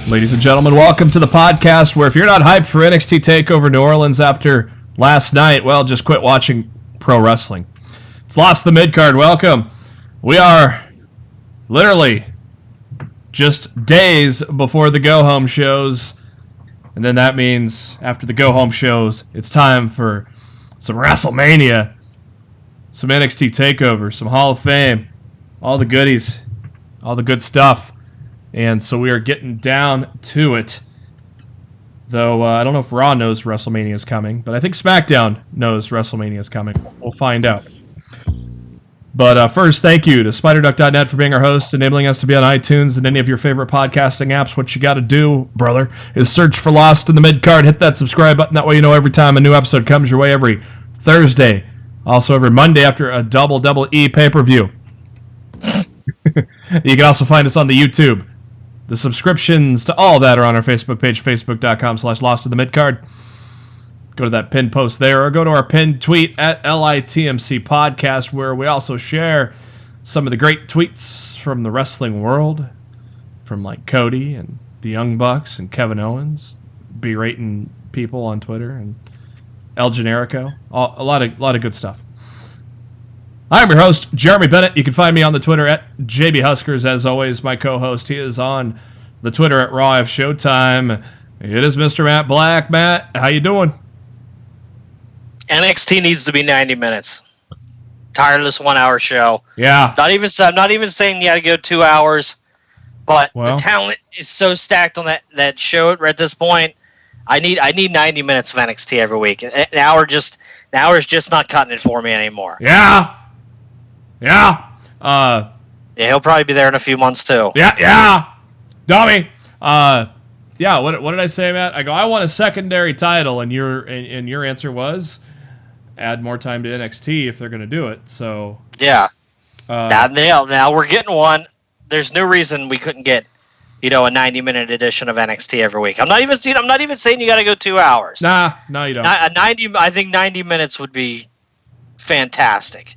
Ladies and gentlemen, welcome to the podcast where if you're not hyped for NXT Takeover New Orleans after last night, well, just quit watching pro wrestling. It's Lost the Midcard. Welcome. We are literally just days before the go-home shows, and then that means after the go-home shows, it's time for some WrestleMania, some NXT Takeover, some Hall of Fame, all the goodies, all the good stuff. And so we are getting down to it. Though I don't know if Raw knows WrestleMania is coming, but I think SmackDown knows WrestleMania is coming. We'll find out. But first, thank you to SpiderDuck.net for being our host, enabling us to be on iTunes and any of your favorite podcasting apps. What you got to do, brother, is search for Lost in the Midcard. Hit that subscribe button. That way you know every time a new episode comes your way every Thursday. Also every Monday after a double E pay-per-view. You can also find us on the YouTube. The subscriptions to all that are on our Facebook page, facebook.com/LostInTheMidcard. Go to that pinned post there, or go to our pinned tweet at LITMC Podcast, where we also share some of the great tweets from the wrestling world, from like Cody and the Young Bucks and Kevin Owens, berating people on Twitter, and El Generico. A lot of good stuff. I'm your host, Jeremy Bennett. You can find me on the Twitter at JBHuskers. As always, my co-host, he is on the Twitter at Raw Showtime. It is Mr. Matt Black. Matt, how you doing? NXT needs to be 90 minutes. Tireless 1 hour show. Yeah. I'm not even saying you got to go 2 hours, but the talent is so stacked on that show at this point. I need 90 minutes of NXT every week. An hour is just not cutting it for me anymore. Yeah. Yeah. He'll probably be there in a few months too. Yeah. Dummy. Yeah. What did I say, Matt? I go, I want a secondary title, and your answer was add more time to NXT if they're going to do it. So yeah. Now we're getting one. There's no reason we couldn't get, a 90-minute edition of NXT every week. I'm not even saying you got to go 2 hours. No, you don't. I think 90 minutes would be fantastic.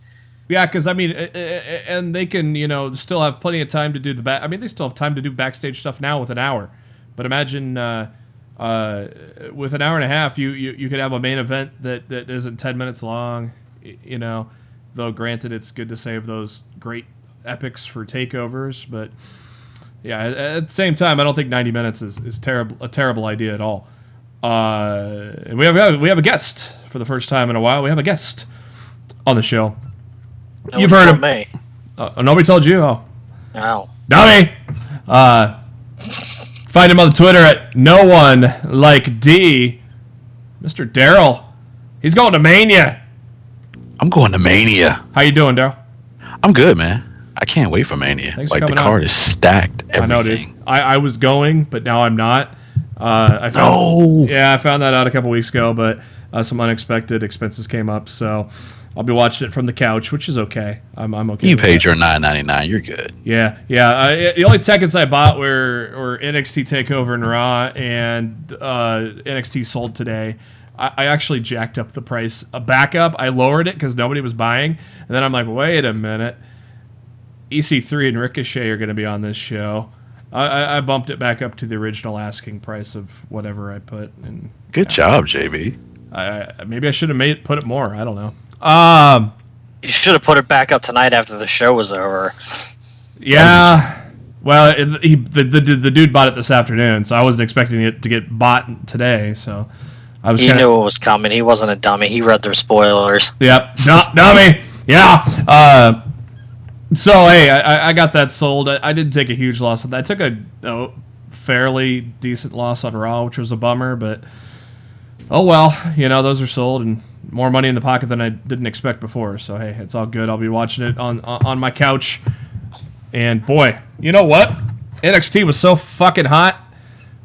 Yeah, because, and they can, still have plenty of time to do they still have time to do backstage stuff now with an hour. But imagine with an hour and a half, you could have a main event that isn't 10 minutes long, though granted it's good to save those great epics for takeovers. But, yeah, at the same time, I don't think 90 minutes is a terrible idea at all. And we have a guest for the first time in a while. We have a guest on the show. You've heard of me. Nobody told you? Oh. No. Dummy! Find him on the Twitter at no one like D. Mr. Darryl. He's going to Mania. I'm going to Mania. How you doing, Darryl? I'm good, man. I can't wait for Mania. Thanks like, for the coming card on. is stacked. Everything. I know, dude. I was going, but now I'm not. I found that out a couple weeks ago, but some unexpected expenses came up, so I'll be watching it from the couch, which is okay. I'm okay. You paid your $9.99. You're good. Yeah. The only tickets I bought were NXT Takeover and Raw, and NXT sold today. I actually jacked up the price. A backup, I lowered it because nobody was buying, and then I'm like, wait a minute. EC3 and Ricochet are going to be on this show. I bumped it back up to the original asking price of whatever I put. And good job, JB. Maybe I should have put it more. I don't know. You should have put it back up tonight after the show was over. Yeah. Well, the dude bought it this afternoon, so I wasn't expecting it to get bought today. So he knew it was coming. He wasn't a dummy. He read their spoilers. Yep. No, dummy. Yeah. So hey, I got that sold. I didn't take a huge loss on that. I took a fairly decent loss on Raw, which was a bummer, but oh well. Those are sold and more money in the pocket than I didn't expect before. So hey, it's all good. I'll be watching it on my couch. And boy, you know what? NXT was so fucking hot.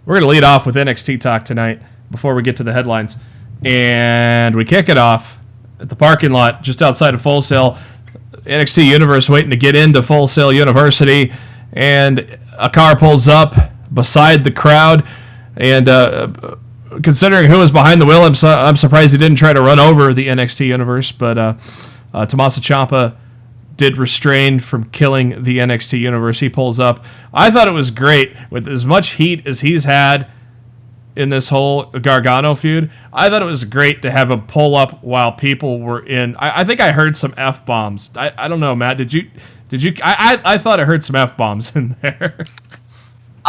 We're gonna lead off with NXT talk tonight before we get to the headlines. And we kick it off at the parking lot just outside of Full Sail. NXT Universe waiting to get into Full Sail University, and a car pulls up beside the crowd. And considering who was behind the wheel, I'm surprised he didn't try to run over the NXT Universe. But Tommaso Ciampa did restrain from killing the NXT Universe. He pulls up. I thought it was great with as much heat as he's had in this whole Gargano feud. I thought it was great to have him pull up while people were in. I think I heard some F-bombs. I don't know, Matt. Did you? I thought I heard some F-bombs in there.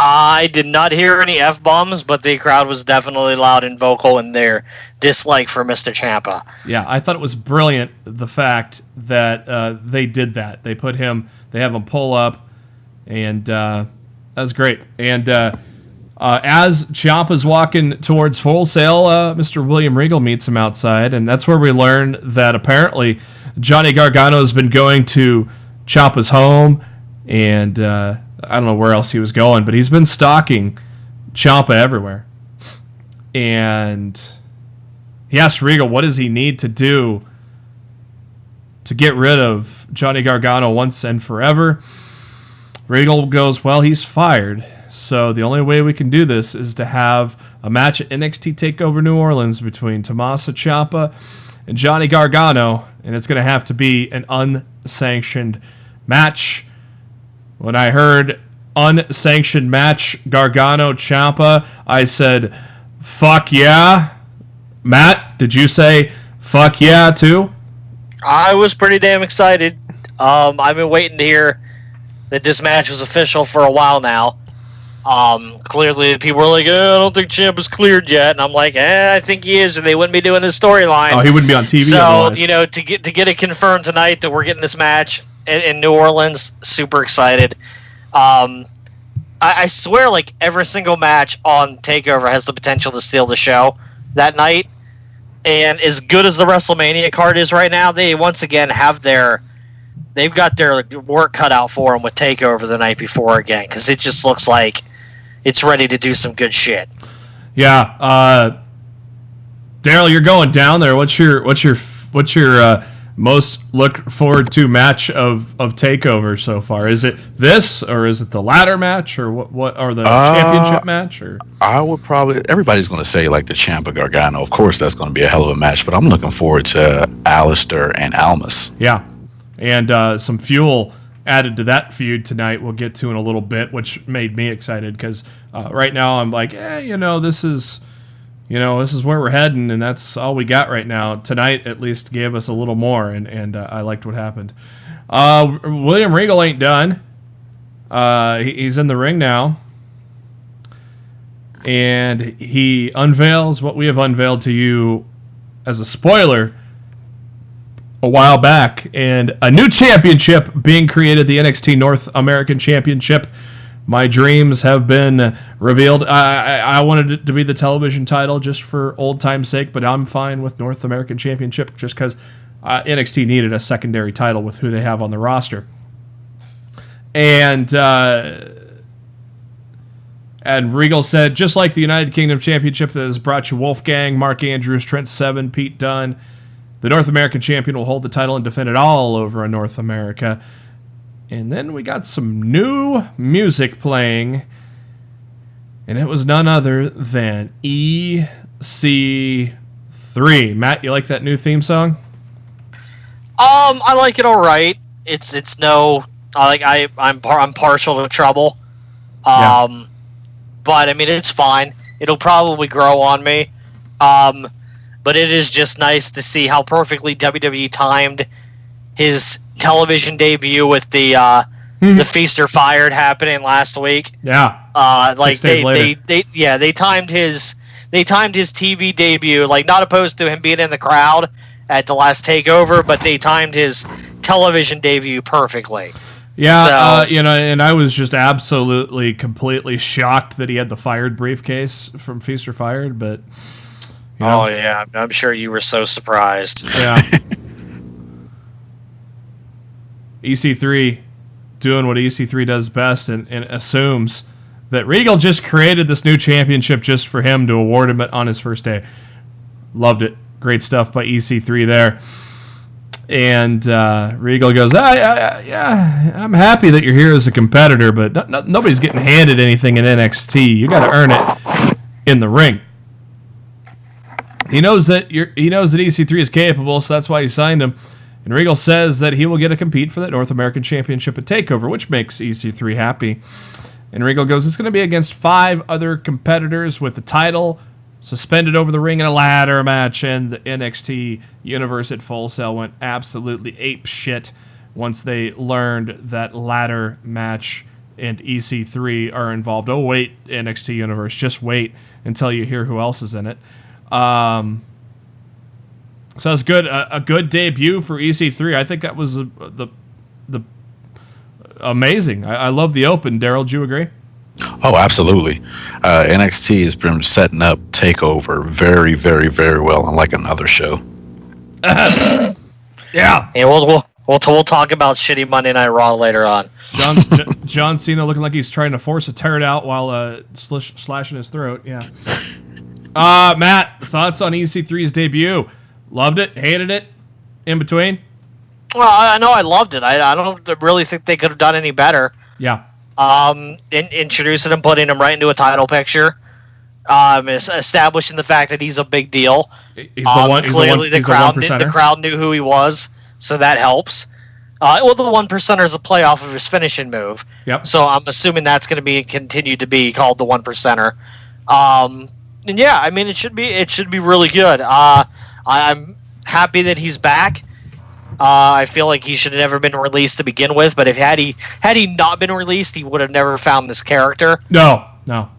I did not hear any F-bombs, but the crowd was definitely loud and vocal in their dislike for Mr. Ciampa. Yeah, I thought it was brilliant, the fact that they did that. They have him pull up, and that was great. And as Ciampa's walking towards Full Sail, Mr. William Regal meets him outside, and that's where we learn that apparently Johnny Gargano has been going to Ciampa's home, and I don't know where else he was going, but he's been stalking Ciampa everywhere. And he asked Regal, what does he need to do to get rid of Johnny Gargano once and forever? Regal goes, well, he's fired. So the only way we can do this is to have a match at NXT TakeOver New Orleans between Tommaso Ciampa and Johnny Gargano, and it's going to have to be an unsanctioned match. When I heard unsanctioned match Gargano Ciampa, I said, fuck yeah. Matt, did you say fuck yeah too? I was pretty damn excited. I've been waiting to hear that this match was official for a while now. Clearly people were like, I don't think Ciampa's cleared yet, and I'm like, I think he is, and they wouldn't be doing this storyline. Oh, he wouldn't be on TV. So otherwise. to get it confirmed tonight that we're getting this match in New Orleans, super excited. I swear, like every single match on TakeOver has the potential to steal the show that night. And as good as the WrestleMania card is right now, they once again they've got their work cut out for them with TakeOver the night before again, because it just looks like it's ready to do some good shit. Yeah, Darryl, you're going down there. What's your most look forward to match of TakeOver so far? Is it this, or is it the ladder match, or what or the championship match? Or I would probably, everybody's going to say like the Ciampa Gargano. Of course, that's going to be a hell of a match, but I'm looking forward to Alistair and Almas. Yeah, and some fuel added to that feud tonight. We'll get to in a little bit, which made me excited because right now I'm like, this is where we're heading, and that's all we got right now. Tonight, at least, gave us a little more, and I liked what happened. William Regal ain't done. He's in the ring now, and he unveils what we have unveiled to you as a spoiler a while back, and a new championship being created, the NXT North American Championship. My dreams have been revealed. I wanted it to be the television title just for old time's sake, but I'm fine with North American Championship just because NXT needed a secondary title with who they have on the roster. And Regal said, just like the United Kingdom Championship that has brought you Wolfgang, Mark Andrews, Trent Seven, Pete Dunne, the North American Champion will hold the title and defend it all over in North America. And then we got some new music playing, and it was none other than EC3. Matt, you like that new theme song? I like it all right. It's no, I'm partial to Trouble. Yeah. But I mean it's fine. It'll probably grow on me. But it is just nice to see how perfectly WWE timed his television debut with the Feast or Fired happening last week. Yeah. They timed his TV debut, like not opposed to him being in the crowd at the last TakeOver, but they timed his television debut perfectly. Yeah, and I was just absolutely, completely shocked that he had the Fired briefcase from Feast or Fired, but... Oh, yeah, I'm sure you were so surprised. Yeah. EC3 doing what EC3 does best and assumes that Regal just created this new championship just for him to award him it on his first day. Loved it. Great stuff by EC3 there. And Regal goes, yeah, I'm happy that you're here as a competitor, but nobody's getting handed anything in NXT. You got to earn it in the ring. He knows that EC3 is capable, so that's why he signed him. And Regal says that he will get to compete for the North American Championship at Takeover, which makes EC3 happy. And Regal goes, it's going to be against 5 other competitors with the title suspended over the ring in a ladder match, and the NXT universe at Full Sail went absolutely ape shit once they learned that ladder match and EC3 are involved. Oh, wait, NXT universe, just wait until you hear who else is in it. So it's good. A good debut for EC3. I think that was the amazing. I love the open. Darryl, do you agree? Oh, absolutely. NXT has been setting up Takeover very, very, very well, unlike another show. Yeah, we'll talk about shitty Monday Night Raw later on. John Cena looking like he's trying to force a turd out while slashing his throat. Yeah. Matt, thoughts on EC3's debut? Loved it? Hated it? In between? Well, I know I loved it. I don't really think they could have done any better. Yeah. Introducing him, putting him right into a title picture, establishing the fact that he's a big deal. Clearly, the crowd knew who he was, so that helps. Well, the one percenter is a play off of his finishing move. Yep. So I'm assuming that's going to continue to be called the one percenter. And yeah, I mean, it should be really good. I'm happy that he's back. I feel like he should have never been released to begin with, but had he not been released, he would have never found this character. No.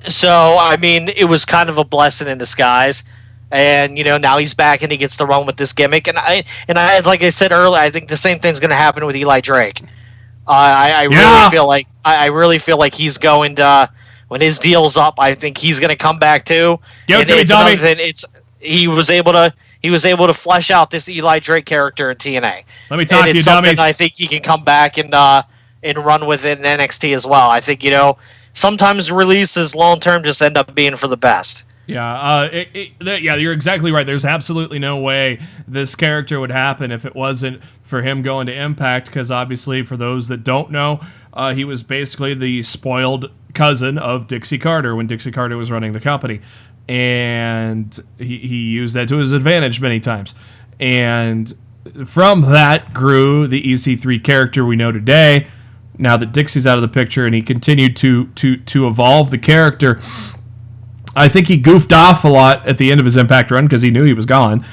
So, I mean, it was kind of a blessing in disguise. And, now he's back and he gets to run with this gimmick. And I like I said earlier, I think the same thing's going to happen with Eli Drake. I really feel like he's going to, when his deal's up, I think he's going to come back too. He was able to flesh out this Eli Drake character in TNA. Let me talk to you, dummies. I think he can come back and run with it in NXT as well. I think sometimes releases long term just end up being for the best. Yeah, you're exactly right. There's absolutely no way this character would happen if it wasn't for him going to Impact, because obviously, for those that don't know, he was basically the spoiled cousin of Dixie Carter when Dixie Carter was running the company. And he used that to his advantage many times. And from that grew the EC3 character we know today, now that Dixie's out of the picture, and he continued to evolve the character. I think he goofed off a lot at the end of his Impact run because he knew he was gone,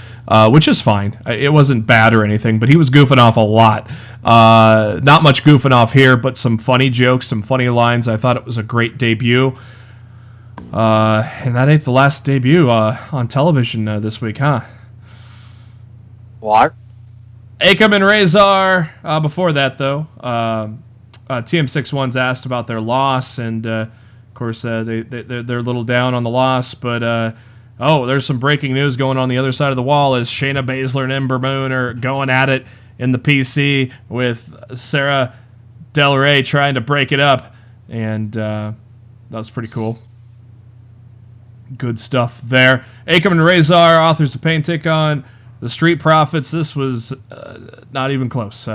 which is fine. It wasn't bad or anything, but he was goofing off a lot. Not much goofing off here, but some funny jokes, some funny lines. I thought it was a great debut. And that ain't the last debut on television this week, huh? What? Akam and Razor. Before that, though, TM61's asked about their loss, and of course they're a little down on the loss. But there's some breaking news going on the other side of the wall as Shayna Baszler and Ember Moon are going at it in the PC with Sarah Del Rey trying to break it up, and that was pretty cool. Good stuff there. Akam and Razor, authors of Pain, take on the Street Profits. This was not even close.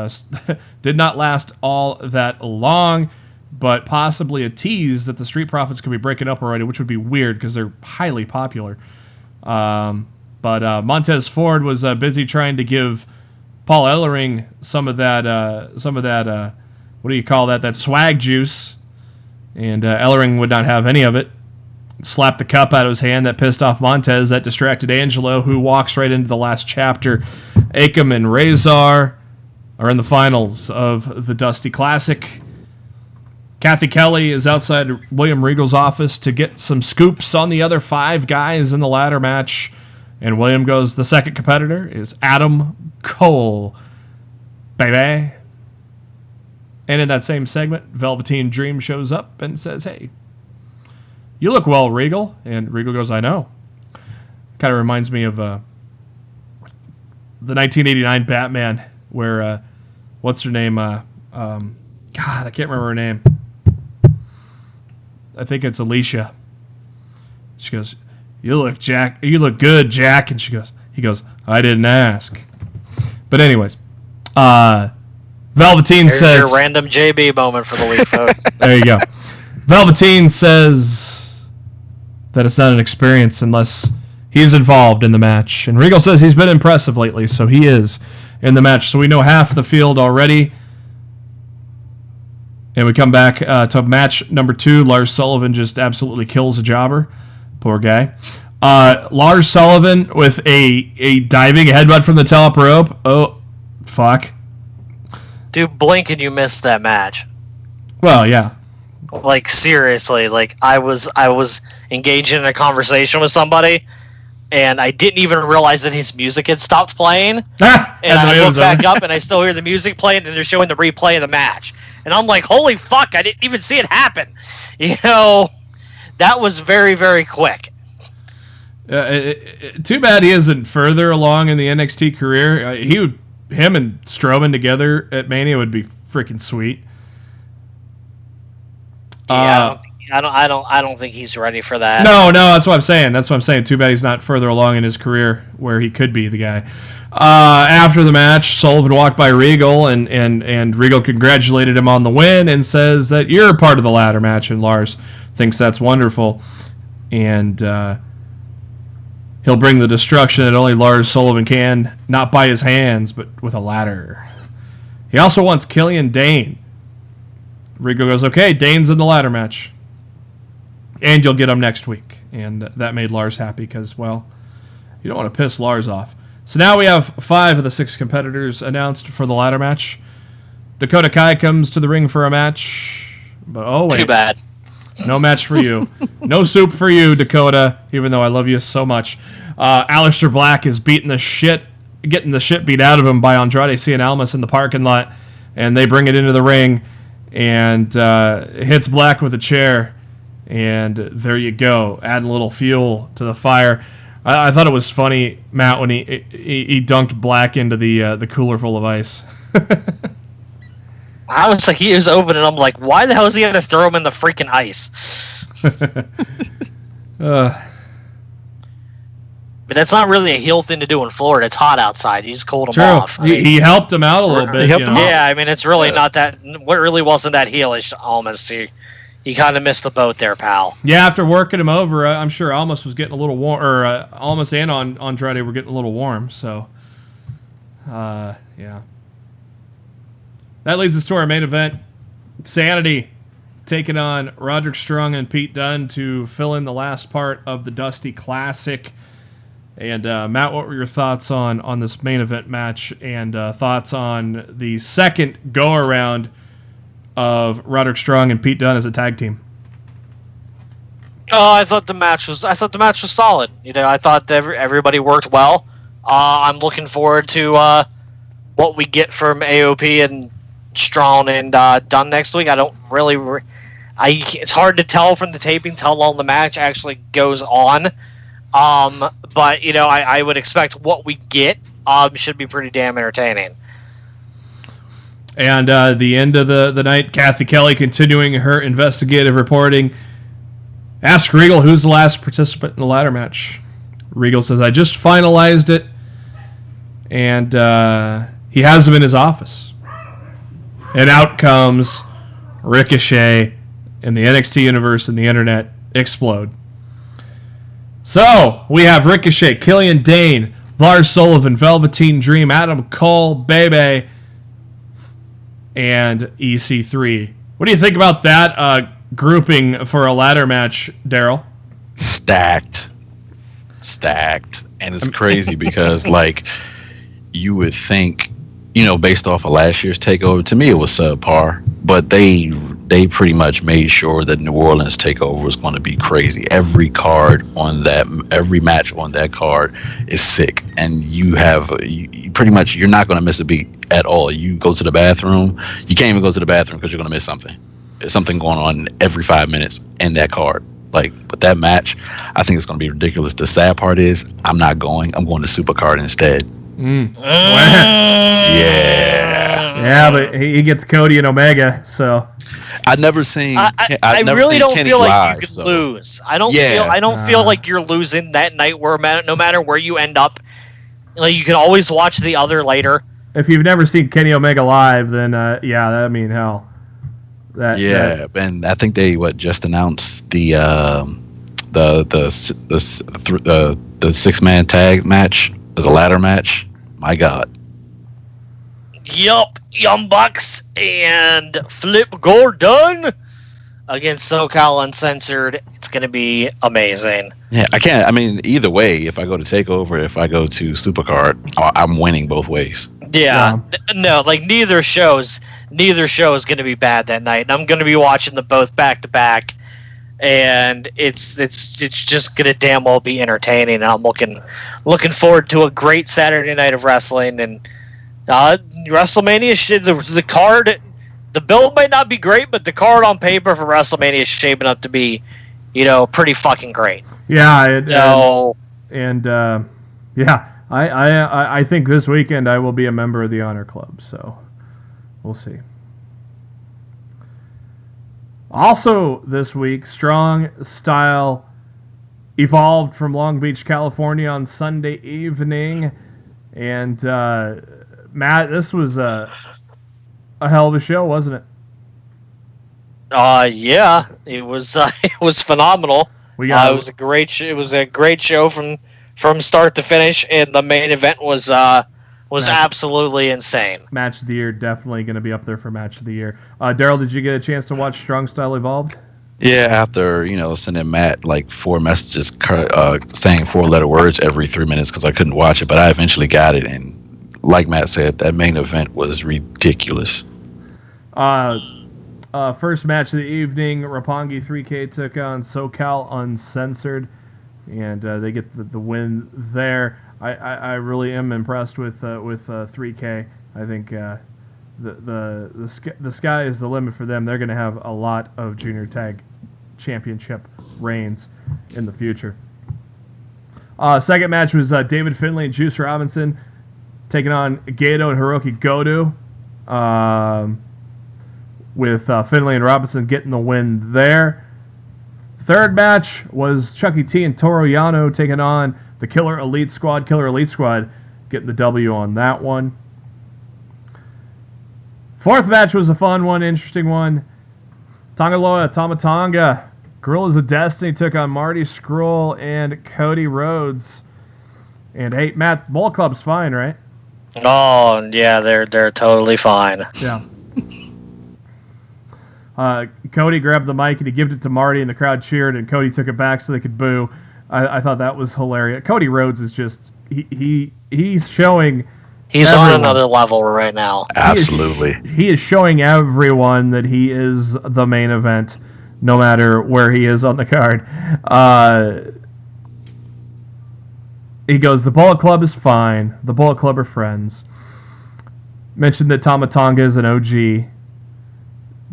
Did not last all that long, but possibly a tease that the Street Profits could be breaking up already, which would be weird because they're highly popular. But Montez Ford was busy trying to give Paul Ellering some of that what do you call that? That swag juice, and Ellering would not have any of it. Slapped the cup out of his hand. That pissed off Montez. That distracted Angelo, who walks right into the last chapter. Akam and Razor are in the finals of the Dusty Classic. Kathy Kelly is outside William Regal's office to get some scoops on the other 5 guys in the ladder match. And William goes, the second competitor is Adam Cole. Baby. And in that same segment, Velveteen Dream shows up and says, hey, you look well, Regal. And Regal goes, I know. Kind of reminds me of the 1989 Batman where, what's her name? God, I can't remember her name. I think it's Alicia. She goes, You look good, Jack. And he goes, I didn't ask. But anyways, Velveteen Here's says... your random JB moment for the week, folks. There you go. Velveteen says that it's not an experience unless he's involved in the match. And Regal says he's been impressive lately, so he is in the match. So we know half the field already. And we come back to match number 2. Lars Sullivan just absolutely kills a jobber. Poor guy. Lars Sullivan with a diving headbutt from the top rope. Oh, fuck. Dude, blink and you missed that match. Well, yeah. Like, seriously, like, I was engaged in a conversation with somebody, and I didn't even realize that his music had stopped playing. And I look back up, and I still hear the music playing, and they're showing the replay of the match. And I'm like, holy fuck, I didn't even see it happen. You know, that was very, very quick. Too bad he isn't further along in the NXT career. Him and Strowman together at Mania would be freaking sweet. Yeah, I don't think he's ready for that. No, that's what I'm saying. Too bad he's not further along in his career where he could be the guy. After the match, Sullivan walked by Regal, and Regal congratulated him on the win and says that you're a part of the ladder match, and Lars thinks that's wonderful. And he'll bring the destruction that only Lars Sullivan can, not by his hands, but with a ladder. He also wants Killian Dane. Regal goes, okay, Dane's in the ladder match. And you'll get him next week. And that made Lars happy because, well, you don't want to piss Lars off. So now we have 5 of the 6 competitors announced for the ladder match. Dakota Kai comes to the ring for a match. But oh wait. Too bad. No match for you. No soup for you, Dakota, even though I love you so much. Aleister Black is getting the shit beat out of him by Andrade Cien Almas in the parking lot. And they bring it into the ring. And hits Black with a chair, and there you go, adding a little fuel to the fire. I thought it was funny, Matt, when he dunked Black into the cooler full of ice. I was like, he was open, and I'm like, why the hell is he going to throw him in the freaking ice? But that's not really a heel thing to do in Florida. It's hot outside. You just cooled him off. He helped him out a little bit. Yeah, I mean, it's really not that. What really wasn't that heelish, Almas. You kind of missed the boat there, pal. Yeah, after working him over, I'm sure Almas was getting a little warm, or Almas and Andrade were getting a little warm. So, yeah. That leads us to our main event. Sanity taking on Roderick Strong and Pete Dunne to fill in the last part of the Dusty Classic. And Matt, what were your thoughts on this main event match, and thoughts on the second go-around of Roderick Strong and Pete Dunne as a tag team? I thought the match was solid. You know, I thought everybody worked well. I'm looking forward to what we get from AOP and Strong and Dunne next week. I don't really. It's hard to tell from the tapings how long the match actually goes on. But, you know, I would expect what we get should be pretty damn entertaining. And the end of the night, Kathy Kelly continuing her investigative reporting. Ask Regal who's the last participant in the ladder match. Regal says, I just finalized it. And he has him in his office. And out comes Ricochet, and the NXT universe and the internet explode. So, we have Ricochet, Killian Dane, Lars Sullivan, Velveteen Dream, Adam Cole, Bebe, and EC3. What do you think about that grouping for a ladder match, Darryl? Stacked. And it's crazy because, like, you would think, you know, based off of last year's TakeOver, to me it was subpar, but they pretty much made sure that New Orleans TakeOver was going to be crazy. Every match on that card is sick, and you pretty much, you're not going to miss a beat at all. You go to the bathroom, you can't even go to the bathroom because you're going to miss something. There's something going on every 5 minutes in that card. But that match, I think it's going to be ridiculous. The sad part is, I'm not going. I'm going to Supercard instead. Wow. Yeah. Yeah, but he gets Cody and Omega, so I've never seen. I really don't feel like you could lose. I don't feel like you're losing that night. No matter where you end up, like you can always watch the other later. If you've never seen Kenny Omega live, then hell. And I think they just announced the 6-man tag match as a ladder match. My God. Yup, Young Bucks and Flip Gordon against SoCal Uncensored. It's going to be amazing. Yeah, I mean, either way, if I go to TakeOver, if I go to Supercard, I'm winning both ways. Yeah. No, like neither show is going to be bad that night. I'm going to be watching them both back to back, and it's just going to damn well be entertaining. I'm looking forward to a great Saturday night of wrestling. And WrestleMania, the card, the build might not be great, but the card on paper for WrestleMania is shaping up to be, pretty fucking great. Yeah. I think this weekend I will be a member of the Honor Club, so we'll see. Also this week, Strong Style Evolved from Long Beach, California on Sunday evening. And Matt, this was a hell of a show, wasn't it? Yeah, it was phenomenal. It was a great show from start to finish, and the main event was absolutely insane. Match of the year, definitely going to be up there for match of the year. Darryl, did you get a chance to watch Strong Style Evolved? Yeah, after sending Matt like 4 messages saying 4-letter words every 3 minutes because I couldn't watch it, but I eventually got it, and like Matt said, that main event was ridiculous. First match of the evening, Roppongi 3K took on SoCal Uncensored, and they get the win there. I really am impressed with 3K. I think the sky is the limit for them. They're going to have a lot of junior tag championship reigns in the future. Second match was David Finlay and Juice Robinson taking on Gato and Hiroki Goto, with Finlay and Robinson getting the win there. Third match was Chucky T and Toru Yano taking on the Killer Elite Squad. Killer Elite Squad getting the W on that one. Fourth match was a fun one, interesting one. Tongaloa Tama Tonga, Gorillas of Destiny took on Marty Scurll and Cody Rhodes. And hey, Matt, Bullet Club's fine, right? Oh yeah, they're totally fine. Yeah. Cody grabbed the mic and he gave it to Marty, and the crowd cheered, and Cody took it back so they could boo. I thought that was hilarious. Cody Rhodes is just he's showing. He's everyone on another level right now. Absolutely. He is showing everyone that he is the main event, no matter where he is on the card. He goes, the Bullet Club is fine. The Bullet Club are friends. Mentioned that Tama Tonga is an OG.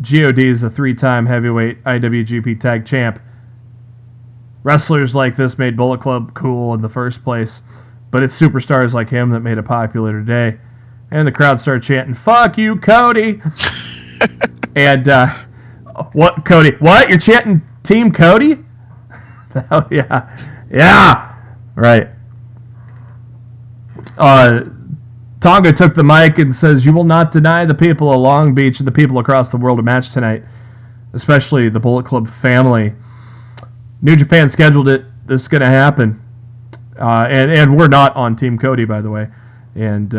God is a 3-time heavyweight IWGP Tag Champ. Wrestlers like this made Bullet Club cool in the first place, but it's superstars like him that made it popular today. And the crowd started chanting, "Fuck you, Cody!" And what, Cody? What? You're chanting Team Cody? Oh yeah, right. Tonga took the mic and says, "You will not deny the people of Long Beach and the people across the world a match tonight, especially the Bullet Club family. New Japan scheduled it. This is going to happen." And we're not on Team Cody, by the way. And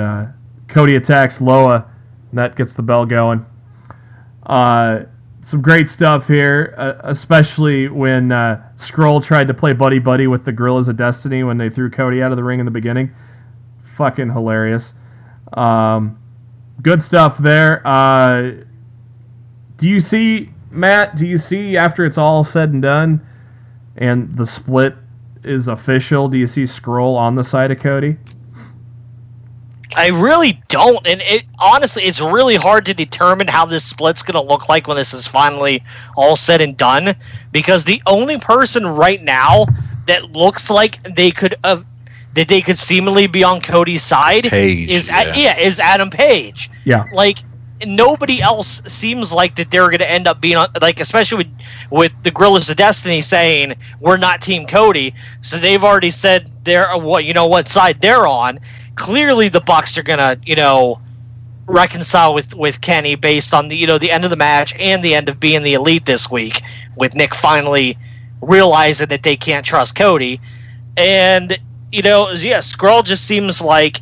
Cody attacks Loa, and that gets the bell going. Some great stuff here, especially when Scurll tried to play buddy-buddy with the Gorillas of Destiny when they threw Cody out of the ring in the beginning. Fucking hilarious. Good stuff there. Do you see, Matt, after it's all said and done and the split is official, do you see Scurll on the side of Cody? I really don't, and honestly, it's really hard to determine how this split's going to look like when this is finally all said and done, because the only person right now that looks like they could seemingly be on Cody's side is Adam Page. Yeah. Like, nobody else seems like that they're going to end up being on, like, especially with the Gorillas of Destiny saying we're not Team Cody, so they've already said they're what side they're on. Clearly, the Bucks are going to reconcile with Kenny based on the the end of the match and the end of being the Elite this week, with Nick finally realizing that they can't trust Cody, and Skrull just seems like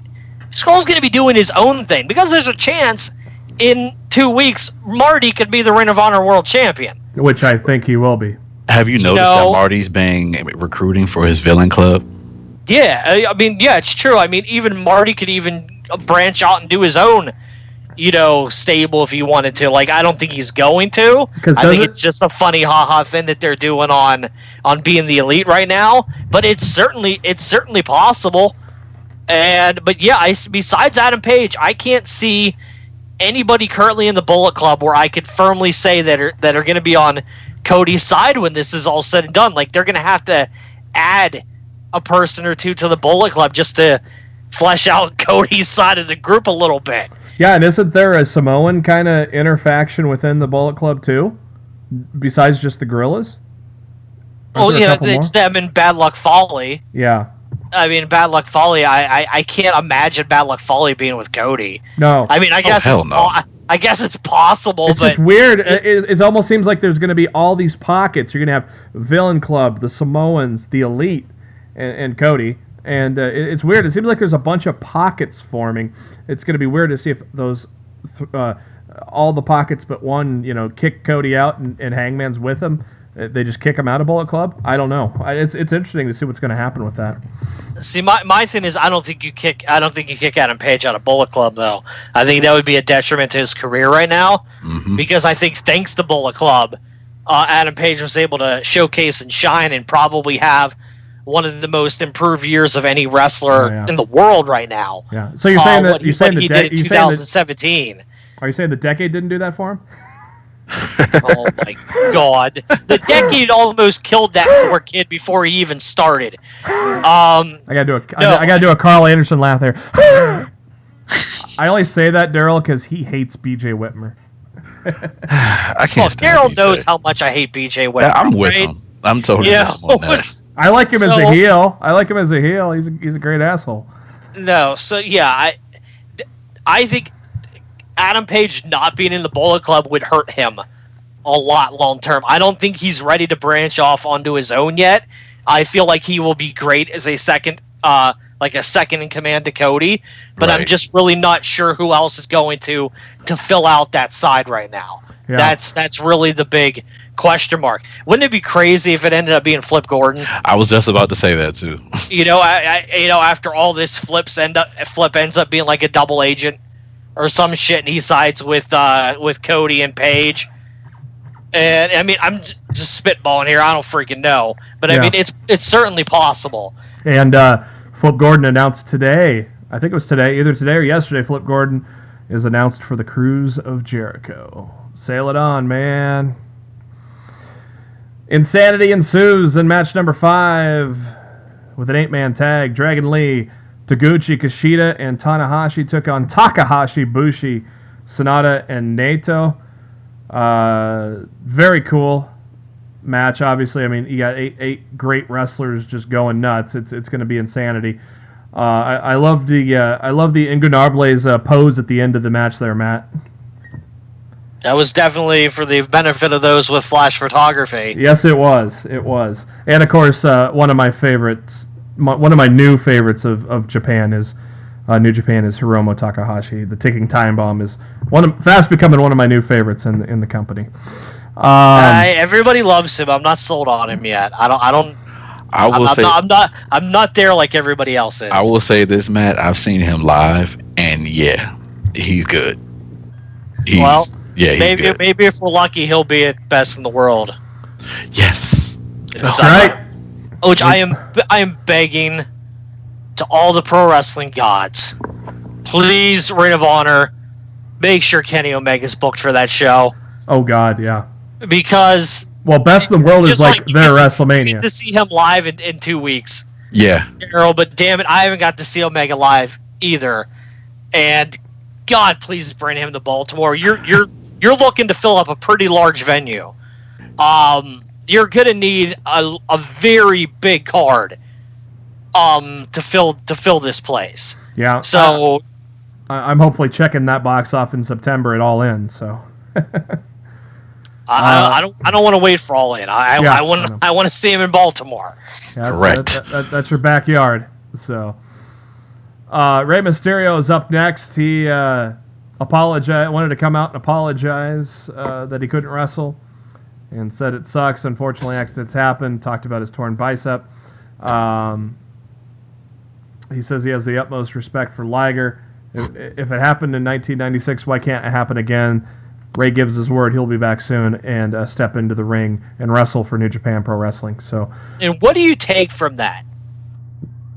Skrull's going to be doing his own thing, because there's a chance in 2 weeks Marty could be the Ring of Honor World Champion, which I think he will be. Have you noticed that Marty's been recruiting for his villain club? Yeah, I mean, yeah, it's true. I mean, even Marty could even branch out and do his own stable if he wanted to. Like, I don't think he's going to. I think it's just a funny ha-ha thing that they're doing on being the Elite right now. But it's certainly possible. But yeah, besides Adam Page, I can't see anybody currently in the Bullet Club where I could firmly say that are going to be on Cody's side when this is all said and done. Like, they're going to have to add a person or two to the Bullet Club just to flesh out Cody's side of the group a little bit. Yeah, and isn't there a Samoan kind of interfaction within the Bullet Club too, besides just the Gorillas? It's them and Bad Luck Fale. Yeah. I mean, Bad Luck Fale, I can't imagine Bad Luck Fale being with Cody. No. I mean, I guess it's possible, it's but just weird. It almost seems like there's going to be all these pockets. You're going to have Villain Club, the Samoans, the Elite, and Cody. And it's weird. It seems like there's a bunch of pockets forming. It's going to be weird to see if those, all the pockets but one, kick Cody out and Hangman's with him. They just kick him out of Bullet Club. I don't know. It's interesting to see what's going to happen with that. See, my thing is, I don't think you kick Adam Page out of Bullet Club, though. I think that would be a detriment to his career right now, because I think thanks to Bullet Club, Adam Page was able to showcase and shine and probably have one of the most improved years of any wrestler in the world right now. Yeah. So you're saying that he did in 2017. Are you saying the decade didn't do that for him? Oh my God! The decade almost killed that poor kid before he even started. I gotta do a Carl Anderson laugh there. I only say that, Darryl, because he hates BJ Whitmer. I can't. Darryl knows how much I hate BJ Whitmer. Yeah, I'm with him. I'm totally with him on that. I like him as a heel. He's a great asshole. No, so yeah, I think Adam Page not being in the Bullet Club would hurt him a lot long term. I don't think he's ready to branch off onto his own yet. I feel like he will be great as a second in command to Cody, but I'm just really not sure who else is going to fill out that side right now. Yeah. That's really the big question mark. Wouldn't it be crazy if it ended up being Flip Gordon? I was just about to say that too. After all this, Flip ends up being like a double agent or some shit, and he sides with Cody and Page. And I mean, I'm just spitballing here. I don't freaking know, but I mean, it's certainly possible. And Flip Gordon announced today. I think it was today, either today or yesterday. Flip Gordon is announced for the Cruise of Jericho. Sail it on, man. Insanity ensues in match number 5 with an 8-man tag. Dragon Lee, Taguchi, Kushida, and Tanahashi took on Takahashi, Bushi, Sonata, and Naito. Very cool match, obviously. I mean, you got eight great wrestlers just going nuts. It's going to be insanity. I love the Inganables pose at the end of the match there, Matt. That was definitely for the benefit of those with flash photography. Yes, it was. It was. And, of course, one of my favorites, one of my new favorites of Japan is, New Japan is Hiromu Takahashi. The Ticking Time Bomb is fast becoming one of my new favorites in the company. Everybody loves him. I'm not sold on him yet. I'm not there like everybody else is. I will say this, Matt. I've seen him live, and yeah, he's good. Maybe if we're lucky, he'll be at best in the world. Yes, right. Which I am begging to all the pro wrestling gods, please, Ring of Honor, make sure Kenny Omega's booked for that show. Oh God, yeah. Because Best in the World is like their WrestleMania. You get to see him live in 2 weeks. Yeah. But damn it, I haven't got to see Omega live either. And God, please bring him to Baltimore. You're looking to fill up a pretty large venue. You're gonna need a very big card to fill this place. Yeah. So I'm hopefully checking that box off in September at All In. So. I don't want to wait for All In. I want to see him in Baltimore. Yeah, correct. That's your backyard. So, Rey Mysterio is up next. He wanted to come out and apologize that he couldn't wrestle, and said it sucks. Unfortunately, accidents happen. Talked about his torn bicep. He says he has the utmost respect for Liger. If it happened in 1996, why can't it happen again? Ray gives his word he'll be back soon and step into the ring and wrestle for New Japan Pro Wrestling. So, and what do you take from that?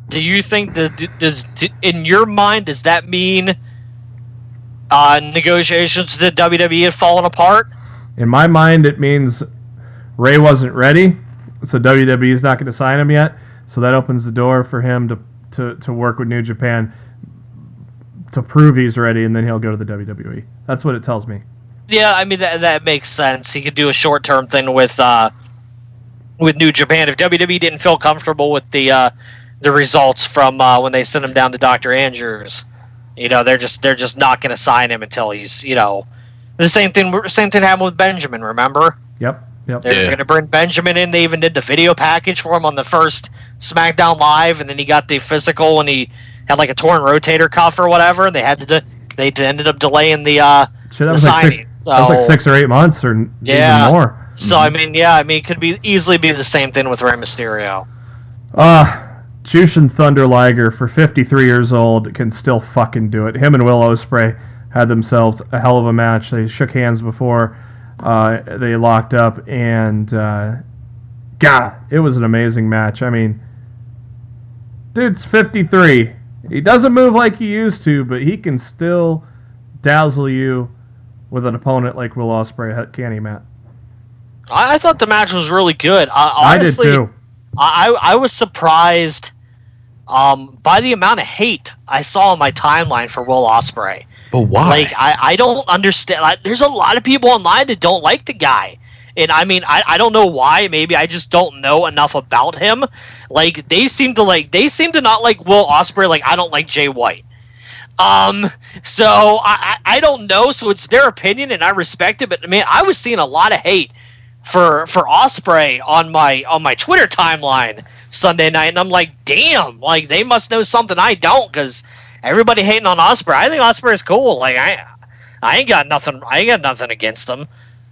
Do you think in your mind, does that mean negotiations to WWE have fallen apart? In my mind, it means Ray wasn't ready, so WWE is not going to sign him yet. So that opens the door for him to work with New Japan to prove he's ready, and then he'll go to the WWE. That's what it tells me. Yeah, I mean that makes sense. He could do a short-term thing with New Japan if WWE didn't feel comfortable with the results from when they sent him down to Dr. Andrews. They're just not going to sign him until he's the same thing happened with Benjamin. Remember? Yep. They're going to bring Benjamin in. They even did the video package for him on the first SmackDown Live, and then he got the physical and he had like a torn rotator cuff or whatever, and they ended up delaying the signing. That was like 6 or 8 months or even more. So it could easily be the same thing with Rey Mysterio. Jushin Thunder Liger, for 53 years old, can still fucking do it. Him and Will Ospreay had themselves a hell of a match. They shook hands before they locked up, and God, it was an amazing match. I mean, dude's 53. He doesn't move like he used to, but he can still dazzle you with an opponent like Will Ospreay, can he, Matt? I thought the match was really good. I Honestly, did too. I was surprised by the amount of hate I saw on my timeline for Will Ospreay. But why? Like, I don't understand. There's a lot of people online that don't like the guy. And I mean, I don't know why. Maybe I just don't know enough about him. Like, they seem to not like Will Ospreay. Like, I don't like Jay White. So I don't know. So it's their opinion, and I respect it. But man, I was seeing a lot of hate for Ospreay on my Twitter timeline Sunday night, and I'm like, damn, like they must know something I don't, because everybody hating on Ospreay. I think Ospreay is cool. Like I ain't got nothing against him.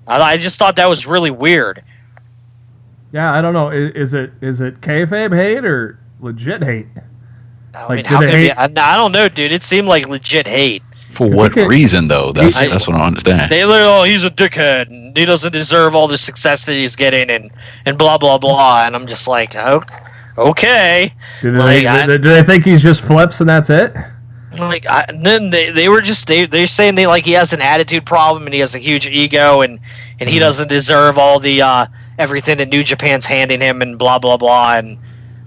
I just thought that was really weird. Yeah, I don't know. Is it kayfabe hate or legit hate? I mean, how could it be? I don't know, dude. It seemed like legit hate. For what reason, though? That's what I don't understand. They literally, he's a dickhead, and he doesn't deserve all the success that he's getting, and blah, blah, blah. And I'm just like, oh, okay. Do they think he's just flips and that's it? Like, then they were just they're saying he has an attitude problem and he has a huge ego and he doesn't deserve all the everything that New Japan's handing him and blah blah blah and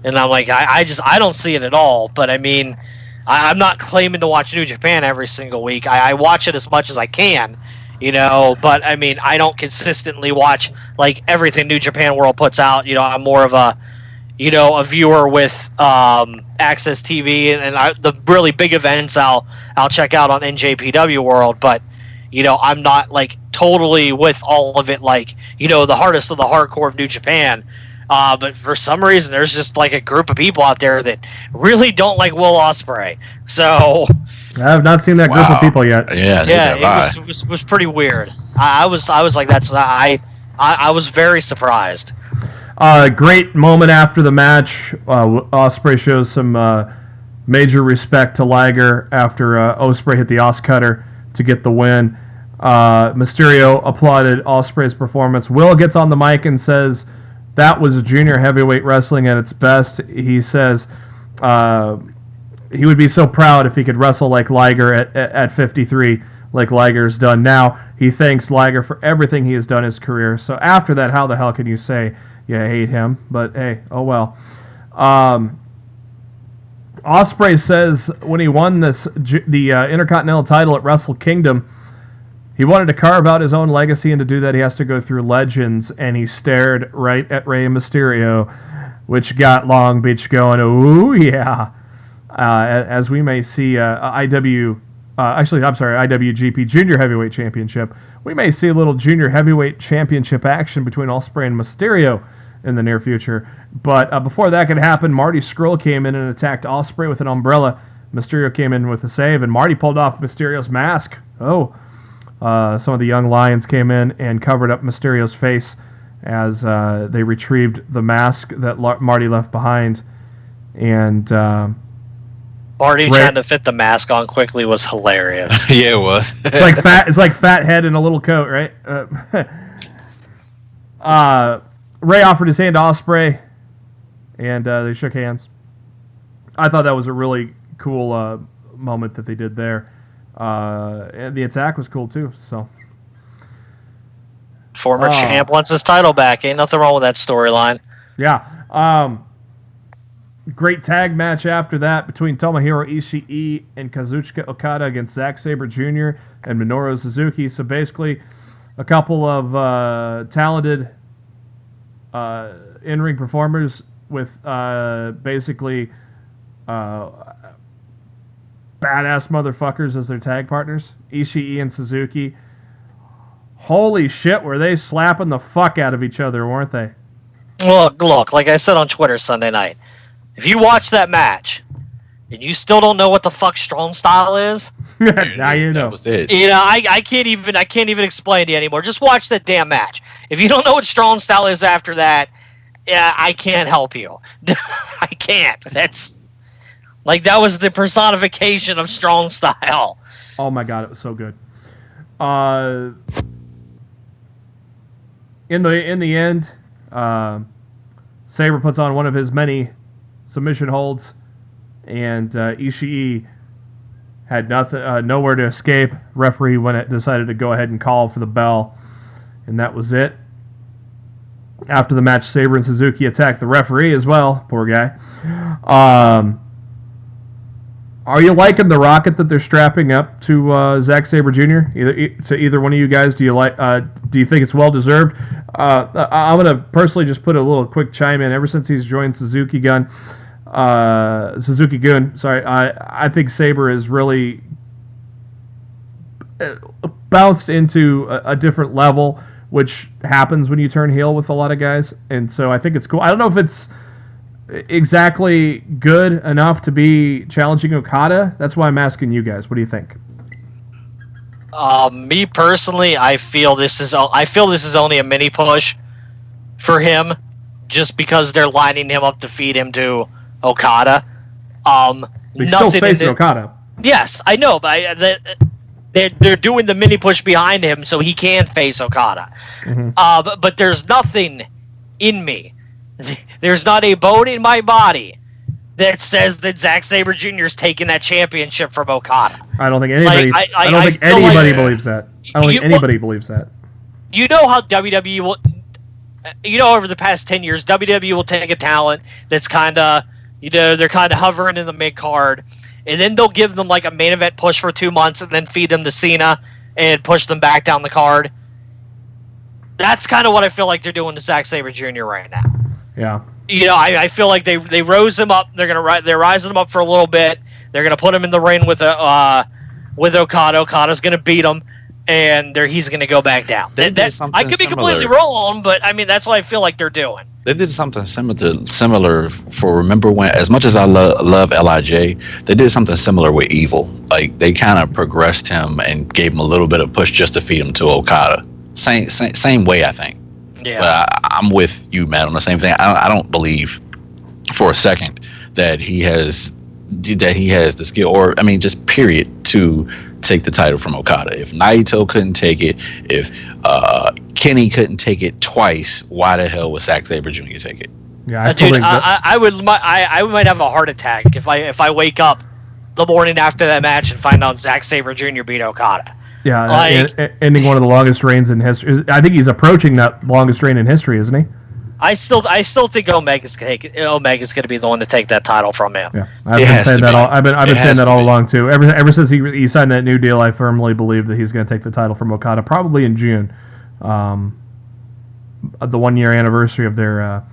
I'm like, I don't see it at all. But I mean, I'm not claiming to watch New Japan every single week. I watch it as much as I can, but I mean, I don't consistently watch like everything New Japan World puts out. I'm more of a viewer with Access TV and the really big events I'll check out on NJPW World, but I'm not like totally with all of it, like the hardest of the hardcore of New Japan. But for some reason, there's just like a group of people out there that really don't like Will Ospreay. So I have not seen that group of people yet. It was pretty weird. I was like, I was very surprised. Great moment after the match. Ospreay shows some major respect to Liger after Ospreay hit the Os Cutter to get the win. Mysterio applauded Ospreay's performance. Will gets on the mic and says that was junior heavyweight wrestling at its best. He says he would be so proud if he could wrestle like Liger at 53, like Liger's done now. He thanks Liger for everything he has done in his career. So after that, how the hell can you say you hate him? But hey, oh well. Ospreay says when he won the Intercontinental title at Wrestle Kingdom, he wanted to carve out his own legacy, and to do that he has to go through legends, and he stared right at Rey Mysterio, which got Long Beach going, ooh yeah. As we may see IWGP Junior Heavyweight Championship, we may see a little Junior Heavyweight Championship action between Ospreay and Mysterio in the near future. But before that could happen, Marty Scurll came in and attacked Ospreay with an umbrella. Mysterio came in with a save, and Marty pulled off Mysterio's mask. Some of the young lions came in and covered up Mysterio's face as they retrieved the mask that Marty left behind. And Marty trying to fit the mask on quickly was hilarious. Yeah, it was. It's like fat head in a little coat, right? Ray offered his hand to Ospreay, and they shook hands. I thought that was a really cool moment that they did there. And the attack was cool too. So, former champ wants his title back. Ain't nothing wrong with that storyline. Yeah. Great tag match after that between Tomohiro Ishii and Kazuchika Okada against Zack Sabre Jr. and Minoru Suzuki. So basically, a couple of talented in-ring performers with basically badass motherfuckers as their tag partners. Ishii and Suzuki. Holy shit, were they slapping the fuck out of each other, weren't they? Look, like I said on Twitter Sunday night, if you watch that match and you still don't know what the fuck strong style is, now you know. That was it. You know, I can't even explain to you anymore. Just watch that damn match. If you don't know what strong style is after that, yeah, I can't help you. I can't. That's like that was the personification of strong style. Oh my god, it was so good. In the end, Sabre puts on one of his many submission holds, and Ishii had nowhere to escape. Referee decided to go ahead and call for the bell, and that was it. After the match, Sabre and Suzuki attacked the referee as well. Poor guy. Are you liking the rocket that they're strapping up to Zack Sabre Jr.? To either one of you guys, do you think it's well deserved? I'm gonna personally just put a little quick chime in. Ever since he's joined Suzuki Gun, I think Sabre is really bounced into a different level, which happens when you turn heel with a lot of guys, and so I think it's cool. I don't know if it's exactly good enough to be challenging Okada. That's why I'm asking you guys. What do you think? Me personally, I feel this is only a mini push for him, just because they're lining him up to feed him to Okada. He's still facing Okada. Yes, I know, but they're doing the mini push behind him so he can face Okada. Mm-hmm. But there's nothing in me. There's not a bone in my body that says that Zack Sabre Jr. is taking that championship from Okada. I don't think anybody. I don't think anybody believes that. I don't think anybody believes that. You know how WWE will. You know, over the past 10 years, WWE will take a talent that's kind of, they're kind of hovering in the mid card, and then they'll give them like a main event push for 2 months, and then feed them to Cena and push them back down the card. That's kind of what I feel like they're doing to Zack Sabre Jr. right now. Yeah. I feel like they rose him up. They're rising him up for a little bit. They're gonna put him in the ring with Okada. Okada's gonna beat him, and he's gonna go back down. I could be completely wrong, but I mean that's what I feel like they're doing. They did something similar for, remember when, as much as I love LIJ, they did something similar with Evil. Like they kind of progressed him and gave him a little bit of push just to feed him to Okada. Same way, I think. Yeah. But I'm with you, Matt, on the same thing. I don't believe for a second that he has the skill, or I mean, just period, to take the title from Okada. If Naito couldn't take it, if Kenny couldn't take it twice, why the hell would Zack Sabre Jr. take it? Yeah, I might have a heart attack if I wake up the morning after that match and find out Zack Sabre Jr. beat Okada. Yeah, ending one of the longest reigns in history. I think he's approaching that longest reign in history, isn't he? I still think Omega's going to be the one to take that title from him. Yeah, I've been saying that all along too. Ever since he signed that new deal, I firmly believe that he's going to take the title from Okada, probably in June, the 1 year anniversary of their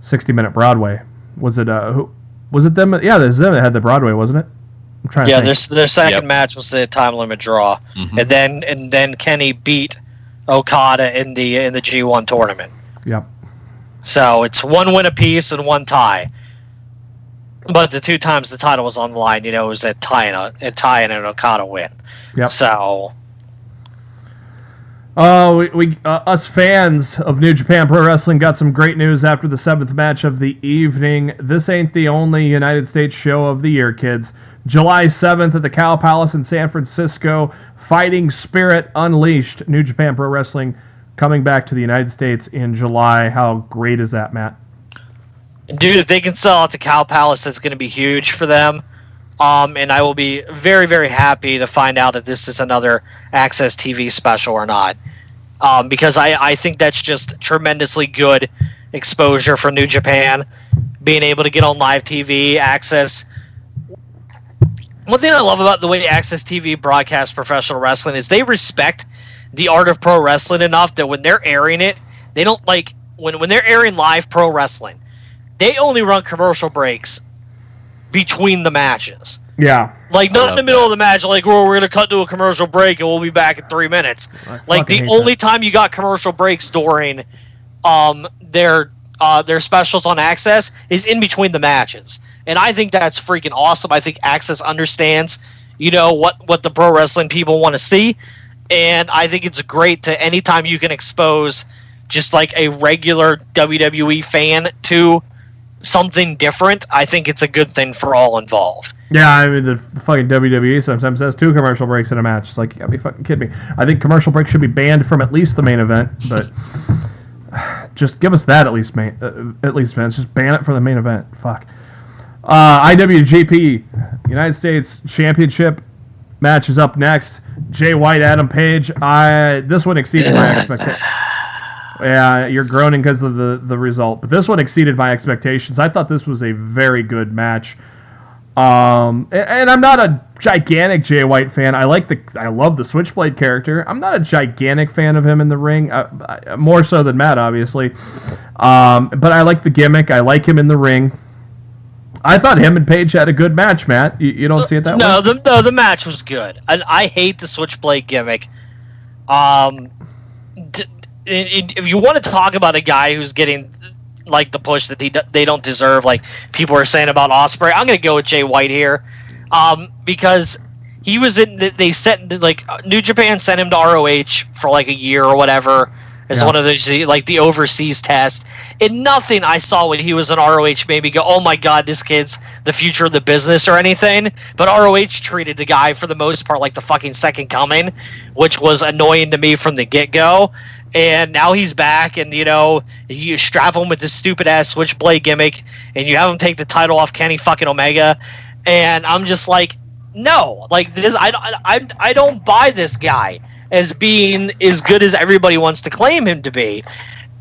60-minute Broadway. Was it them? Yeah, it was them that had the Broadway, wasn't it? I'm trying to think. Their second match was the time limit draw, and then Kenny beat Okada in the G1 tournament. Yep. So it's 1 win apiece and 1 tie. But the 2 times the title was on the line, it was a tie and an Okada win. Yep. So. Us fans of New Japan Pro Wrestling got some great news after the 7th match of the evening. This ain't the only United States show of the year, kids. July 7th at the Cow Palace in San Francisco, Fighting Spirit Unleashed. New Japan Pro Wrestling coming back to the United States in July. How great is that, Matt? Dude, if they can sell out the Cow Palace, that's going to be huge for them. And I will be very, very happy to find out if this is another Access TV special or not. Because I think that's just tremendously good exposure for New Japan. Being able to get on live TV, Access. One thing I love about the way Access TV broadcasts professional wrestling is they respect the art of pro wrestling enough that when they're airing it, they don't like when they're airing live pro wrestling, they only run commercial breaks between the matches. Yeah. Like not in the middle of the match, like, we're gonna cut to a commercial break and we'll be back in 3 minutes. Like the only time you got commercial breaks during their specials on Access is in between the matches. And I think that's freaking awesome. I think Access understands, what the pro wrestling people want to see. And I think it's great to anytime you can expose just like a regular WWE fan to something different, I think it's a good thing for all involved. Yeah, I mean, the fucking WWE sometimes has 2 commercial breaks in a match. It's like, you gotta be fucking kidding me. I think commercial breaks should be banned from at least the main event, but just give us that at least, Vince. Just ban it from the main event. Fuck. IWGP United States Championship match is up next. Jay White, Adam Page. This one exceeded my expectations. Yeah, you're groaning because of the result, but this one exceeded my expectations. I thought this was a very good match. And I'm not a gigantic Jay White fan. I love the Switchblade character. I'm not a gigantic fan of him in the ring, more so than Matt, obviously. But I like the gimmick. I like him in the ring. I thought him and Page had a good match, Matt. You don't see it that way? No, the match was good. I hate the Switchblade gimmick. If you want to talk about a guy who's getting like the push that they don't deserve, like people are saying about Ospreay, I'm gonna go with Jay White here, because he was they sent like New Japan sent him to ROH for like a year or whatever as one of those like the overseas test. And nothing I saw when he was in ROH made me go, oh my god, this kid's the future of the business or anything. But ROH treated the guy for the most part like the fucking second coming, which was annoying to me from the get-go. And now he's back, and you strap him with this stupid ass Switchblade gimmick, and you have him take the title off Kenny fucking Omega, and I'm just like, no, like this, I don't buy this guy as being as good as everybody wants to claim him to be.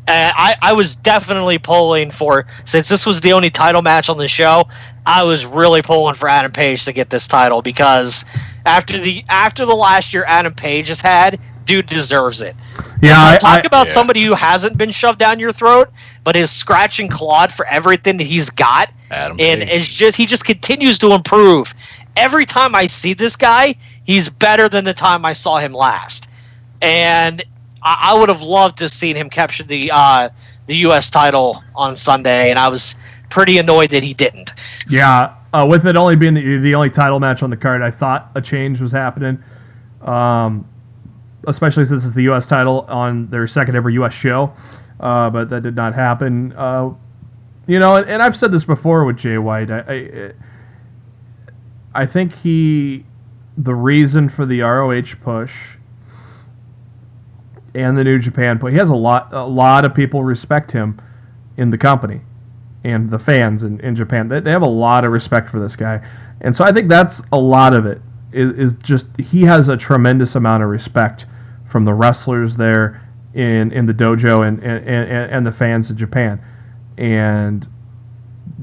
I was definitely pulling for, since this was the only title match on the show, I was really pulling for Adam Page to get this title, because after the last year Adam Page has had, dude deserves it. Yeah, talk about somebody who hasn't been shoved down your throat, but is scratching clawed for everything that he's got, and he just continues to improve. Every time I see this guy, he's better than the time I saw him last. And I would have loved to have seen him capture the U.S. title on Sunday, and I was pretty annoyed that he didn't. Yeah, with it only being the only title match on the card, I thought a change was happening. Especially since it's the U.S. title on their second ever U.S. show, but that did not happen. And I've said this before with Jay White. I think the reason for the ROH push and the New Japan push, he has a lot of people respect him in the company, and the fans in Japan. They have a lot of respect for this guy, and so I think that's a lot of it. Is just he has a tremendous amount of respect from the wrestlers there in the dojo and the fans in Japan. And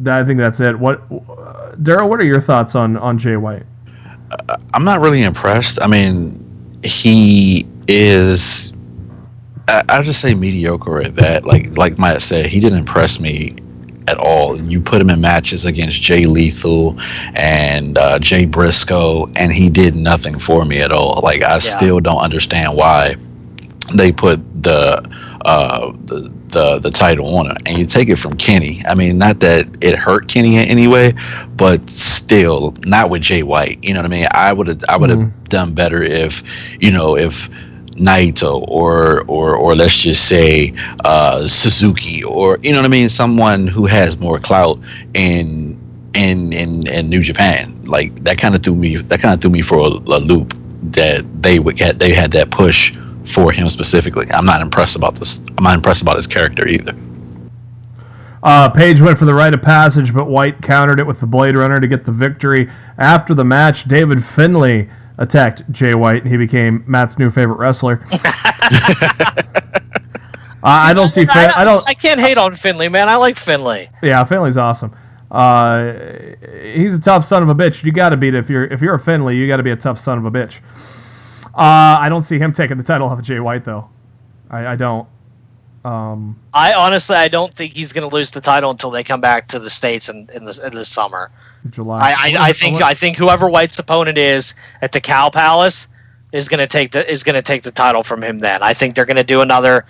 I think that's it. Darryl, what are your thoughts on Jay White? I'm not really impressed. I mean, he is, I'll just say mediocre at that. Like Matt said, he didn't impress me at all. You put him in matches against Jay Lethal and Jay Briscoe, and he did nothing for me at all. Like, I still don't understand why they put the title on it, and you take it from Kenny. I mean, not that it hurt Kenny in any way, but still, not with Jay White. You know what I mean? I would have done better if Naito or let's just say Suzuki, or you know what I mean, someone who has more clout in New Japan. Like, that kind of threw me for a loop, that they had that push for him specifically. I'm not impressed about this. I'm not impressed about his character either. Page went for the rite of passage, but White countered it with the Blade Runner to get the victory. After the match, David Finlay attacked Jay White, and he became Matt's new favorite wrestler. I can't hate on Finlay, man. I like Finlay. Yeah, Finlay's awesome. He's a tough son of a bitch. You got to beat it. If you're a Finlay, you got to be a tough son of a bitch. I don't see him taking the title off of Jay White, though. I don't. I don't think he's going to lose the title until they come back to the States in the summer. July. I think whoever White's opponent is at the Cow Palace is going to take the title from him. Then I think they're going to do another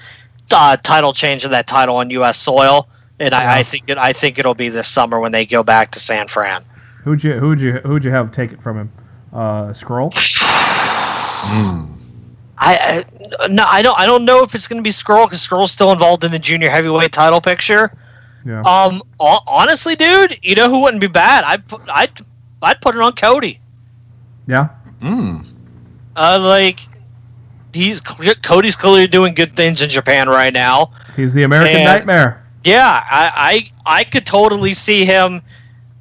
title change of that title on U.S. soil, and I think it'll be this summer when they go back to San Fran. Who'd you have take it from him? Scroll. I don't know if it's going to be Skrull, because Skrull's still involved in the junior heavyweight title picture. Yeah. Honestly, dude, you know who wouldn't be bad? I'd put it on Cody. Yeah. Cody's clearly doing good things in Japan right now. He's the American Nightmare. Yeah, I could totally see him.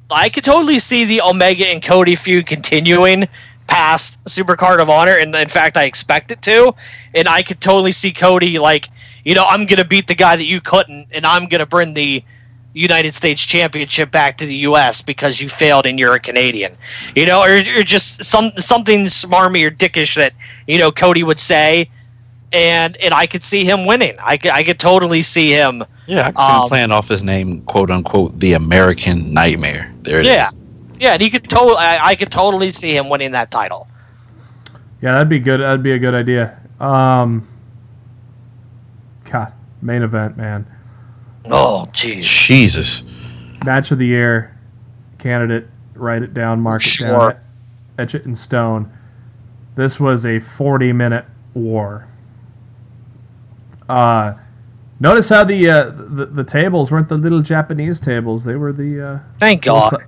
I could totally see the Omega and Cody feud continuing past Supercard of Honor, and in fact I expect it to, and I could totally see Cody I'm gonna beat the guy that you couldn't, and I'm gonna bring the United States Championship back to the US because you failed and you're a Canadian, or just something smarmy or dickish that Cody would say, and I could see him winning. I could totally see him. Yeah, I could see him playing off his name, quote unquote, the American Nightmare. There it is. Yeah, and I could totally see him winning that title. Yeah, that'd be good. That'd be a good idea. God, main event, man. Oh, jeez. Jesus. Match of the year candidate. Write it down. Mark it down. Etch it in stone. This was a 40-minute war. Notice how the tables weren't the little Japanese tables. They were the thank God.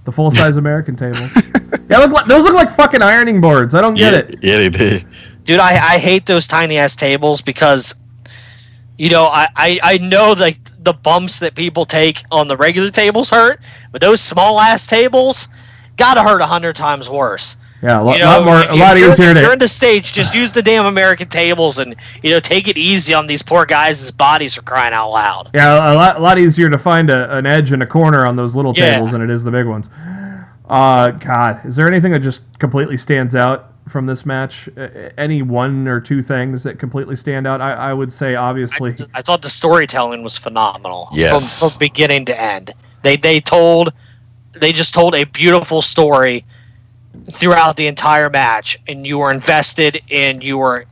The full-size American tables. Yeah, those look like fucking ironing boards. I don't get it. Yeah, they did. Dude, I hate those tiny-ass tables because, I know the bumps that people take on the regular tables hurt, but those small-ass tables gotta hurt 100 times worse. Yeah, a lot easier. If you're in the States, just use the damn American tables and take it easy on these poor guys' bodies for crying out loud. Yeah, a lot easier to find an edge and a corner on those little tables than it is the big ones. God, is there anything that just completely stands out from this match? Any one or two things that completely stand out? I would say, obviously, I thought the storytelling was phenomenal. Yes, from beginning to end. They just told a beautiful story throughout the entire match, and you were invested, and you were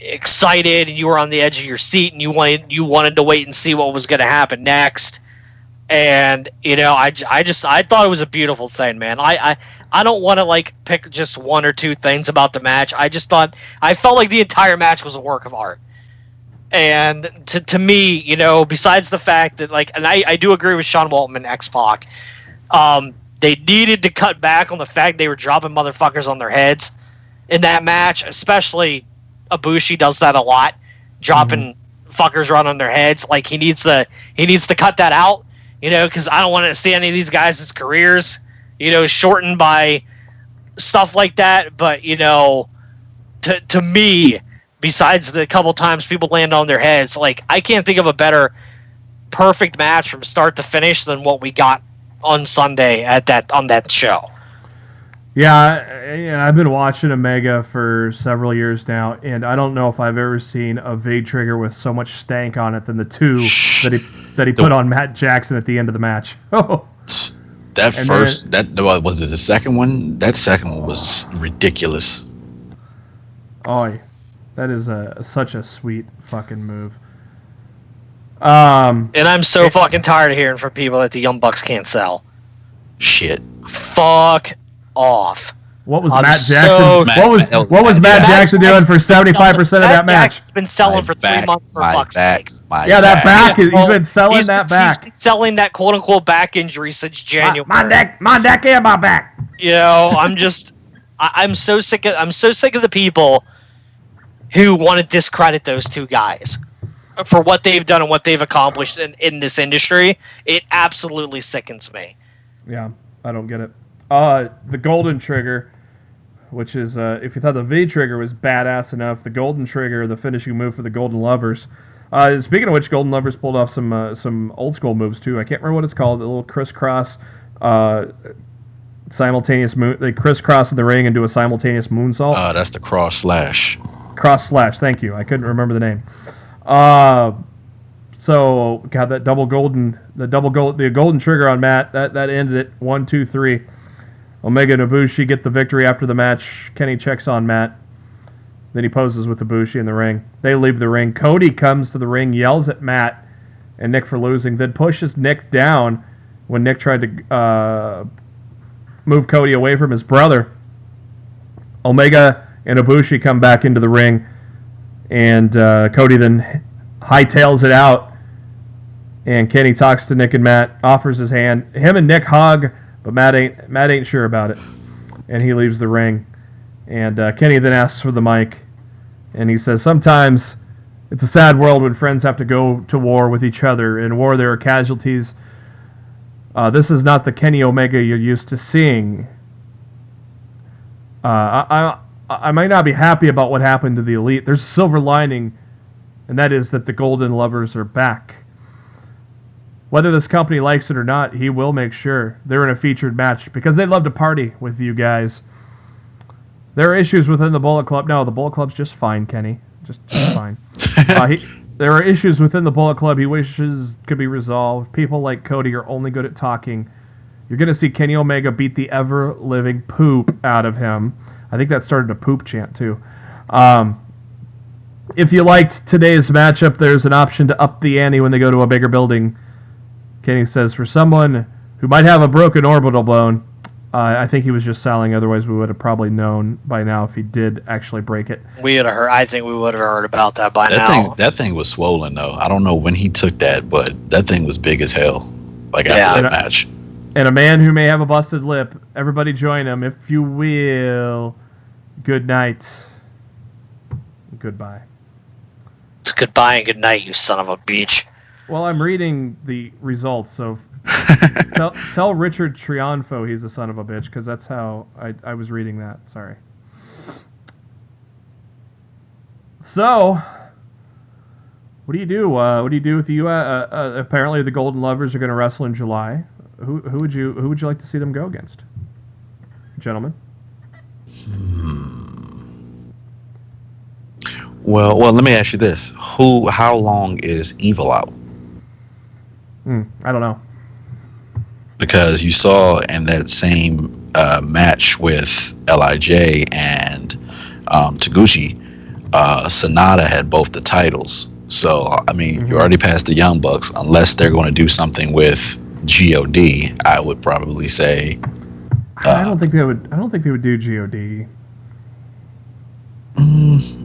excited, and you were on the edge of your seat, and you wanted to wait and see what was going to happen next. And I thought it was a beautiful thing, man. I don't want to pick just one or two things about the match. I felt like the entire match was a work of art. And to me, besides the fact that and I do agree with Sean Waltman, X-Pac, they needed to cut back on the fact they were dropping motherfuckers on their heads in that match. Especially Ibushi does that a lot, dropping fuckers right on their heads. He needs to cut that out, because I don't want to see any of these guys' careers, shortened by stuff like that. But to me, besides the couple times people land on their heads, like, I can't think of a better perfect match from start to finish than what we got on Sunday on that show. Yeah, I've been watching Omega for several years now, and I don't know if I've ever seen a V trigger with so much stank on it than the two that he put on Matt Jackson at the end of the match. Oh, was it the second one? That second one was ridiculous. Oh, that is such a sweet fucking move. And I'm so fucking tired of hearing from people that the Young Bucks can't sell. Shit. Fuck off. What was Matt Jackson? What was Matt Jackson doing for 75% of that match? He's been selling for 3 months for fuck's sake. That back. He's been selling that back. He's been selling that quote unquote back injury since January. My neck and my back. You know, I'm so sick of the people who want to discredit those two guys for what they've done and what they've accomplished in this industry. It absolutely sickens me. Yeah, I don't get it. The Golden Trigger, which is, if you thought the V Trigger was badass enough, the Golden Trigger, the finishing move for the Golden Lovers. Speaking of which, Golden Lovers pulled off some old school moves too. I can't remember what it's called. The little crisscross, simultaneous moon. They crisscross in the ring and do a simultaneous moonsault. That's the cross slash. Cross slash. Thank you. I couldn't remember the name. So got that the Golden Trigger on Matt. That ended it 1, 2, 3. Omega and Ibushi get the victory after the match. Kenny checks on Matt. Then he poses with Ibushi in the ring. They leave the ring. Cody comes to the ring, yells at Matt and Nick for losing, then pushes Nick down when Nick tried to move Cody away from his brother. Omega and Ibushi come back into the ring, and Cody then hightails it out. And Kenny talks to Nick and Matt, offers his hand. Him and Nick hug, but Matt ain't sure about it, and he leaves the ring. And Kenny then asks for the mic, and he says, "Sometimes it's a sad world when friends have to go to war with each other. In war, there are casualties. This is not the Kenny Omega you're used to seeing. I might not be happy about what happened to the Elite. There's a silver lining, and that is that the Golden Lovers are back. Whether this company likes it or not, he will make sure they're in a featured match because they love to party with you guys. There are issues within the Bullet Club. No, the Bullet Club's just fine, Kenny. Just fine. There are issues within the Bullet Club he wishes could be resolved. People like Cody are only good at talking. You're going to see Kenny Omega beat the ever-living poop out of him." I think that started a poop chant, too. If you liked today's matchup, there's an option to up the ante when they go to a bigger building. Kenny says, "For someone who might have a broken orbital bone," I think he was just selling. Otherwise, we would have probably known by now if he did actually break it. I think we would have heard about that by now. That thing was swollen, though. I don't know when he took that, but that thing was big as hell. Like after that match. And a man who may have a busted lip. Everybody join him, if you will. Good night. Goodbye. It's goodbye and good night, you son of a bitch. Well, I'm reading the results, so tell Richard Triunfo he's a son of a bitch, because that's how I was reading that. Sorry. So, what do you do? What do you do with the apparently the Golden Lovers are going to wrestle in July. Who would you like to see them go against, gentlemen? Well, let me ask you this: how long is Evil out? I don't know. Because you saw in that same match with LIJ and Taguchi, Sonata had both the titles. So I mean, you're already past the Young Bucks. Unless they're going to do something with God, I would probably say. I don't think they would do God.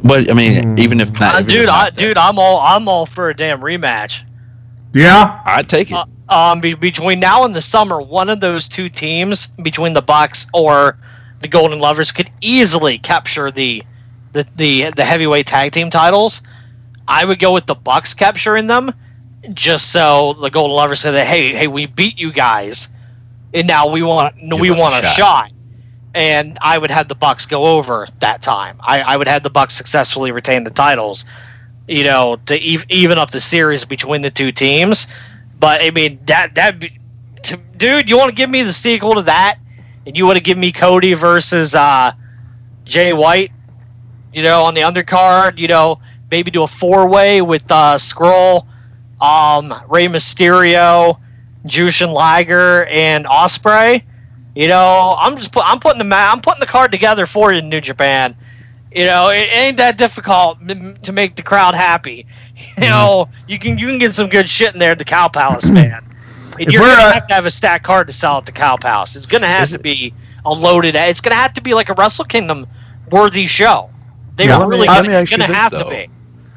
But I mean, even if not, I'm all for a damn rematch. Yeah, I'd take it. Between now and the summer, one of those two teams, between the Bucks or the Golden Lovers, could easily capture the heavyweight tag team titles. I would go with the Bucks capturing them, just so the Golden Lovers say that hey, we beat you guys, and now we want a shot. and I would have the Bucks go over that time. I would have the Bucks successfully retain the titles, to even up the series between the two teams. But I mean, dude, you want to give me the sequel to that, and you want to give me Cody versus Jay White, on the undercard, maybe do a 4-way with Skrull, Rey Mysterio, Jushin Liger, and Ospreay. I'm putting the card together for you in New Japan. It ain't that difficult to make the crowd happy. You can get some good shit in there at the Cow Palace, man. And you're gonna have to have a stacked card to sell at the Cow Palace. It's gonna have to be unloaded. It's gonna have to be like a Wrestle Kingdom worthy show. It's gonna have to be.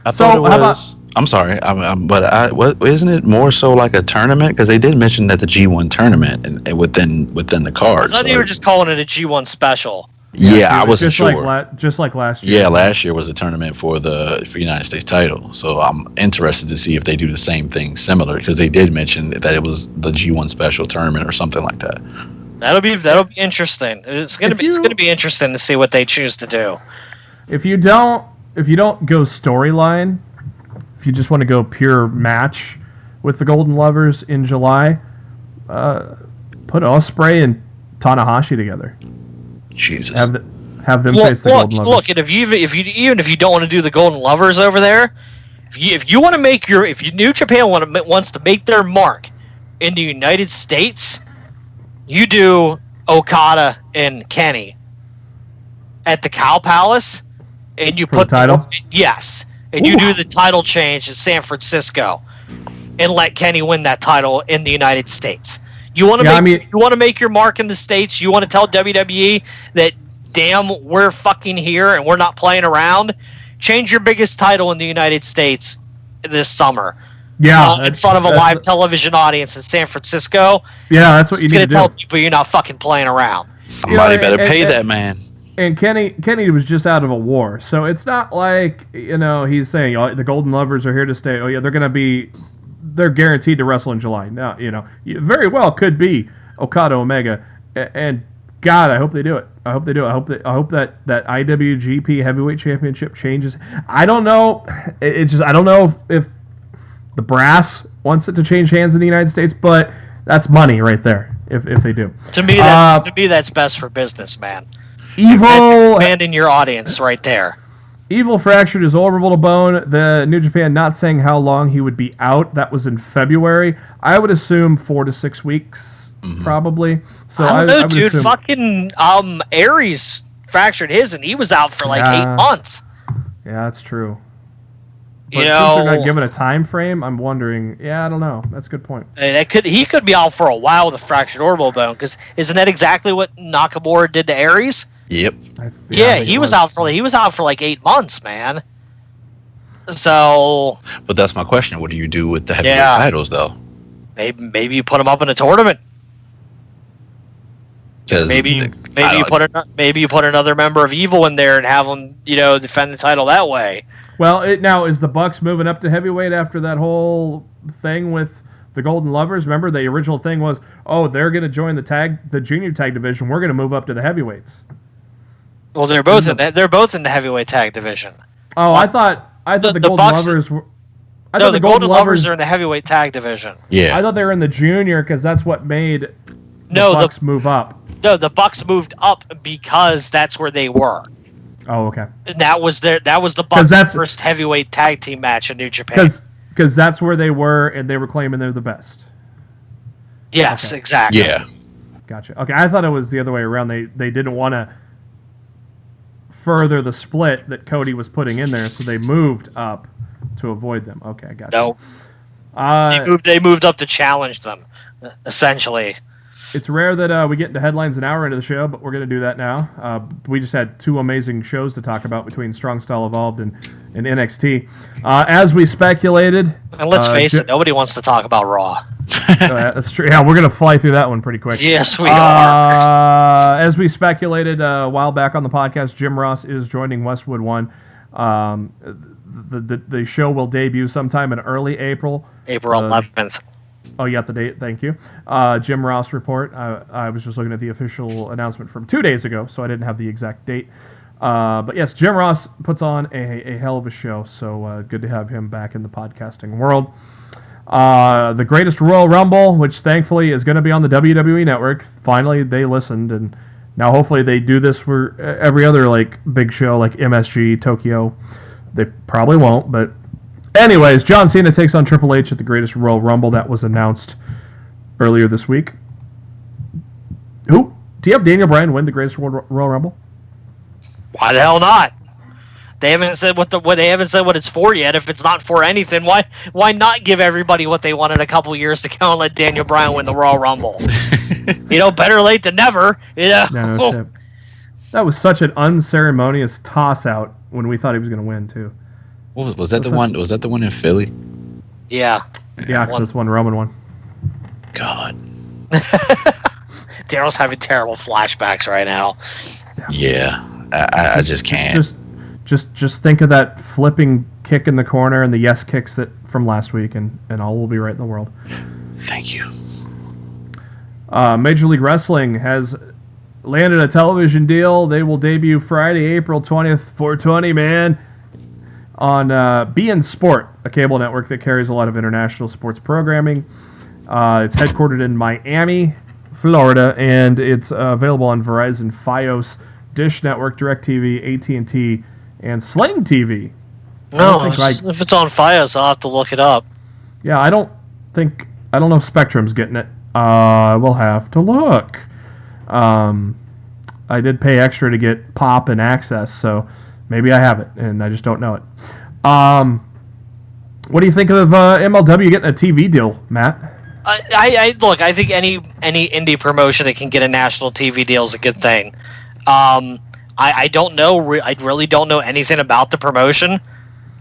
I thought it was. I'm sorry, isn't it more so like a tournament? Because they did mention that the G1 tournament and within the card. I thought they were just calling it a G1 special. Yeah, I wasn't sure. Just like last year. Yeah, last year was a tournament for United States title. So I'm interested to see if they do the same thing similar, because they did mention that it was the G1 special tournament or something like that. That'll be interesting. It's gonna be interesting to see what they choose to do. If you don't go storyline, if you just want to go pure match with the Golden Lovers in July, put Ospreay and Tanahashi together. Jesus. Have them face the Golden Lovers. Look, and if you don't want to do the Golden Lovers over there, if you want to make New Japan wants to make their mark in the United States, you do Okada and Kenny at the Cow Palace, and you put the title. Yes, and you do the title change in San Francisco, and let Kenny win that title in the United States. You want to make your mark in the States. You want to tell WWE that, damn, we're fucking here and we're not playing around. Change your biggest title in the United States this summer. Yeah, in front of a live television audience in San Francisco. Yeah, that's what you need to do. It's going to tell people you're not fucking playing around. Somebody better pay that man. And Kenny was just out of a war, so it's not like he's saying the Golden Lovers are here to stay. Oh yeah, they're guaranteed to wrestle in July. Now, very well could be Okada Omega, and God, I hope they do it. I hope they do it. I hope that IWGP Heavyweight Championship changes. I don't know. I don't know if the brass wants it to change hands in the United States, but that's money right there. If they do, to me that's best for business, man. Evil expanding your audience right there. Evil fractured his orbital bone. The New Japan not saying how long he would be out. That was in February. I would assume 4 to 6 weeks, probably. So I don't know, dude. Fucking Aries fractured his, and he was out for 8 months. Yeah, that's true. But since they're not given a time frame, I'm wondering. Yeah, I don't know. That's a good point. He could be out for a while with a fractured orbital bone, because isn't that exactly what Nakamura did to Aries? Yep. He was out for 8 months, man. So. But that's my question. What do you do with the heavyweight titles, though? Maybe you put them up in a tournament. Maybe you put another member of Evil in there and have them, defend the title that way. Well, now is the Bucks moving up to heavyweight after that whole thing with the Golden Lovers? Remember, the original thing was, they're going to join the junior tag division. We're going to move up to the heavyweights. Well, they're both in the heavyweight tag division. Oh, I thought the Golden Bucks, Lovers were. The Golden Lovers are in the heavyweight tag division. Yeah, I thought they were in the junior because that's what made the Bucks move up. No, the Bucks moved up because that's where they were. Oh, okay. And that was the Bucks' first heavyweight tag team match in New Japan. Because that's where they were, and they were claiming they're the best. Yes, exactly. Yeah. Gotcha. Okay, I thought it was the other way around. They didn't want to further the split that Cody was putting in there, so they moved up to avoid them. Okay, gotcha. No. They moved up to challenge them, essentially. It's rare that we get into headlines an hour into the show, but we're going to do that now. We just had 2 amazing shows to talk about between Strong Style Evolved and NXT. As we speculated... And let's face it, nobody wants to talk about Raw. That's true. Yeah, we're going to fly through that one pretty quick. Yes, we are. As we speculated a while back on the podcast, Jim Ross is joining Westwood One. The show will debut sometime in early April. April 11th. Oh, you got the date. Thank you. Jim Ross report. I was just looking at the official announcement from 2 days ago, so I didn't have the exact date. But yes, Jim Ross puts on a hell of a show, so good to have him back in the podcasting world. The Greatest Royal Rumble, which thankfully is going to be on the WWE Network. Finally, they listened, and now hopefully they do this for every other like big show like MSG, Tokyo. They probably won't, but anyways, John Cena takes on Triple H at the Greatest Royal Rumble. That was announced earlier this week. Who? Do you have Daniel Bryan win the Greatest Royal Rumble? Why the hell not? They haven't said what it's for yet. If it's not for anything, why not give everybody what they wanted a couple years to go and let Daniel Bryan win the Royal Rumble? Better late than never. No, that was such an unceremonious toss out when we thought he was going to win too. What was that the one? Was that the one in Philly? Yeah. Yeah, this one Roman one. God. Daryl's having terrible flashbacks right now. Yeah, I just can't. Just think of that flipping kick in the corner and the yes kicks from last week, and all will be right in the world. Thank you. Major League Wrestling has landed a television deal. They will debut Friday, April 20th, 420, man, on beIN Sport, a cable network that carries a lot of international sports programming. It's headquartered in Miami, Florida, and it's available on Verizon, Fios, Dish Network, DirecTV, AT&T, and Sling TV. No, if it's on Fios, I'll have to look it up. Yeah, I don't know if Spectrum's getting it. We'll have to look. I did pay extra to get Pop and Access, so maybe I have it, and I just don't know it. What do you think of MLW getting a TV deal, Matt? I think any indie promotion that can get a national TV deal is a good thing. I don't know. I really don't know anything about the promotion.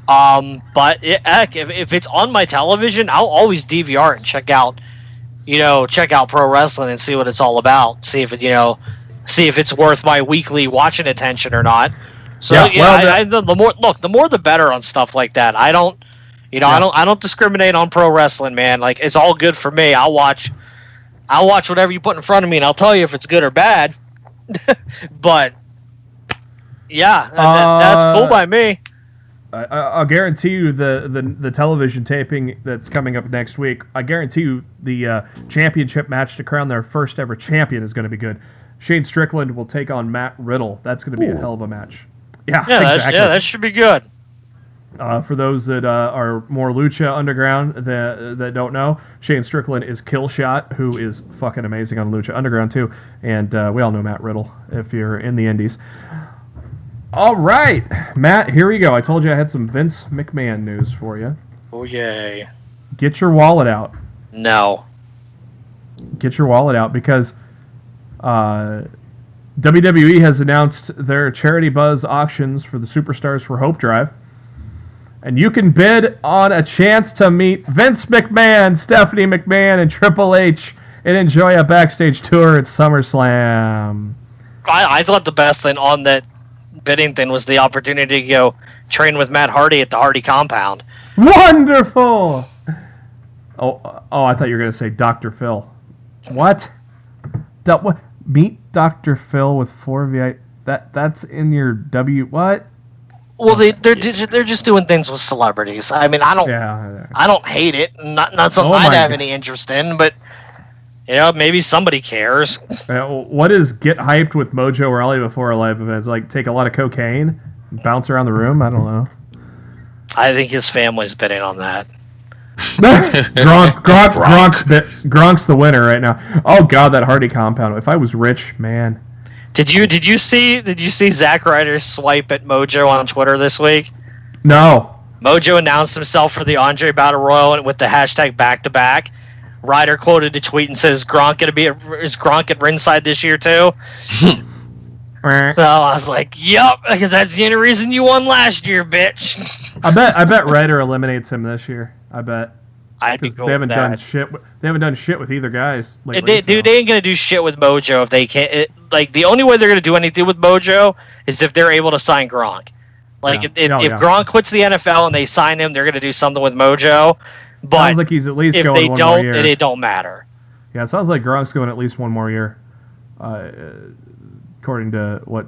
But if it's on my television, I'll always DVR it and check out pro wrestling and see what it's all about. See if it's worth my weekly watching attention or not. So the more the better on stuff like that. I don't discriminate on pro wrestling, man. Like, it's all good for me. I'll watch whatever you put in front of me, and I'll tell you if it's good or bad. But yeah, that's cool by me. I'll guarantee you the television taping that's coming up next week. I guarantee you the championship match to crown their first ever champion is going to be good. Shane Strickland will take on Matt Riddle. That's going to be a hell of a match. Yeah, exactly. That should be good. For those that are more Lucha Underground that don't know, Shane Strickland is Killshot, who is fucking amazing on Lucha Underground too. And we all know Matt Riddle if you're in the Indies. All right, Matt, here we go. I told you I had some Vince McMahon news for you. Oh, yay. Get your wallet out. No. Get your wallet out because WWE has announced their Charity Buzz auctions for the Superstars for Hope Drive. And you can bid on a chance to meet Vince McMahon, Stephanie McMahon, and Triple H and enjoy a backstage tour at SummerSlam. I thought the best thing on that bidding thing was the opportunity to go train with Matt Hardy at the Hardy compound. Wonderful! Oh! I thought you were going to say Dr. Phil. What? What? Meet Dr. Phil with 4 VIP. That's in your W. What? Well, they're just doing things with celebrities. I mean, I don't hate it. Not something I'd have any interest in, but maybe somebody cares. What is get hyped with Mojo Rawley before a live event? Like take a lot of cocaine, bounce around the room? I don't know. I think his family's bidding on that. Gronk's the winner right now. Oh God, that Hardy compound. If I was rich, man. Did you see Zack Ryder's swipe at Mojo on Twitter this week? No. Mojo announced himself for the Andre Battle Royal with the hashtag back-to-back. Ryder quoted the tweet and says, is Gronk at ringside this year too? So I was like, yup, because that's the only reason you won last year, bitch. I bet Ryder eliminates him this year. I bet. I'd be cool. They haven't done shit with either guys lately. They ain't gonna do shit with Mojo if they can't. The only way they're gonna do anything with Mojo is if they're able to sign Gronk. If Gronk quits the NFL and they sign him, they're gonna do something with Mojo. But sounds like he's at least if going they one don't, more year. then it don't matter. Yeah, it sounds like Gronk's going at least one more year, according to what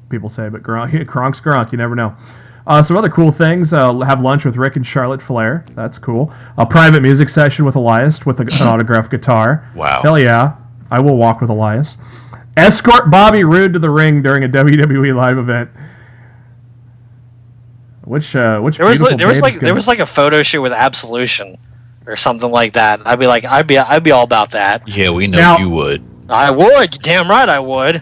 people say. But Gronk's Gronk. You never know. Some other cool things. Have lunch with Rick and Charlotte Flair. That's cool. A private music session with Elias with an autographed guitar. Wow. Hell yeah. I will walk with Elias. Escort Bobby Roode to the ring during a WWE live event. Which there was like a photo shoot with Absolution or something like that. I'd be all about that. Yeah, we know you would. I would. Damn right I would.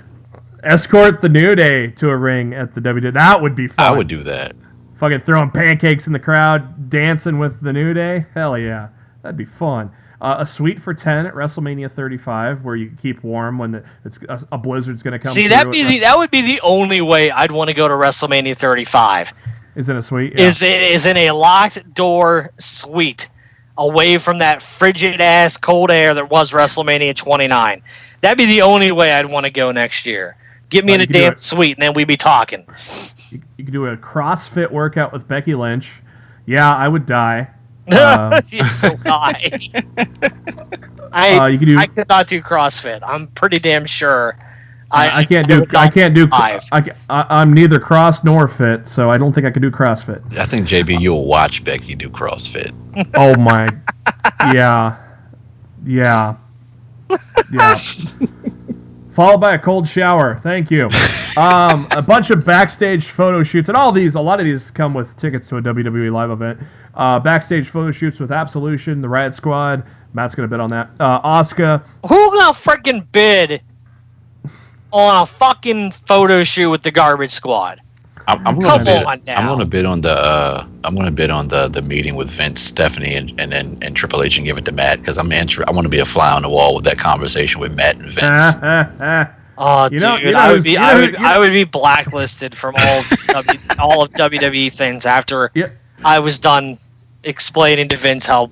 Escort the New Day to a ring at the WWE. That would be fun. I would do that. Fucking throwing pancakes in the crowd, dancing with the New Day. Hell yeah, that'd be fun. A suite for 10 at WrestleMania 35, where you keep warm when a blizzard's going to come. See, that would be the only way I'd want to go to WrestleMania 35. Is in a suite? Yeah. Is in a locked door suite, away from that frigid ass cold air that was WrestleMania 29. That'd be the only way I'd want to go next year. Get me in a damn suite, and then we'd be talking. You could do a CrossFit workout with Becky Lynch. Yeah, I would die. So high. I could not do CrossFit. I'm pretty damn sure. I'm neither cross nor fit, so I don't think I could do CrossFit. I think JB, you'll watch Becky do CrossFit. Oh my, yeah. Followed by a cold shower. Thank you. A bunch of backstage photo shoots, and a lot of these come with tickets to a WWE live event. Backstage photo shoots with Absolution, the Riot Squad. Matt's gonna bid on that. Asuka. Who gonna freaking bid on a fucking photo shoot with the Garbage Squad? I'm gonna bid on the meeting with Vince, Stephanie, and Triple H and give it to Matt because I want to be a fly on the wall with that conversation with Matt and Vince. Oh, dude, I would be blacklisted from all of WWE things after I was done explaining to Vince how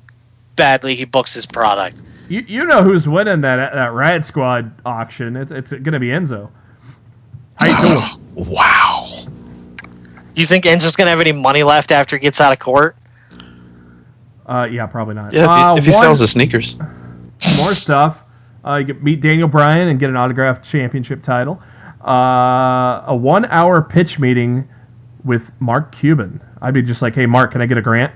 badly he books his product. You know who's winning that Riot Squad auction? It's gonna be Enzo. How you doing? Wow. Do you think Enzo's gonna have any money left after he gets out of court? Yeah, probably not. Yeah, if he sells the sneakers. More stuff. You can meet Daniel Bryan and get an autographed championship title. A 1 hour pitch meeting with Mark Cuban. I'd be just like, hey, Mark, can I get a grant?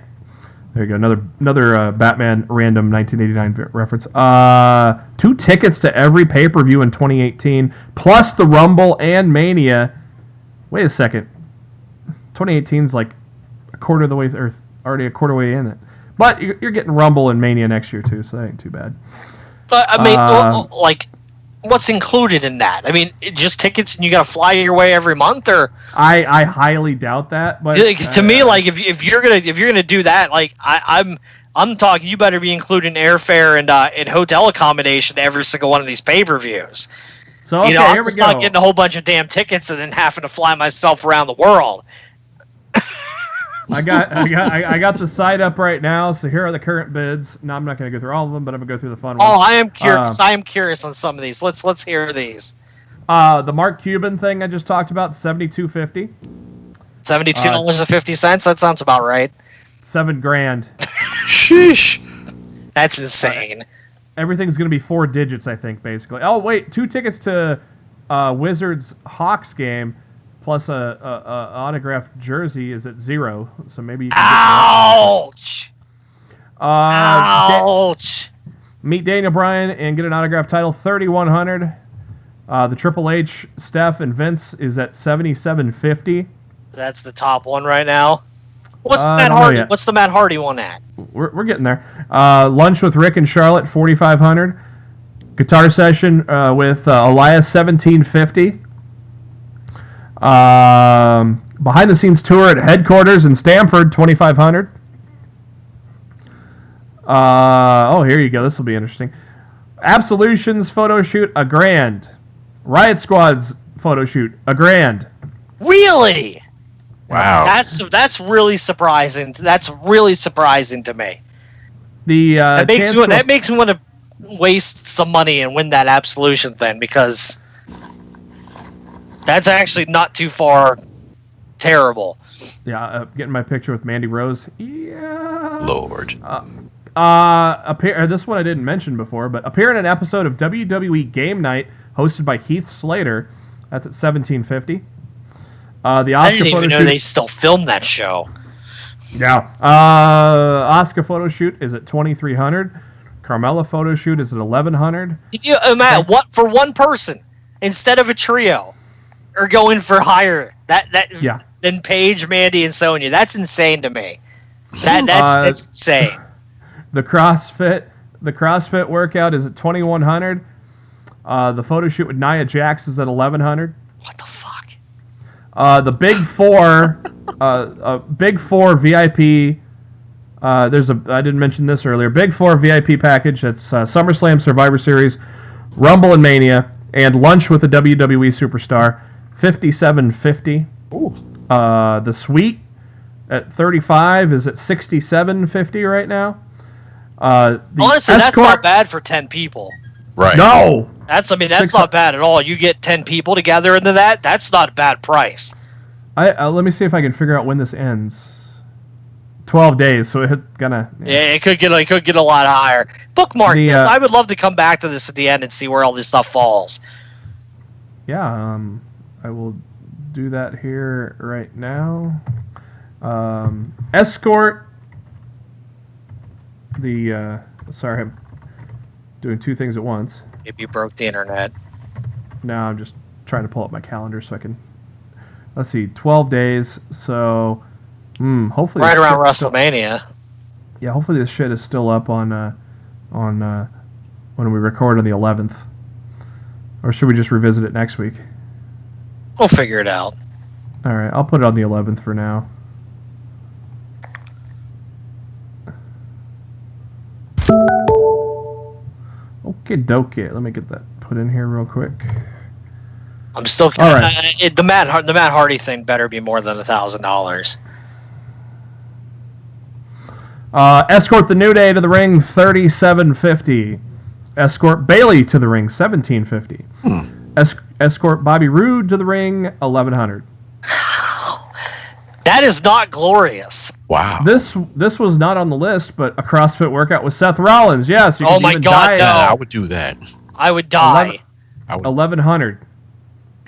There you go. Another Batman random 1989 reference. 2 tickets to every pay-per-view in 2018, plus the Rumble and Mania. Wait a second. 2018's like a quarter of the way, or already a quarter way in it. But you're getting Rumble and Mania next year too, so that ain't too bad. But I mean, what's included in that? I mean, just tickets and you got to fly your way every month, or I highly doubt that. But to me, like if you're gonna do that, like I'm talking, you better be including airfare and hotel accommodation to every single one of these pay-per-views. So okay, I'm just not getting a whole bunch of damn tickets and then having to fly myself around the world. I got the site up right now, so here are the current bids. No, I'm not going to go through all of them, but I'm going to go through the fun ones. Oh, I am curious. I am curious on some of these. Let's hear these. The Mark Cuban thing I just talked about, $72.50. $72.50. That sounds about right. $7,000. Sheesh. That's insane. Everything's going to be 4 digits, I think, basically. Oh wait, 2 tickets to Wizards Hawks game. Plus a autographed jersey is at 0, so maybe you can Ouch! Ouch! Meet Daniel Bryan and get an autographed title, $3,100. The Triple H, Steph, and Vince is at $77.50. That's the top one right now. What's the Matt Hardy? What's the Matt Hardy one at? We're getting there. Lunch with Rick and Charlotte, $4,500. Guitar session with Elias, $1,750. Behind the scenes tour at headquarters in Stamford, $2,500. Here you go. This will be interesting. Absolution's photo shoot, $1,000. Riot Squad's photo shoot, $1,000. Really? Wow. That's really surprising. That's really surprising to me. That makes me want to waste some money and win that Absolution thing, because that's actually not too far terrible. Yeah, getting my picture with Mandy Rose. Yeah. Lord. This one I didn't mention before, but appear in an episode of WWE Game Night hosted by Heath Slater. That's at 1750. The Oscar I didn't even know shoot, they still filmed that show. Yeah. Oscar photo shoot is at 2300. Carmella photo shoot is at 1100. Did you imagine what for one person instead of a trio, or going for higher than Paige, Mandy, and Sonya? That's insane to me. That's insane. The CrossFit workout is at 2100. The photo shoot with Nia Jax is at 1100. What the fuck? The Big Four VIP. I didn't mention this earlier. Big Four VIP package. That's SummerSlam, Survivor Series, Rumble and Mania, and lunch with a WWE superstar. $57.50. Ooh. The suite at 35 is at $67.50 right now. Honestly, that's not bad for 10 people. Right. No. That's not bad at all. You get 10 people together into that. That's not a bad price. Let me see if I can figure out when this ends. 12 days, so it's gonna. Yeah, it could get a lot higher. Bookmark this. I would love to come back to this at the end and see where all this stuff falls. Yeah, I will do that here right now. Escort. Sorry, I'm doing two things at once. Maybe you broke the internet. No, I'm just trying to pull up my calendar so I can. Let's see, 12 days. So, hopefully right around WrestleMania. Hopefully this shit is still up on when we record on the 11th. Or should we just revisit it next week? We'll figure it out. All right, I'll put it on the 11th for now. Okay, dokie. Let me get that put in here real quick. I'm still. All right. The Matt Hardy thing better be more than $1,000. Escort the New Day to the ring, $37.50. Escort Bayley to the ring, $17.50. Escort Bobby Roode to the ring, $1,100. That is not glorious. Wow. This was not on the list, but a CrossFit workout with Seth Rollins. Yes. Oh my God! No. I would do that. I would die. $1,100.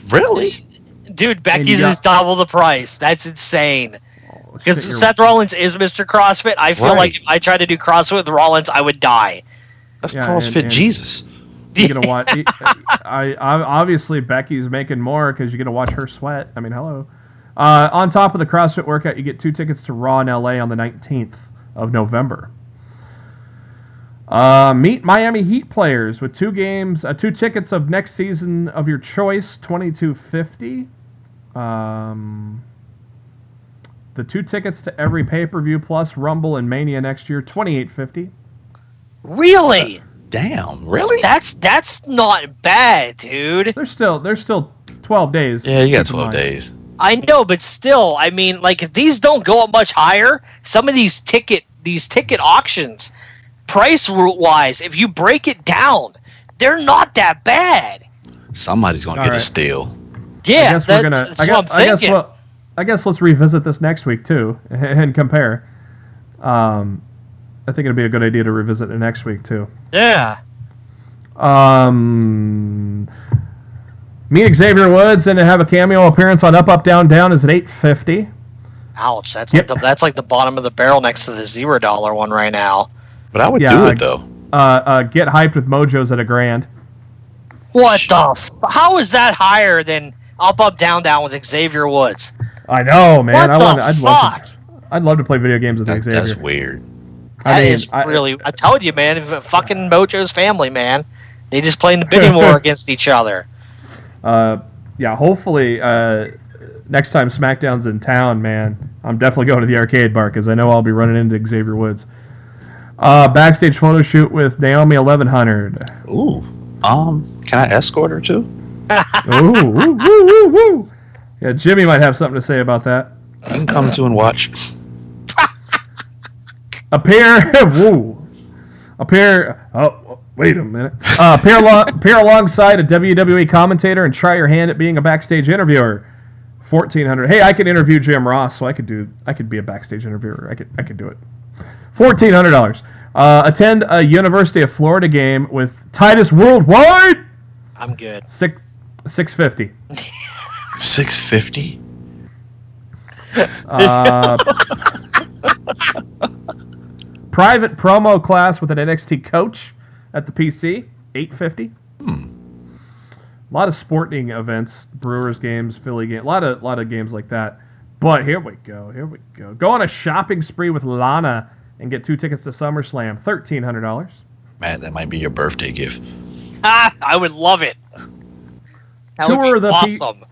Really? Dude, Becky's is double the price. That's insane. Because Seth Rollins is Mr. CrossFit. I feel like if I tried to do CrossFit with Rollins, I would die. That's CrossFit Jesus. You're gonna watch. Obviously Becky's making more because you're gonna watch her sweat. I mean, hello. On top of the CrossFit workout, you get 2 tickets to Raw in LA on the 19th of November. Meet Miami Heat players with 2 games, 2 tickets of next season of your choice, $22.50. The 2 tickets to every pay-per-view plus Rumble and Mania next year, $28.50. Really? Damn, really? That's not bad, dude. There's still 12 days. Yeah, you got 12 days. I know, but still, I mean, like, if these don't go up much higher, some of these ticket auctions, price-wise, if you break it down, they're not that bad. Somebody's gonna get a steal. Yeah, that's what I'm thinking. I guess let's revisit this next week too and compare. I think it'd be a good idea to revisit it next week too. Yeah. Meet Xavier Woods and to have a cameo appearance on Up Up Down Down is at $8.50. Ouch! That's like the bottom of the barrel next to the $0 one right now. But I would do it though. Get Hyped with Mojo's at $1,000. What the? How is that higher than Up Up Down Down with Xavier Woods? I know, man. I'd love to play video games with Xavier. That's weird. I told you, man. Fucking Mojo's family, man. They just playing the bidding war against each other. Hopefully next time SmackDown's in town, man, I'm definitely going to the arcade bar because I know I'll be running into Xavier Woods. Backstage photo shoot with Naomi, $1,100. Ooh. Can I escort her too? Ooh. Yeah, Jimmy might have something to say about that. I can come to and watch. Wait a minute. Appear alongside a WWE commentator and try your hand at being a backstage interviewer. $1,400. Hey, I can interview Jim Ross, so I could be a backstage interviewer. I could do it. $1,400. Attend a University of Florida game with Titus Worldwide. I'm good. $650. $650. Private promo class with an NXT coach at the PC. $850. A lot of sporting events, Brewers games, Philly games, a lot of games like that. But here we go. Go on a shopping spree with Lana and get 2 tickets to SummerSlam. $1,300. Matt, that might be your birthday gift. I would love it. That would be awesome.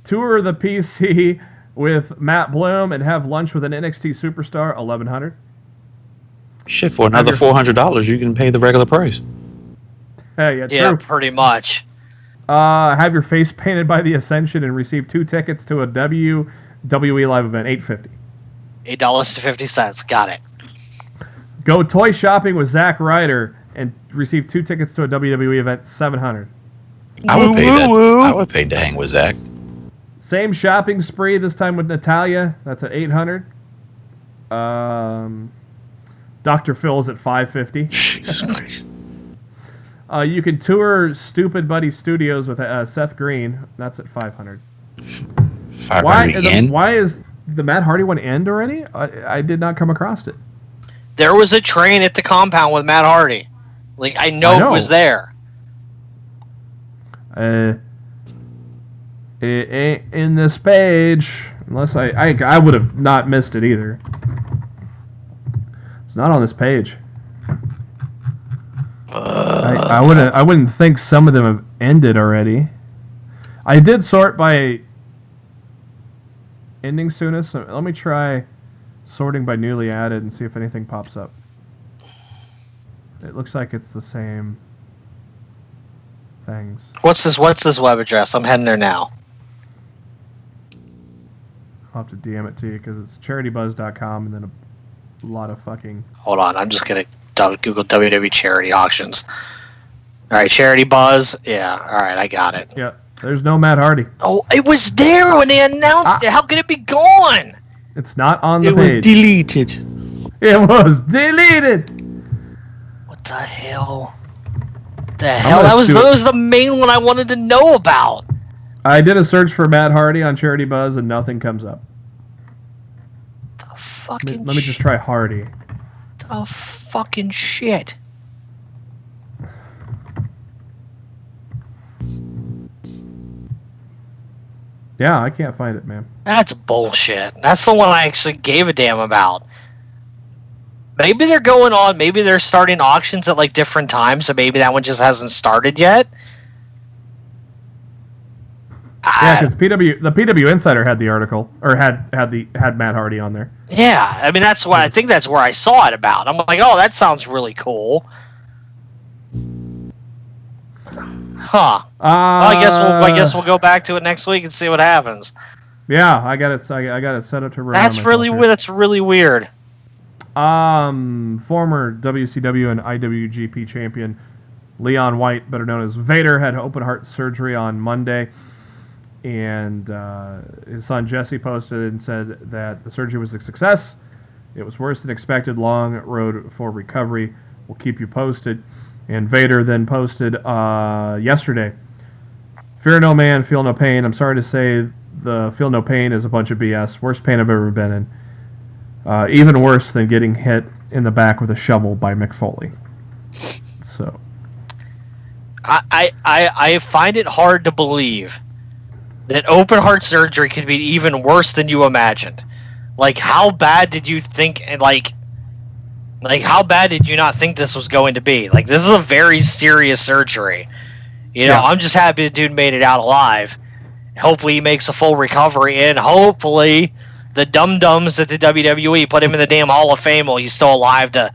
Tour the PC with Matt Bloom and have lunch with an NXT superstar. $1,100. Shit, for another $400, you can pay the regular price. Yeah, yeah, true. Pretty much. Have your face painted by the Ascension and receive 2 tickets to a WWE live event. $850. $8.50. Got it. Go toy shopping with Zack Ryder and receive 2 tickets to a WWE event. $700. I would pay that. I would pay to hang with Zach. Same shopping spree this time with Natalia. That's at $800. Dr. Phil's at $550. Jesus Christ. You can tour Stupid Buddy Studios with Seth Green. That's at $500. Why is the Matt Hardy one end already? I did not come across it. There was a train at the compound with Matt Hardy. Like I know it was there. It ain't in this page, unless I would have not missed it either. It's not on this page. I wouldn't think some of them have ended already. I did sort by ending soonest. So let me try sorting by newly added and see if anything pops up. It looks like it's the same things. What's this web address? I'm heading there now. I'll have to DM it to you because it's charitybuzz.com and then a lot of fucking... Hold on, I'm just going to Google WWE charity auctions. All right, Charity Buzz. Yeah, all right, I got it. Yeah, there's no Matt Hardy. Oh, it was there when they announced it. How could it be gone? It's not on the page. It was deleted. It was deleted. What the hell? That was the main one I wanted to know about. I did a search for Matt Hardy on Charity Buzz and nothing comes up. The fucking Let me just try Hardy. The fucking shit. Yeah, I can't find it, man. That's bullshit. That's the one I actually gave a damn about. Maybe they're going on. Maybe they're starting auctions at like different times, so maybe that one just hasn't started yet. Yeah, because the PW Insider had the article, or had Matt Hardy on there. Yeah, I mean I think that's where I saw it about. I'm like, oh, that sounds really cool. Huh. I guess we'll go back to it next week and see what happens. Yeah, I got it set up to run. That's really weird. Former WCW and IWGP champion Leon White, better known as Vader, had open heart surgery on Monday, and his son Jesse posted and said that the surgery was a success. It was worse than expected. Long road for recovery. We'll keep you posted. And Vader then posted yesterday, "Fear no man, feel no pain. I'm sorry to say the feel no pain is a bunch of BS. Worst pain I've ever been in. Even worse than getting hit in the back with a shovel by Mick Foley." So, I find it hard to believe that open heart surgery could be even worse than you imagined. Like, how bad did you think? Like, how bad did you not think this was going to be? Like, this is a very serious surgery. You know, yeah. I'm just happy the dude made it out alive. Hopefully he makes a full recovery, and hopefully the dum-dums at the WWE put him in the damn Hall of Fame while he's still alive to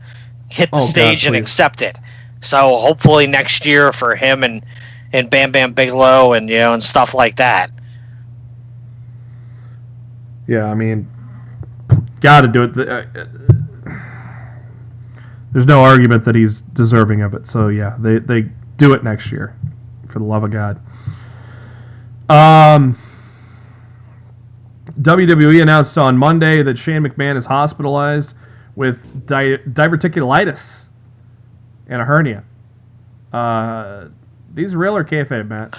hit the stage and accept it. So hopefully next year for him and Bam Bam Bigelow and, you know, and stuff like that. Yeah, I mean, got to do it. There's no argument that he's deserving of it. So, yeah, they do it next year, for the love of God. WWE announced on Monday that Shane McMahon is hospitalized with diverticulitis and a hernia. These real or kayfabe, Matt?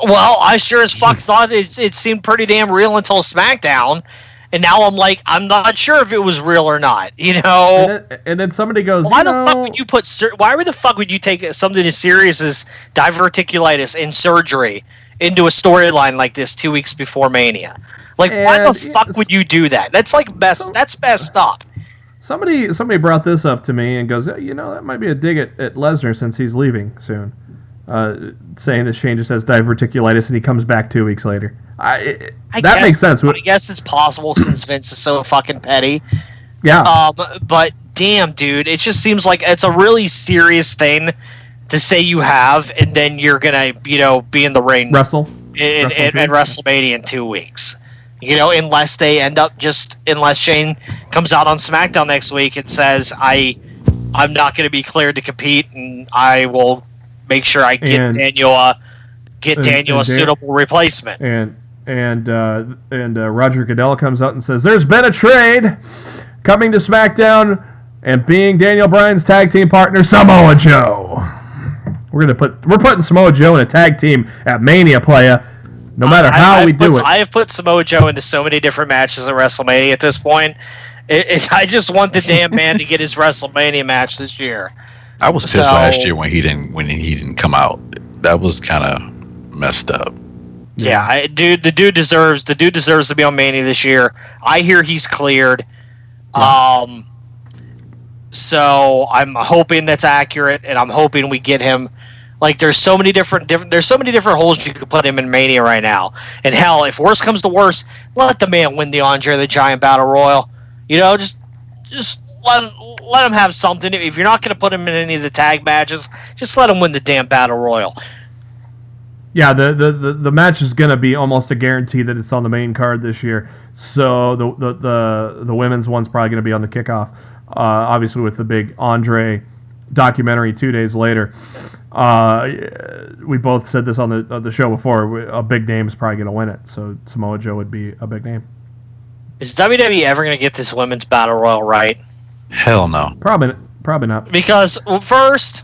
Well, I sure as fuck thought it seemed pretty damn real until SmackDown, and now I'm like, I'm not sure if it was real or not. And then somebody goes, why the fuck would you why the fuck would you take something as serious as diverticulitis in surgery into a storyline like this 2 weeks before Mania? Like, why the fuck would you do that? That's like that's messed up. Somebody brought this up to me and goes, that might be a dig at Lesnar since he's leaving soon. Saying that Shane just has diverticulitis and he comes back 2 weeks later. That makes sense. I guess it's possible since Vince is so fucking petty. Yeah. But damn, dude, it just seems like it's a really serious thing to say you have, and then you're gonna, be in the ring in WrestleMania in 2 weeks. Unless they end up unless Shane comes out on SmackDown next week and says, I'm not going to be cleared to compete, and I will make sure I get Daniel a suitable replacement. And Roger Goodell comes out and says, "There's been a trade coming to SmackDown, and being Daniel Bryan's tag team partner, Samoa Joe. We're putting Samoa Joe in a tag team at Mania, playa. No matter how we do it." I have put Samoa Joe into so many different matches at WrestleMania at this point. I just want the damn man to get his WrestleMania match this year. I was pissed last year when he didn't come out. That was kind of messed up. Yeah, the dude deserves to be on Mania this year. I hear he's cleared. Yeah. So I'm hoping that's accurate, and I'm hoping we get him. Like, there's so many different holes you could put him in Mania right now. And hell, if worse comes to worse, let the man win the Andre the Giant Battle Royal. Just let him have something. If you're not going to put him in any of the tag matches, just let him win the damn Battle Royal. Yeah, the match is going to be almost a guarantee that it's on the main card this year. So the women's one's probably going to be on the kickoff. Obviously, with the big Andre documentary 2 days later. We both said this on the show before. A big name is probably going to win it, so Samoa Joe would be a big name. Is WWE ever going to get this women's battle royal right? Hell no. Probably not. Because first,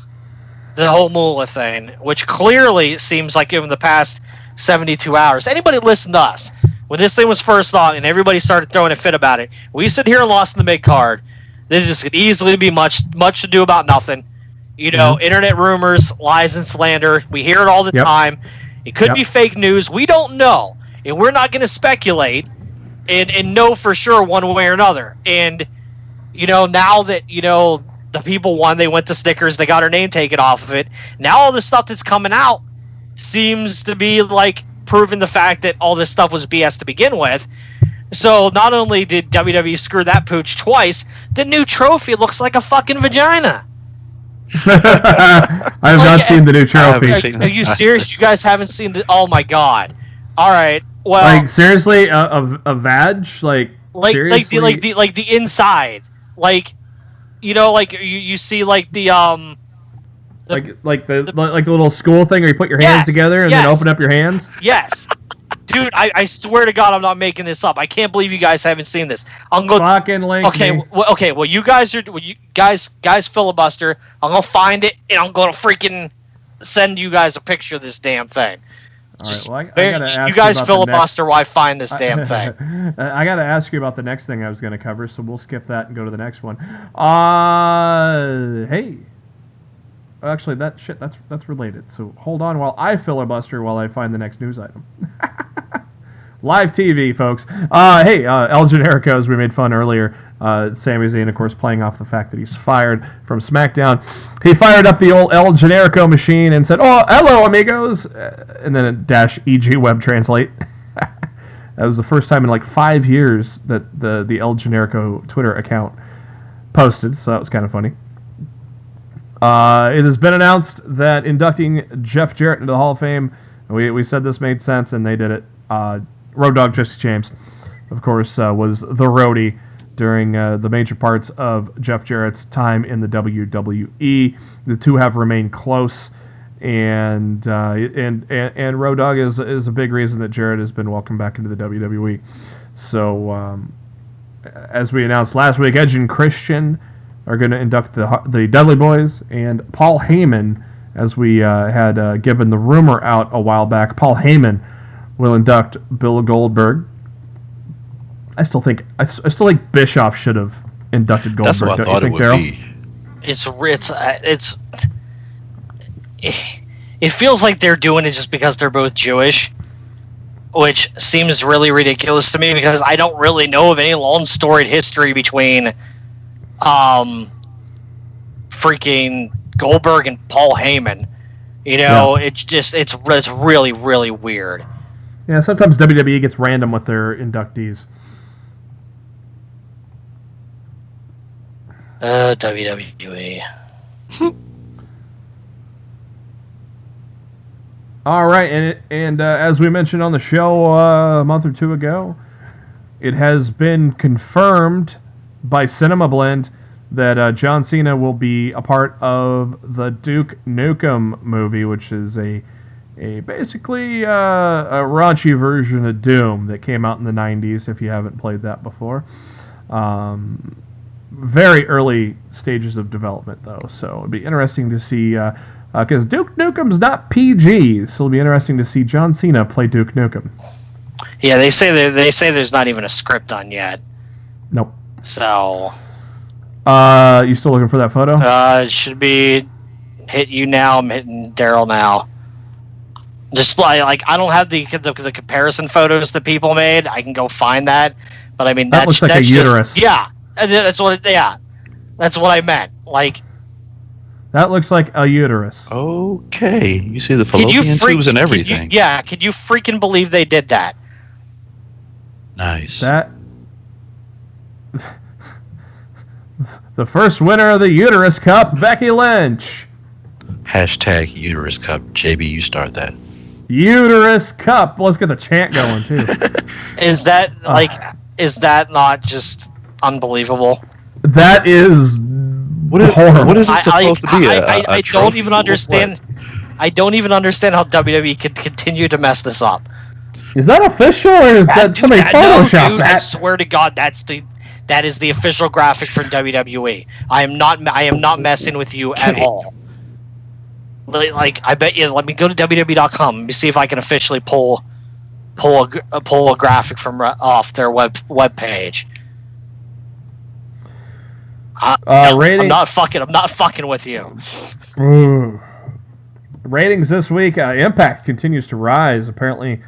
the whole Moolah thing, which clearly seems like in the past 72 hours. Anybody listen to us when this thing was first on and everybody started throwing a fit about it? We sit here and lost in the mid card. This could easily be much to do about nothing. Internet rumors, lies, and slander. We hear it all the time. It could be fake news. We don't know. And we're not going to speculate and know for sure one way or another. And, now that, the people won, they went to Snickers, they got her name taken off of it. Now all the stuff that's coming out seems to be, like, proving the fact that all this stuff was BS to begin with. So not only did WWE screw that pooch twice, the new trophy looks like a fucking vagina. I have not seen the new trophy. Are you serious? You guys haven't seen the? Oh my god! All right, well, like seriously, a vag, like seriously? like the inside, you see like the like the little school thing where you put your hands together and then open up your hands. Yes. Dude, I swear to God, I'm not making this up. I can't believe you guys haven't seen this. I'm going. Fucking link. Okay. Well, you guys filibuster. I'm gonna find it and I'm gonna freaking send you guys a picture of this damn thing. All right. Well, I gotta ask you guys filibuster while I find this damn thing. I gotta ask you about the next thing I was gonna cover, so we'll skip that and go to the next one. Hey. Actually, that's related. So hold on while I filibuster while I find the next news item. Live TV, folks. Hey, El Generico, as we made fun earlier. Sami Zayn, of course, playing off the fact that he's fired from SmackDown. He fired up the old El Generico machine and said, "Oh, hello, amigos," and then a -EG web translate. That was the first time in like 5 years that the El Generico Twitter account posted, so that was kind of funny. It has been announced that inducting Jeff Jarrett into the Hall of Fame, we said this made sense, and they did it. Road Dogg Jesse James, of course, was the roadie during the major parts of Jeff Jarrett's time in the WWE. The two have remained close, and Road Dogg is a big reason that Jarrett has been welcomed back into the WWE. So, as we announced last week, Edge and Christian are going to induct the Dudley Boys, and Paul Heyman, as we had given the rumor out a while back, Paul Heyman will induct Bill Goldberg. I still think Bischoff should have inducted Goldberg. That's what I thought it would be. It feels like they're doing it just because they're both Jewish, which seems really ridiculous to me because I don't really know of any long storied history between freaking Goldberg and Paul Heyman. It's really, really weird. Yeah, sometimes WWE gets random with their inductees. WWE. All right, and as we mentioned on the show a month or two ago, it has been confirmed by Cinema Blend that John Cena will be a part of the Duke Nukem movie, which is basically a raunchy version of Doom that came out in the 90s, if you haven't played that before. Very early stages of development, though, so it'd be interesting to see, because Duke Nukem's not PG, so it'll be interesting to see John Cena play Duke Nukem. Yeah, they say there's not even a script on yet. Nope. So... you still looking for that photo? It should be hit you now. I'm hitting Darryl now. Just like I don't have the comparison photos that people made. I can go find that, but I mean that looks like a uterus. That's what I meant. Like that looks like a uterus. Okay, you see the fallopian tubes and everything. Can you freaking believe they did that? Nice. The first winner of the Uterus Cup, Becky Lynch. Hashtag Uterus Cup. JB, you start that. Uterus Cup. Let's get the chant going, too. Is that not just unbelievable? That is horrible. What is it supposed to be? I don't even understand. I don't even understand how WWE can continue to mess this up. Is that official, or is that somebody photoshopped that? I swear to God, that is the official graphic for WWE. I am not messing with you at all. Like, I bet you. Let me go to WWE.com. Let me see if I can officially pull a graphic from off their web page. I'm not fucking with you. Ooh. Ratings this week. Impact continues to rise. Apparently,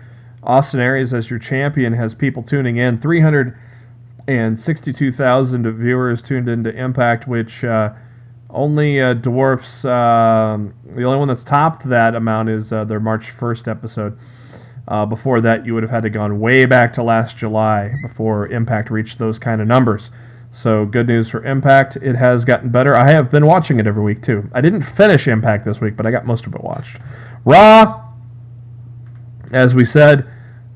Austin Aries as your champion has people tuning in. 362,000 viewers tuned into Impact, which only dwarfs. The only one that's topped that amount is their March 1st episode. Before that, you would have had to gone way back to last July before Impact reached those kind of numbers. So good news for Impact. It has gotten better. I have been watching it every week, too. I didn't finish Impact this week, but I got most of it watched. Raw, as we said,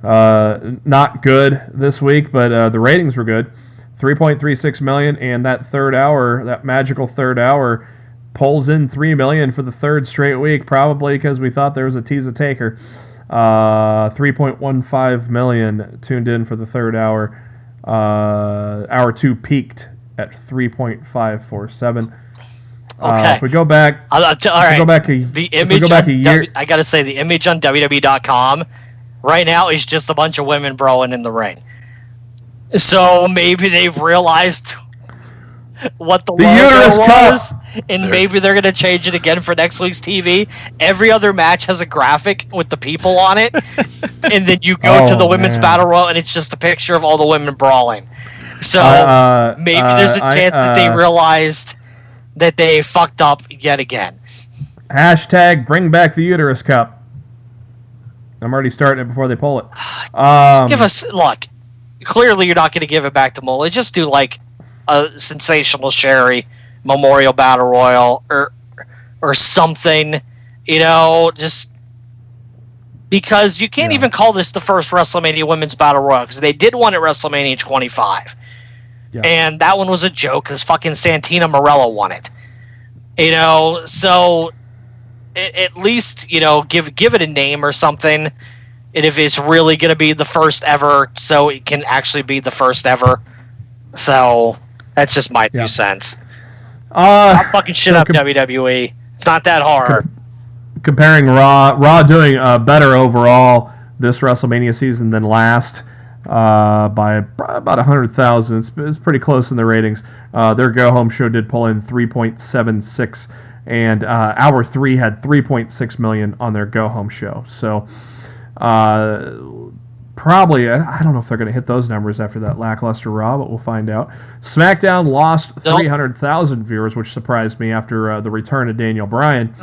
not good this week, but the ratings were good. 3.36 million, and that magical third hour, pulls in 3 million for the third straight week, probably because we thought there was a tease of Taker. 3.15 million tuned in for the third hour. Hour 2 peaked at 3.547. Okay. If we go back, all right. Go back a year. I gotta say, the image on WWE.com right now is just a bunch of women brawling in the ring. So maybe they've realized what the logo was, and maybe they're going to change it again for next week's TV. Every other match has a graphic with the people on it, and then you go to the women's battle royal, and it's just a picture of all the women brawling. So maybe there's a chance that they realized that they fucked up yet again. Hashtag bring back the Uterus Cup. I'm already starting it before they pull it. Just give us, look, clearly you're not going to give it back to Molly. Just do like a Sensational Sherry Memorial Battle Royal or something, just because you can't even call this the first WrestleMania Women's Battle Royal, because they did one at WrestleMania 25. Yeah. And that one was a joke because fucking Santina Morella won it. So at least, give it a name or something. And if it's really going to be the first ever, so it can actually be the first ever. So that's just my 2 cents. Stop fucking shit up, WWE. It's not that hard. Comparing Raw doing better overall this WrestleMania season than last by about 100,000. It's pretty close in the ratings. Their go-home show did pull in 3.76, and Hour 3 had 3.6 million on their go-home show. So probably, I don't know if they're going to hit those numbers after that lackluster Raw, but we'll find out. SmackDown lost 300,000 viewers, which surprised me after the return of Daniel Bryan.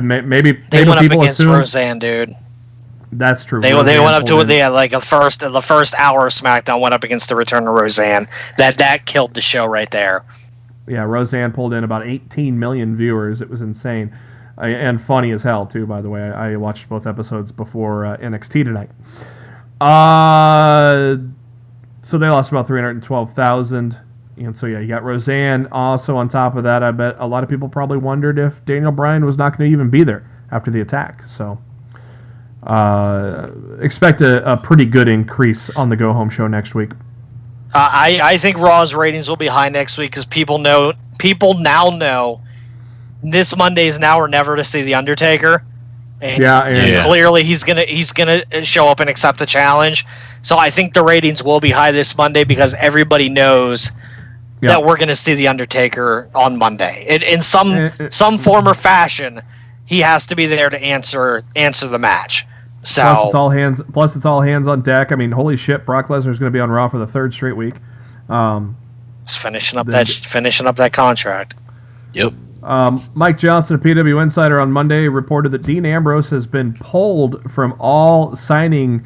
Maybe went up people against Roseanne, dude. That's true. They went up to the first hour of SmackDown went up against the return of Roseanne. That killed the show right there. Yeah, Roseanne pulled in about 18 million viewers. It was insane. And funny as hell, too, by the way. I watched both episodes before NXT tonight. So they lost about 312,000. And so, yeah, you got Roseanne. Also, on top of that, I bet a lot of people probably wondered if Daniel Bryan was not going to even be there after the attack. So, expect a pretty good increase on the go-home show next week. I think Raw's ratings will be high next week because people now know this Monday is now or never to see The Undertaker. And clearly he's gonna show up and accept the challenge. So I think the ratings will be high this Monday because everybody knows that we're gonna see The Undertaker on Monday. In some form or fashion, he has to be there to answer the match. So plus it's all hands on deck. I mean, holy shit, Brock Lesnar's going to be on Raw for the third straight week. Just finishing up that contract. Yep. Mike Johnson of PW Insider on Monday reported that Dean Ambrose has been pulled from all signing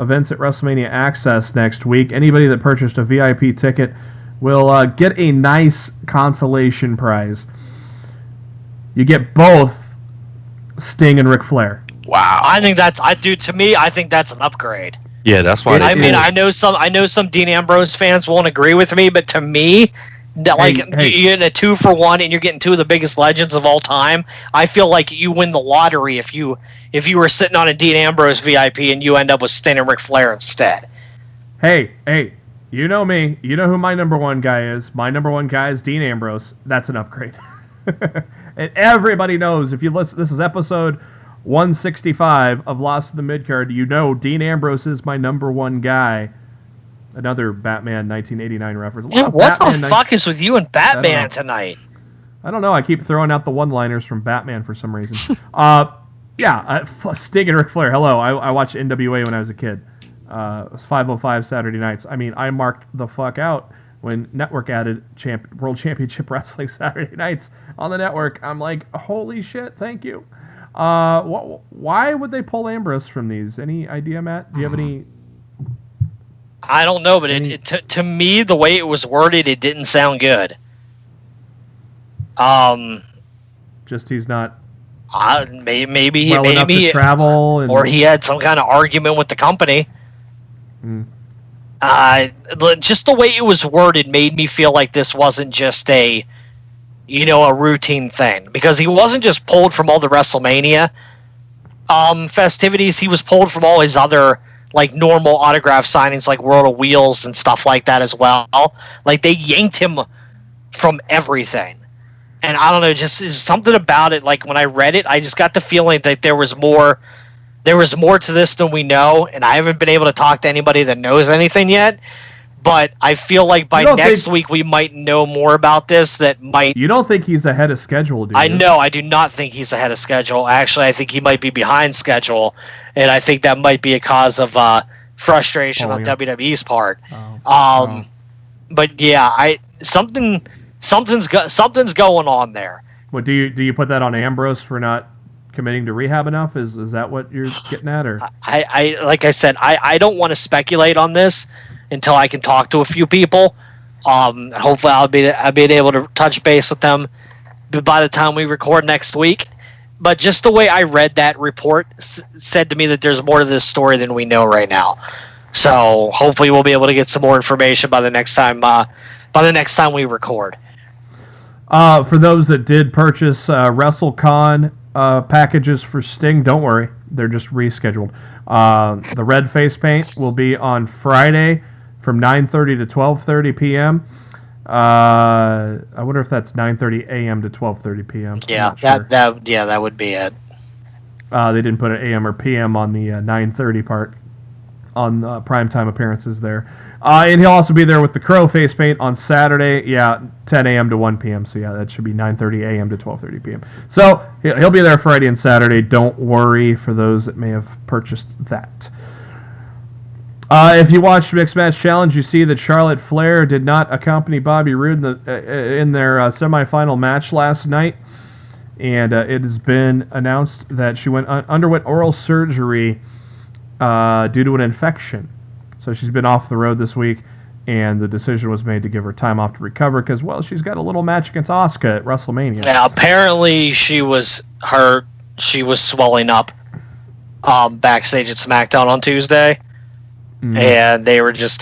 events at WrestleMania Access next week. Anybody that purchased a VIP ticket will get a nice consolation prize. You get both Sting and Ric Flair. Wow. I think that's an upgrade. Yeah, that's why. I know some Dean Ambrose fans won't agree with me, but to me, that you're getting a 2-for-1 and you're getting two of the biggest legends of all time. I feel like you win the lottery if you were sitting on a Dean Ambrose VIP and you end up with Sting and Ric Flair instead. Hey, you know me. You know who my number one guy is. My number one guy is Dean Ambrose. That's an upgrade. And everybody knows if you listen. This is episode 165 of Lost in the Midcard. You know Dean Ambrose is my number one guy. Another Batman 1989 reference. Yeah, what the fuck is with you and Batman tonight? I don't know. I keep throwing out the one-liners from Batman for some reason. Sting and Ric Flair. Hello. I watched NWA when I was a kid. It was 505 Saturday nights. I mean, I marked the fuck out when Network added World Championship Wrestling Saturday nights on the network. I'm like, holy shit, thank you. Why would they pull Ambrose from these? Any idea, Matt? Do you have any? I don't know, but to me, the way it was worded, it didn't sound good. Just he's not. Maybe enough to travel, or he had some kind of argument with the company. Just the way it was worded made me feel like this wasn't just a routine thing, because he wasn't just pulled from all the WrestleMania festivities. He was pulled from all his other normal autograph signings, like World of Wheels and stuff like that as well. Like, they yanked him from everything. And I don't know, just something about it. Like, when I read it, I just got the feeling that there was more to this than we know, and I haven't been able to talk to anybody that knows anything yet. But I feel like by next week we might know more about this. You don't think he's ahead of schedule, do you? I know. I do not think he's ahead of schedule. Actually, I think he might be behind schedule, and I think that might be a cause of frustration on WWE's part. But yeah, something's going on there. What do you put that on Ambrose for not committing to rehab enough? Is that what you're getting at, or? I like I said, I don't want to speculate on this until I can talk to a few people. Hopefully I'll be able to touch base with them by the time we record next week. But just the way I read that report said to me that there's more to this story than we know right now. So hopefully we'll be able to get some more information by the next time we record. For those that did purchase WrestleCon packages for Sting, don't worry, they're just rescheduled. The red face paint will be on Friday from 9:30 to 12:30 p.m. I wonder if that's 9:30 a.m. to 12:30 p.m. Yeah, that would be it. They didn't put an AM or PM on the 9:30 part on primetime appearances there. And he'll also be there with the Crow face paint on Saturday. Yeah, 10 a.m. to 1 p.m. So yeah, that should be 9:30 a.m. to 12:30 p.m. So he'll be there Friday and Saturday. Don't worry for those that may have purchased that. If you watched Mixed Match Challenge, you see that Charlotte Flair did not accompany Bobby Roode in their semifinal match last night. And it has been announced that she underwent oral surgery due to an infection. So she's been off the road this week, and the decision was made to give her time off to recover because, well, she's got a little match against Asuka at WrestleMania. Yeah, apparently she was swelling up backstage at SmackDown on Tuesday, and they just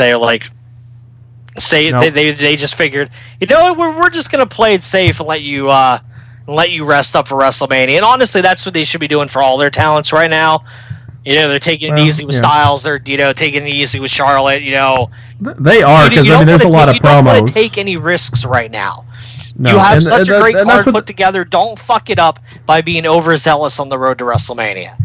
figured, you know, we're just gonna play it safe and let you rest up for WrestleMania. And honestly, that's what they should be doing for all their talents right now. You know, they're taking it easy with Styles. They're, taking it easy with Charlotte. They are, because there's a lot of promos. You don't want to take any risks right now. No. You have such a great card put together. Don't fuck it up by being overzealous on the road to WrestleMania.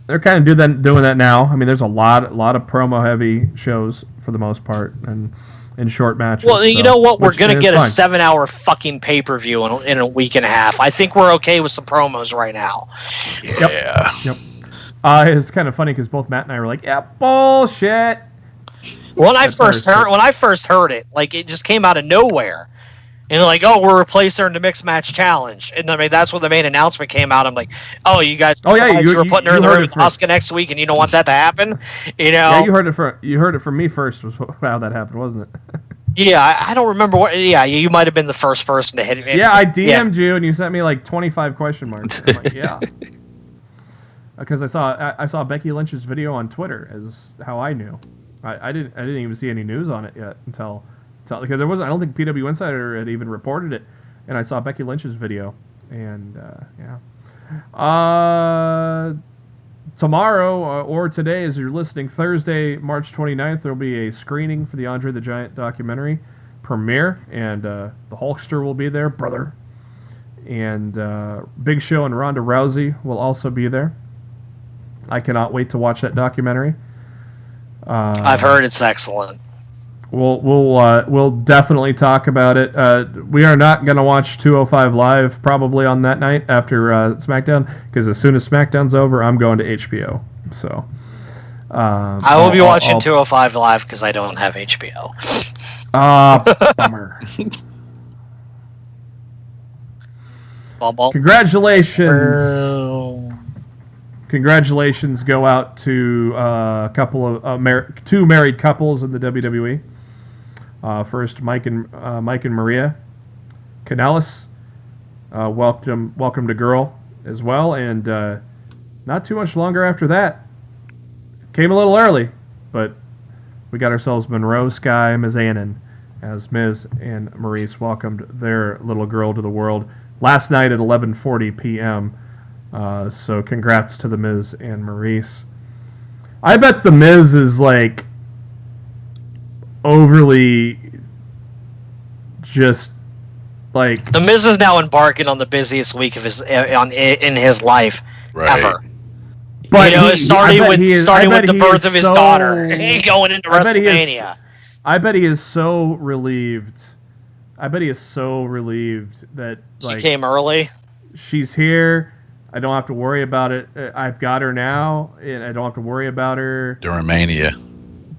They're kind of doing that now. I mean, there's a lot of promo-heavy shows for the most part, and in short matches. Well, you know what? We're going to get a 7-hour fucking pay-per-view in a week and a half. I think we're okay with some promos right now. Yep. It's kind of funny because both Matt and I were like, "Yeah, bullshit." When I first heard it, it just came out of nowhere, and we're replacing her in the Mixed Match Challenge, and I mean that's when the main announcement came out. I'm like, "Oh, you guys, you were putting her in the room with Asuka next week, and you don't want that to happen?" Yeah, you heard it from me first. Was how that happened, wasn't it? Yeah, I don't remember what. Yeah, you might have been the first person to hit it. Yeah, I DM'd you, and you sent me 25 question marks. I'm like, yeah. Because I saw Becky Lynch's video on Twitter is how I knew. I didn't even see any news on it yet until because there wasn't. I don't think PW Insider had even reported it, and I saw Becky Lynch's video, and tomorrow or today, as you're listening, Thursday, March 29th, there will be a screening for the Andre the Giant documentary premiere, and the Hulkster will be there, brother, and Big Show and Ronda Rousey will also be there. I cannot wait to watch that documentary. I've heard it's excellent. We'll definitely talk about it. We are not going to watch 205 Live probably on that night after SmackDown, because as soon as SmackDown's over, I'm going to HBO. So I will be watching 205 Live because I don't have HBO. Bummer. Bumble. Congratulations. Congratulations go out to a couple of two married couples in the WWE. First, Mike and Maria Kanellis. Welcome to Girl as well, and not too much longer after that. Came a little early, but we got ourselves Monroe Sky Mizanin as Miz and Maurice welcomed their little girl to the world last night at 11:40 p.m. So congrats to the Miz and Maurice. I bet the Miz is overly just the Miz is now embarking on the busiest week of in his life ever. But starting with the birth of his daughter, going into WrestleMania. I bet he is so relieved. That she came early. She's here. I don't have to worry about it. I've got her now, and I don't have to worry about her during Mania.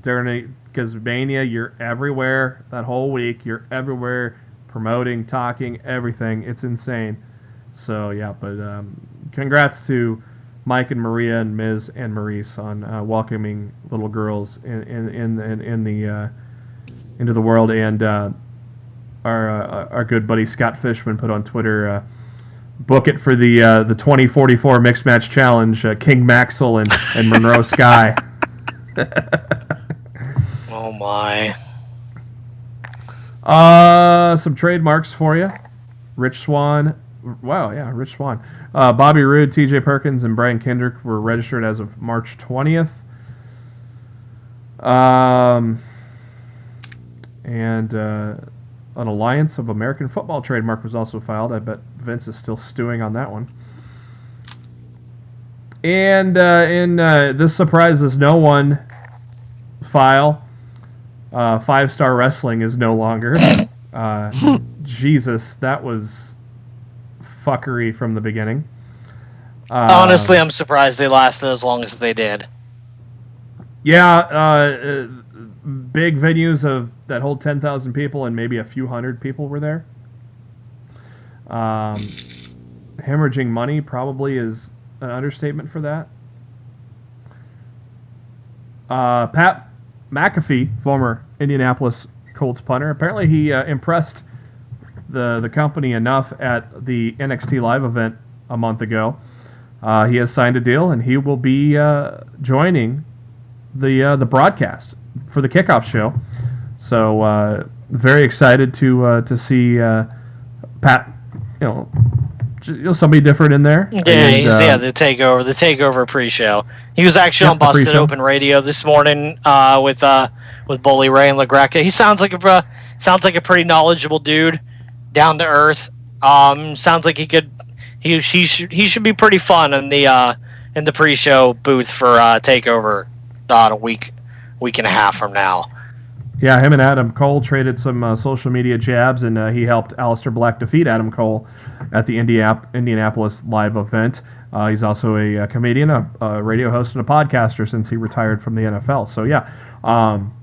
Because Mania, you're everywhere that whole week. You're everywhere, promoting, talking, everything. It's insane. So yeah, but congrats to Mike and Maria and Miz and Maurice on welcoming little girls into the world. And our good buddy Scott Fishman put on Twitter. Book it for the 2044 Mixed Match Challenge, King Maxwell and Monroe Sky. Oh my. Some trademarks for you. Rich Swann. Wow, yeah, Rich Swann. Bobby Roode, TJ Perkins, and Brian Kendrick were registered as of March 20th. An Alliance of American Football trademark was also filed. I bet Vince is still stewing on that one. And in this surprises no one file, 5-Star Wrestling is no longer. Jesus, that was fuckery from the beginning. Honestly, I'm surprised they lasted as long as they did. Yeah, big venues that hold 10,000 people and maybe a few hundred people were there. Hemorrhaging money probably is an understatement for that. Pat McAfee, former Indianapolis Colts punter, apparently he impressed the company enough at the NXT Live event a month ago. He has signed a deal, and he will be joining the broadcast for the kickoff show. So very excited to see Pat, somebody different in there. Yeah, the takeover pre-show. He was actually on Busted Open Radio this morning with Bully Ray and LaGreca. He sounds like a pretty knowledgeable dude, down to earth. Sounds like he should be pretty fun in the pre-show booth for Takeover a week and a half from now. Yeah, him and Adam Cole traded some social media jabs, and he helped Aleister Black defeat Adam Cole at the Indianapolis Live event. He's also a comedian, a radio host, and a podcaster since he retired from the NFL. So yeah, I'm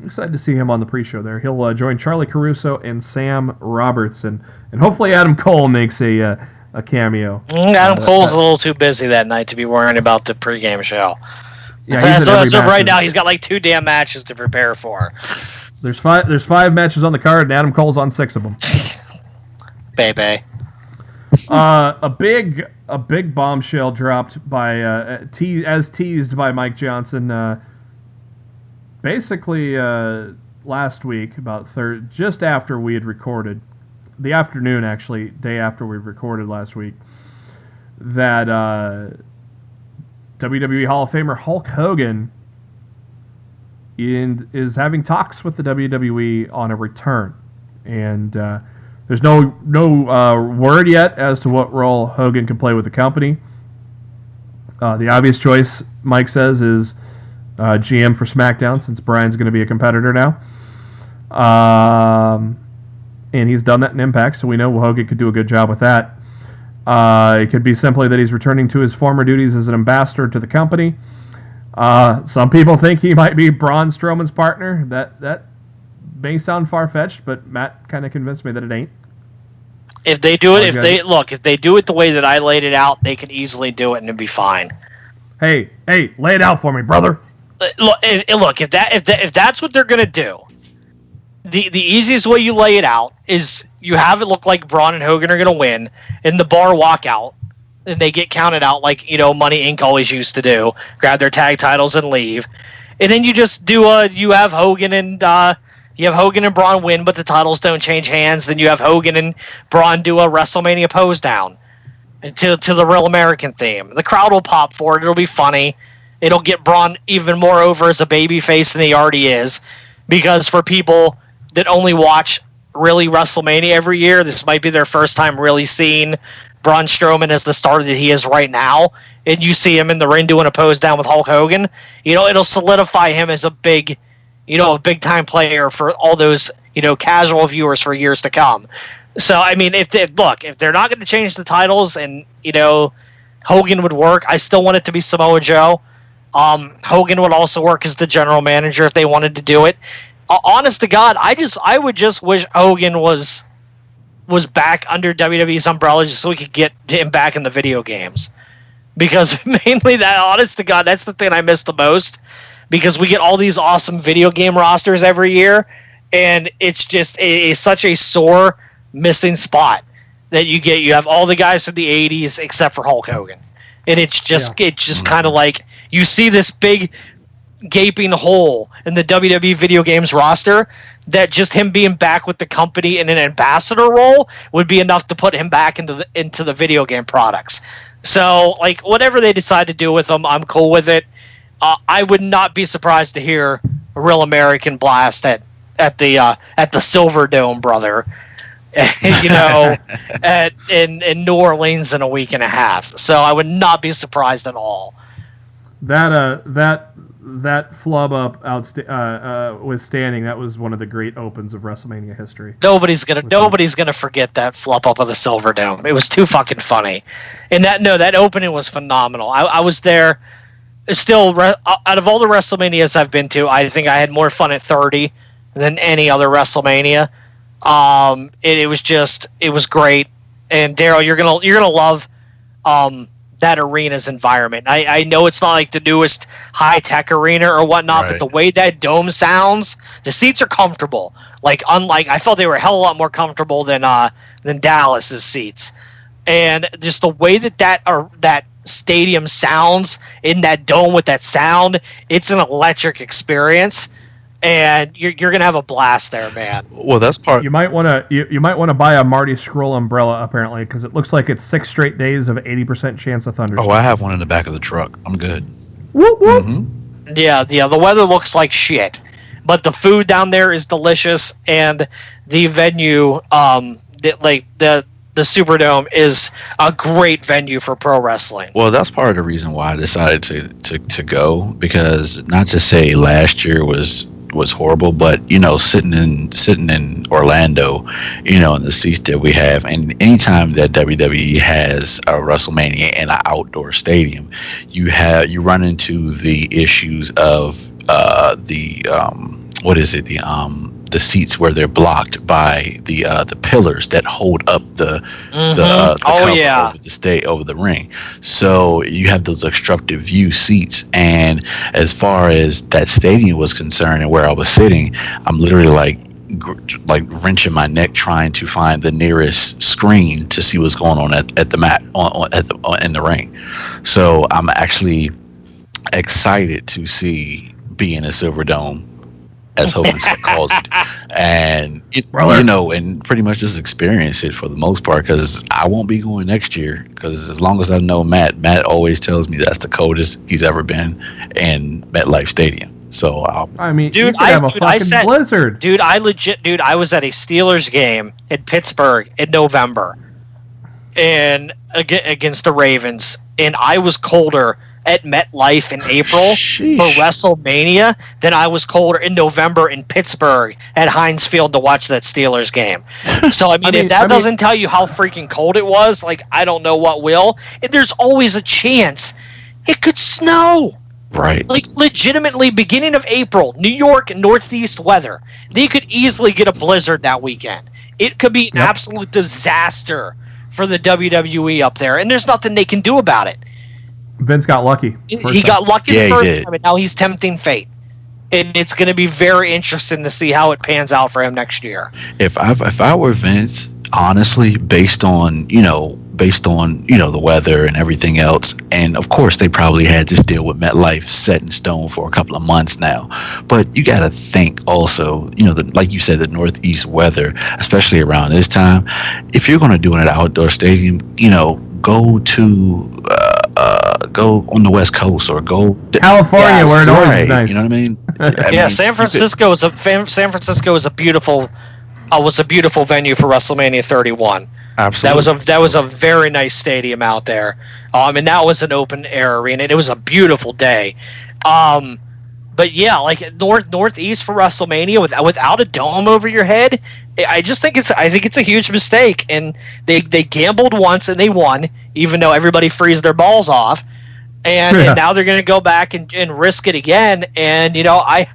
excited to see him on the pre-show there. He'll join Charlie Caruso and Sam Roberts, and hopefully Adam Cole makes a cameo. Adam Cole's a little too busy that night to be worrying about the pregame show. Yeah, so right now he's got like 2 damn matches to prepare for. There's 5 matches on the card, and Adam Cole's on 6 of them. Baby. A big bombshell dropped by as teased by Mike Johnson. Basically, last week, just after we had recorded, the afternoon actually, day after we recorded last week, that WWE Hall of Famer Hulk Hogan is having talks with the WWE on a return, and there's no word yet as to what role Hogan can play with the company. The obvious choice, Mike says, is GM for SmackDown, since Bryan's going to be a competitor now. And he's done that in Impact, so we know Hogan could do a good job with that. It could be simply that he's returning to his former duties as an ambassador to the company. Some people think he might be Braun Strowman's partner. That may sound far-fetched, but Matt kind of convinced me that it ain't. If they do it, if they do it the way that I laid it out, they can easily do it and it'd be fine. Hey, lay it out for me, brother. Look, if that's what they're gonna do, the easiest way you lay it out is you have it look like Braun and Hogan are gonna win in the bar walkout, and they get counted out like Money Inc. always used to do, grab their tag titles and leave, and then you just do you have Hogan and Braun win, but the titles don't change hands. Then you have Hogan and Braun do a WrestleMania pose down to the Real American theme. The crowd will pop for it. It'll be funny. It'll get Braun even more over as a babyface than he already is, because for people that only watch really WrestleMania every year, this might be their first time really seeing Braun Strowman as the star that he is right now, and you see him in the ring doing a pose down with Hulk Hogan. It'll solidify him as a big time player for all those casual viewers for years to come. So I mean, if they're not going to change the titles and Hogan would work, I still want it to be Samoa Joe. Hogan would also work as the general manager if they wanted to do it. Honest to God, I would just wish Hogan was back under WWE's umbrella just so we could get him back in the video games. Because mainly that, honest to God, that's the thing I miss the most. Because we get all these awesome video game rosters every year, and it's just such a sore missing spot that you get. You have all the guys from the 80s except for Hulk Hogan. And it's just kind of like you see this big gaping hole in the WWE video games roster that just him being back with the company in an ambassador role would be enough to put him back into the video game products. So like whatever they decide to do with him, I'm cool with it. I would not be surprised to hear a Real American Blast at at the Silver Dome, brother. In New Orleans in a week and a half. So I would not be surprised at all. That flub up withstanding. That was one of the great opens of WrestleMania history. Nobody's gonna forget that flub up of the Silver Dome. It was too fucking funny, and that opening was phenomenal. I was there. Still, out of all the WrestleManias I've been to, I think I had more fun at 30 than any other WrestleMania. It was great, and Darryl, you're gonna love that arena's environment. I know it's not like the newest high-tech arena or whatnot, but the way that dome sounds, the seats are comfortable. I felt they were a hell of a lot more comfortable than Dallas's seats. And just the way that stadium sounds in that dome with that sound, it's an electric experience. And you're gonna have a blast there, man. Well, that's part. You might want to buy a Marty Scurll umbrella apparently, because it looks like it's 6 straight days of 80% chance of thunderstorms. Oh, I have one in the back of the truck. I'm good. Whoop whoop. Mm-hmm. Yeah. The weather looks like shit, but the food down there is delicious, and the venue, the Superdome is a great venue for pro wrestling. Well, that's part of the reason why I decided to go, because not to say last year was horrible, but sitting in Orlando, in the seats that we have, and anytime that WWE has a WrestleMania in an outdoor stadium, you run into the issues of the seats where they're blocked by the pillars that hold up the cover over the ring. So you have those obstructive view seats, and as far as that stadium was concerned and where I was sitting, I'm literally like wrenching my neck trying to find the nearest screen to see what's going on at the mat in the ring. So I'm actually excited to be in a Silver Dome, as Hogan calls it, and and pretty much just experience it for the most part, because I won't be going next year, because as long as I know Matt always tells me that's the coldest he's ever been in MetLife Stadium. So dude, blizzard. Dude, I was at a Steelers game in Pittsburgh in November, and against the Ravens, and I was colder at MetLife in April for WrestleMania than I was colder in November in Pittsburgh at Heinz Field to watch that Steelers game. So if that doesn't tell you how freaking cold it was, I don't know what will. And there's always a chance it could snow. Right. Legitimately, beginning of April, New York Northeast weather. They could easily get a blizzard that weekend. It could be an absolute disaster for the WWE up there, and there's nothing they can do about it. Vince got lucky. He got lucky the first time, and now he's tempting fate. And it's going to be very interesting to see how it pans out for him next year. If I were Vince, honestly, based on the weather and everything else, and of course they probably had this deal with MetLife set in stone for a couple of months now, but you got to think also, like you said, the Northeast weather, especially around this time. If you're going to do it at an outdoor stadium, go on the West Coast, or go to California, where it always is nice. You know what I mean? San Francisco is a beautiful venue for WrestleMania 31. Absolutely. That was a very nice stadium out there. And that was an open air arena. It was a beautiful day. But yeah, Northeast for WrestleMania without a dome over your head, I think it's a huge mistake. And they gambled once and they won, even though everybody freezed their balls off. And now they're going to go back and risk it again. And I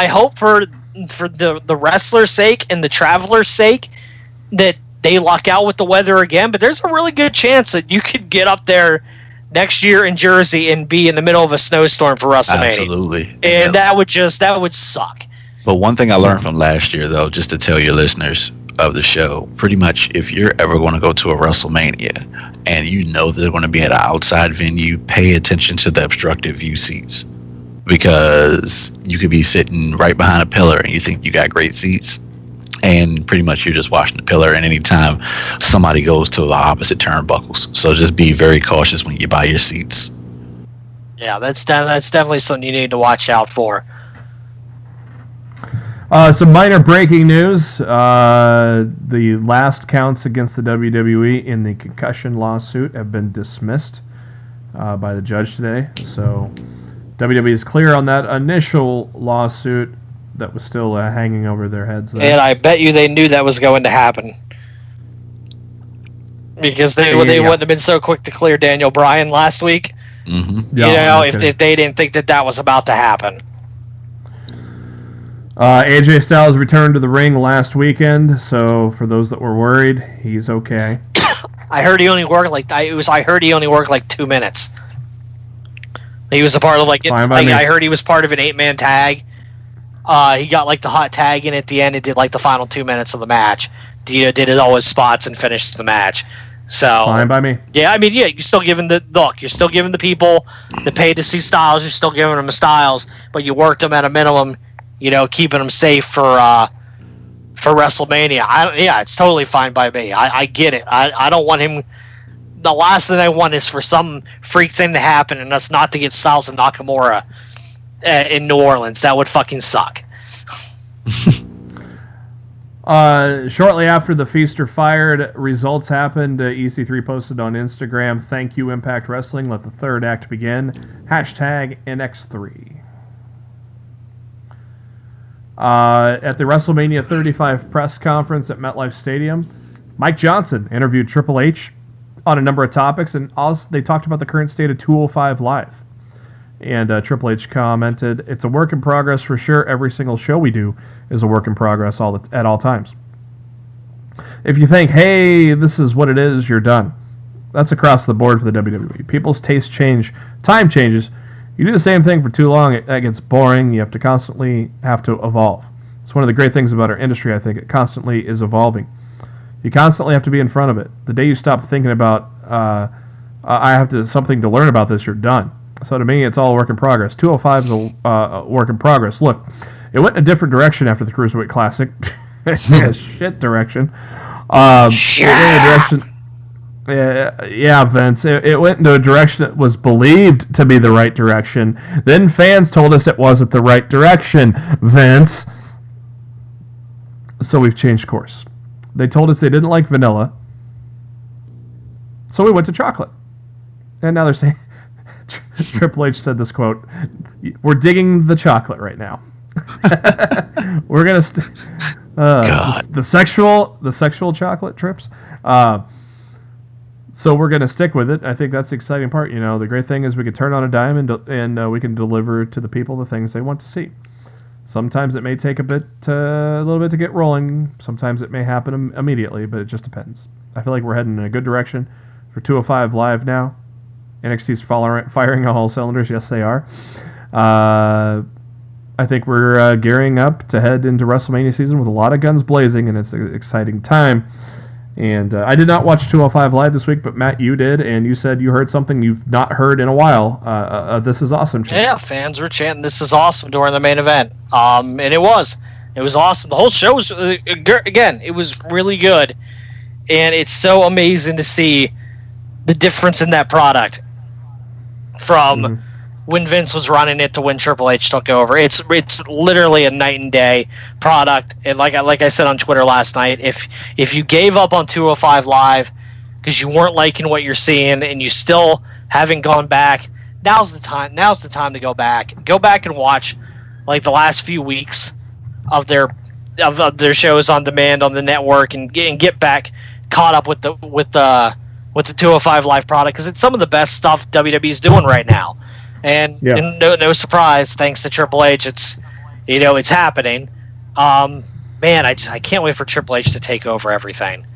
hope for the wrestler's sake and the traveler's sake that they luck out with the weather again. But there's a really good chance that you could get up there next year in Jersey and be in the middle of a snowstorm for WrestleMania. Absolutely. And that would suck. But one thing I learned from last year, though, just to tell your listeners of the show, pretty much if you're ever going to go to a WrestleMania and they're going to be at an outside venue, pay attention to the obstructive view seats, because you could be sitting right behind a pillar and you think you got great seats, and pretty much you're just watching the pillar, and anytime somebody goes to the opposite turnbuckles. So just be very cautious when you buy your seats. Yeah, that's definitely something you need to watch out for. Some minor breaking news. The last counts against the WWE in the concussion lawsuit have been dismissed by the judge today. So WWE is clear on that initial lawsuit that was still hanging over their heads there. And I bet you they knew that was going to happen. Because they wouldn't have been so quick to clear Daniel Bryan last week. Mm-hmm. If they didn't think that was about to happen. AJ Styles returned to the ring last weekend, so for those that were worried, he's okay. I heard he only worked like 2 minutes. He was a part of I heard he was part of an 8-man tag. He got like the hot tag in at the end and did like the final 2 minutes of the match. Did all his spots and finished the match. So fine by me. Yeah, you're still giving you're still giving the people that paid to see Styles, you're still giving them the Styles, but you worked them at a minimum, keeping them safe for WrestleMania. It's totally fine by me. I get it. I don't want him. The last thing I want is for some freak thing to happen and us not to get Styles and Nakamura in New Orleans. That would fucking suck. Shortly after the Feast or Fired results happened, EC3 posted on Instagram, "Thank you, Impact Wrestling. Let the third act begin. #NX3." At the WrestleMania 35 press conference at MetLife Stadium, Mike Johnson interviewed Triple H on a number of topics, and also they talked about the current state of 205 Live. And Triple H commented, "It's a work in progress for sure. Every single show we do is a work in progress at all times. If you think, hey, this is what it is, you're done. That's across the board for the WWE. People's tastes change. Time changes. You do the same thing for too long, it gets boring. You have to constantly evolve. It's one of the great things about our industry, I think. It constantly is evolving. You constantly have to be in front of it. The day you stop thinking about, I have something to learn about this, you're done. So to me, it's all a work in progress. 205 is a work in progress. Look, it went in a different direction after the Cruiserweight Classic. Shit direction. Yeah, Vince. It went into a direction that was believed to be the right direction. Then fans told us it wasn't the right direction, Vince. So we've changed course. They told us they didn't like vanilla. So we went to chocolate. And now they're saying... Triple H said this quote, "We're digging the chocolate right now." We're gonna the sexual chocolate trips. So we're gonna stick with it. I think that's the exciting part. The great thing is we can turn on a dime and we can deliver to the people the things they want to see. Sometimes it may take a little bit to get rolling. Sometimes it may happen immediately, but it just depends. I feel like we're heading in a good direction for 205 Live now. NXT's firing on all cylinders. Yes, they are. I think we're gearing up to head into WrestleMania season with a lot of guns blazing, and it's an exciting time. And I did not watch 205 Live this week, but Matt, you did, and you said you heard something you've not heard in a while. This is awesome. Yeah, fans were chanting, "This is awesome" during the main event. And it was awesome. The whole show was, again, it was really good. And it's so amazing to see the difference in that product from when Vince was running it to when Triple H took over. It's literally a night and day product. And like I said on Twitter last night, if you gave up on 205 Live because you weren't liking what you're seeing and you still haven't gone back, now's the time to go back. Go back and watch like the last few weeks of their shows on demand on the network and get back caught up with the 205 Live product, because it's some of the best stuff WWE's doing right now. And no surprise, thanks to Triple H, it's happening. Man, I can't wait for Triple H to take over everything.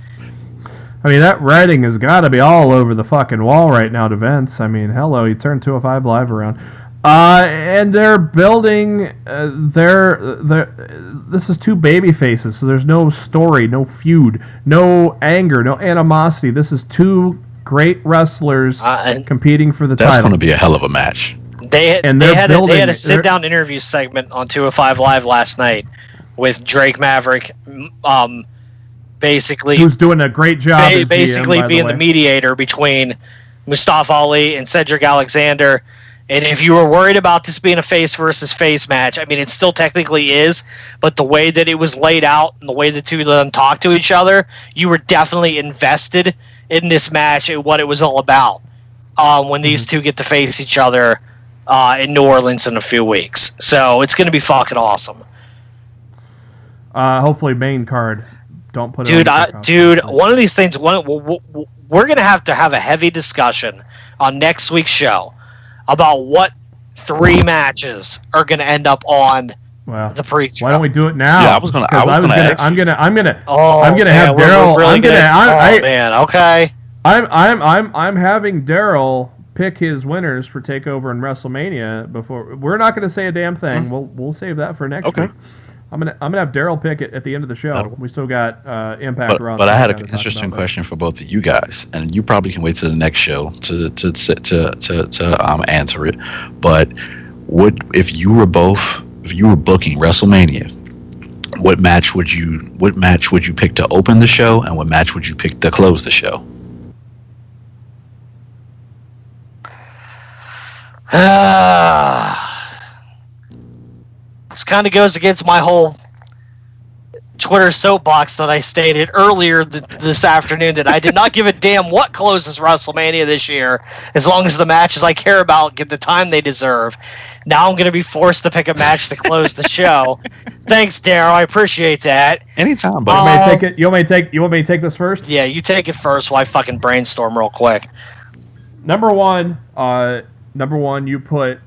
I mean, that writing has got to be all over the fucking wall right now to Vince. I mean, hello, he turned 205 Live around. And they're building this is two baby faces, so there's no story, no feud, no anger, no animosity. This is two great wrestlers competing for the title. That's going to be a hell of a match. They had a sit-down interview segment on 205 Live last night with Drake Maverick, basically, who's doing a great job basically being the mediator between Mustafa Ali and Cedric Alexander. And if you were worried about this being a face versus face match, I mean, it still technically is, but the way that it was laid out and the way the two of them talked to each other, you were definitely invested in this match and what it was all about when these two get to face each other in New Orleans in a few weeks. So it's going to be fucking awesome. Hopefully main card. Don't put it on dude, one of these things, we're going to have a heavy discussion on next week's show about what 3 matches are going to end up on the pre-show. Why don't we do it now? Yeah, I'm gonna have Darryl. Okay. I'm having Darryl pick his winners for Takeover and WrestleMania before. We're not going to say a damn thing. We'll save that for next week. I'm gonna have Darryl pick it at the end of the show. We still got Impact. But I had an interesting question for both of you guys, and you probably can wait till the next show to answer it. But if you were booking WrestleMania, what match would you pick to open the show, and what match would you pick to close the show? This kind of goes against my whole Twitter soapbox that I stated earlier this afternoon, that I did not give a damn what closes WrestleMania this year, as long as the matches I care about get the time they deserve. Now I'm going to be forced to pick a match to close the show. Thanks, Darryl. I appreciate that. Anytime, but you want me to take this first? Yeah, you take it first while I fucking brainstorm real quick. Number one, you put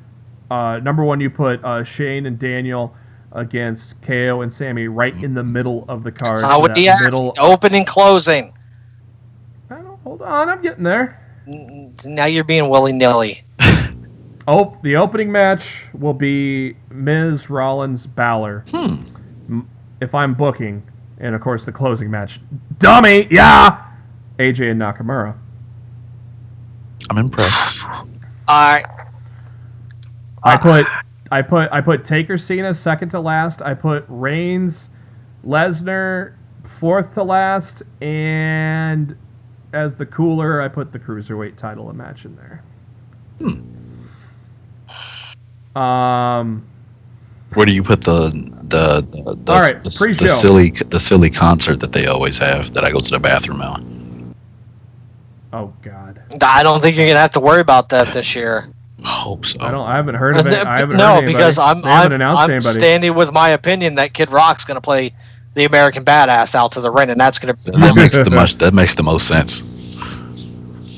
Shane and Daniel against KO and Sammy right in the middle of the card. That's how it be open and closing. Hold on, I'm getting there. Now you're being willy-nilly. The opening match will be Miz, Rollins, Balor. If I'm booking, and of course the closing match, dummy, yeah, AJ and Nakamura. I'm impressed. All right. I put Taker Cena second to last. I put Reigns, Lesnar fourth to last, and as the cooler, I put the Cruiserweight title match in there. Where do you put the silly concert that they always have that I go to the bathroom on? Oh God. I don't think you're gonna have to worry about that this year. Hope so. I haven't heard of it. Because I'm standing with my opinion that Kid Rock's going to play the American Badass out to the ring, and that's going to that makes the most sense.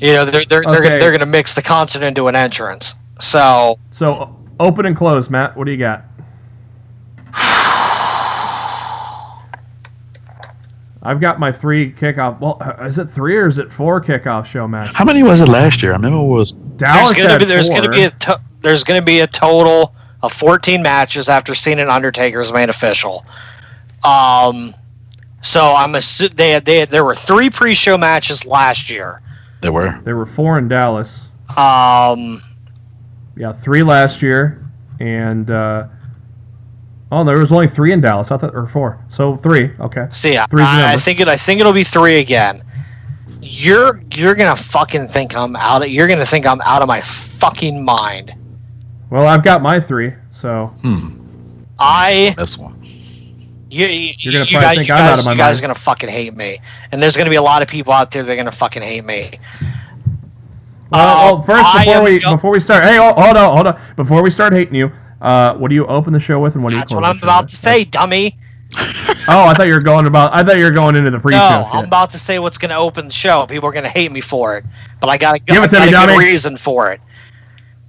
You know, they're going to mix the concert into an entrance. So open and close, Matt. What do you got? I've got my 3 kickoff. Well, is it 3 or is it 4 kickoff show match? How many was it last year? I remember it was. Dallas there's going to be a total of 14 matches after Cena and Undertaker's made official. So I'm assuming there were 3 pre-show matches last year. There were 4 in Dallas. 3 last year, and there was only 3 in Dallas. I thought there were 4, so 3. Okay. See, I think it'll be 3 again. You're gonna fucking think I'm out. You're gonna think I'm out of my fucking mind. Well, I've got my 3, so. This one. You're gonna probably think I'm out of my mind. You guys are gonna fucking hate me, and there's gonna be a lot of people out there that are gonna fucking hate me. Well, first, before we start, hey, hold on. Before we start hating you, what do you open the show with, and what do you close the show with? That's what I'm about to say, dummy. I thought you were going into the pre-show. No, I'm about to say what's going to open the show. People are going to hate me for it, but I got a good reason for it.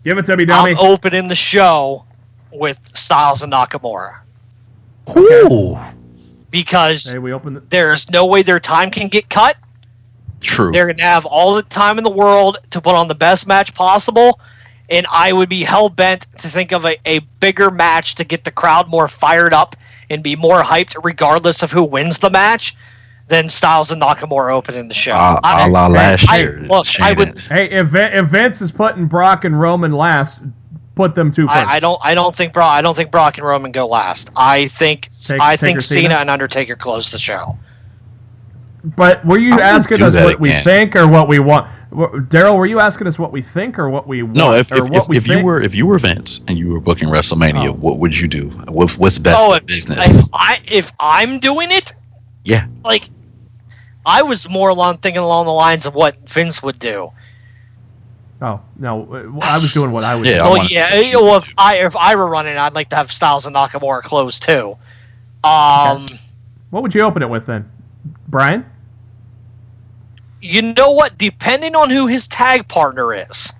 Give it to me, dummy. I'm opening the show with Styles and Nakamura. Ooh. Because there's no way their time can get cut. True. They're going to have all the time in the world to put on the best match possible, and I would be hell-bent to think of a bigger match to get the crowd more fired up and be more hyped regardless of who wins the match than Styles and Nakamura opening the show. Last year. If Vince is putting Brock and Roman last, put them 2 first. I don't think Brock and Roman go last. I think Cena and Undertaker close the show. But were you asking us what we think or what we want? Darryl, were you asking us what we think or what we want? No, if you were Vince and you were booking WrestleMania, what would you do? What's best for business? If I'm doing it, yeah, like I was more thinking along the lines of what Vince would do. Oh no, I was doing what I would. Yeah, do. Well, if I were running, I'd like to have Styles and Nakamura close too. Okay. What would you open it with then, Brian? You know what? Depending on who his tag partner is,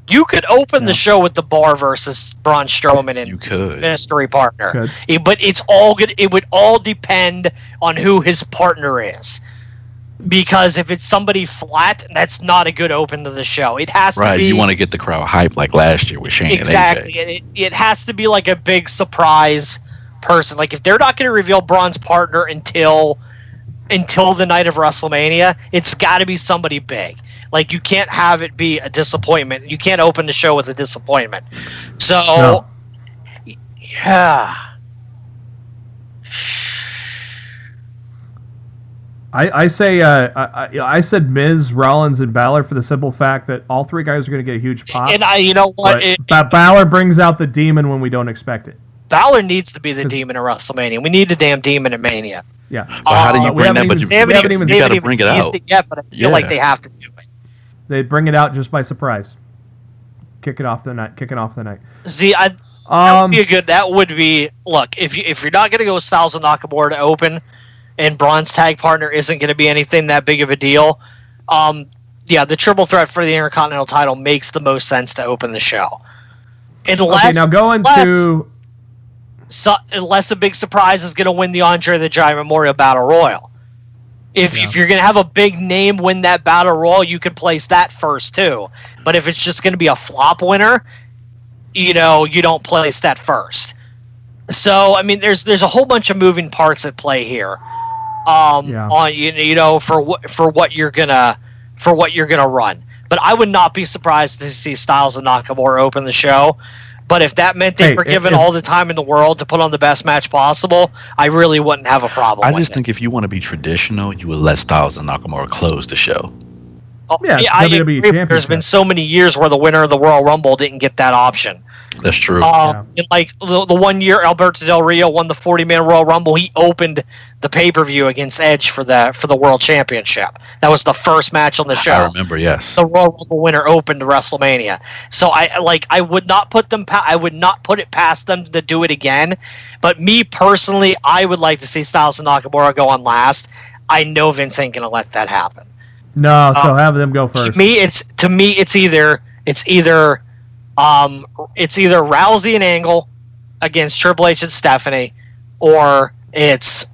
you could open the show with the Bar versus Braun Strowman and mystery partner. But it's all good. It would all depend on who his partner is. Because if it's somebody flat, that's not a good open to the show. It has to be... Right, you want to get the crowd hyped like last year with Shane and AJ. It has to be like a big surprise person. Like, if they're not going to reveal Braun's partner until the night of WrestleMania, it's got to be somebody big. Like, you can't have it be a disappointment. You can't open the show with a disappointment. So, yeah. I said Miz, Rollins, and Balor for the simple fact that all three guys are going to get a huge pop. And you know what? Balor brings out the demon when we don't expect it. Balor needs to be the demon at WrestleMania. We need the damn demon at Mania. Yeah. But how do you bring that? But you got to bring it out. But I feel like they have to do it. They bring it out just by surprise. Kicking off the night. See, that would be look, if you're not going to go with Styles and Nakamura to open, and Braun's tag partner isn't going to be anything that big of a deal, the triple threat for the Intercontinental title makes the most sense to open the show. Unless a big surprise is going to win the Andre the Giant Memorial Battle Royal. If you're going to have a big name win that Battle Royal, you can place that first too. But if it's just going to be a flop winner, you don't place that first. So I mean, there's a whole bunch of moving parts at play here. For what you're gonna run. But I would not be surprised to see Styles and Nakamura open the show. But if that meant they were given all the time in the world to put on the best match possible, I really wouldn't have a problem with it. I just think if you want to be traditional, you would let Styles and Nakamura close the show. I agree. There's been so many years where the winner of the Royal Rumble didn't get that option. That's true. Like the 1 year Alberto Del Rio won the 40-man Royal Rumble, he opened the pay-per-view against Edge for the World Championship. That was the first match on the show. I remember, yes. The Royal Rumble winner opened WrestleMania. So I would not put it past them to do it again. But me personally, I would like to see Styles and Nakamura go on last. I know Vince ain't gonna let that happen. No, so have them go first. To me, it's either Rousey and Angle against Triple H and Stephanie, or it's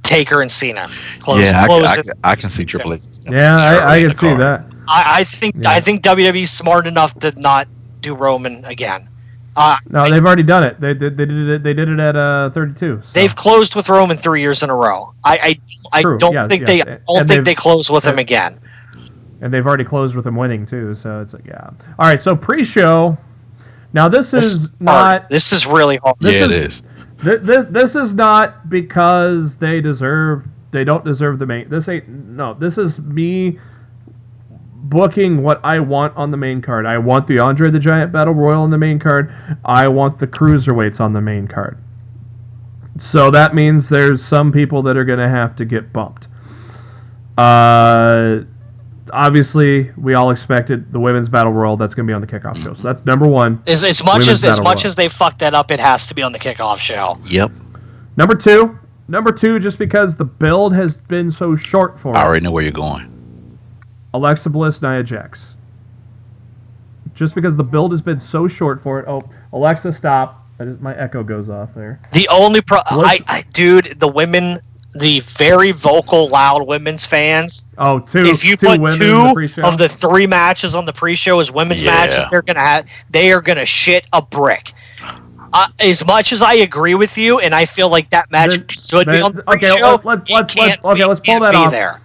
Taker and Cena. I can see Triple H. Yeah, I can see that. I think WWE's smart enough to not do Roman again. No, they've already done it. They did it at 32. So. They've closed with Roman 3 years in a row. I don't think they close with him again. And they've already closed with him winning too. So it's like, yeah. All right. So pre-show. Now this is not. This is really hard. It is. This is not because they don't deserve the main. This is me booking what I want on the main card. I want the Andre the Giant Battle Royal on the main card. I want the Cruiserweights on the main card. So that means there's some people that are going to have to get bumped. Obviously, we all expected the Women's Battle Royal. That's going to be on the kickoff show. So that's number one. As much as they fucked that up, it has to be on the kickoff show. Yep. Number two, just because the build has been so short for it. I already know where you're going. Alexa Bliss, Nia Jax. Just because the build has been so short for it. Oh, Alexa, stop. My echo goes off there. The only the women, the very vocal, loud women's fans. Oh, if you put two of the three matches on the pre-show as women's matches, they are gonna shit a brick. As much as I agree with you, and I feel like that match should be on the pre-show, let's pull that off. There.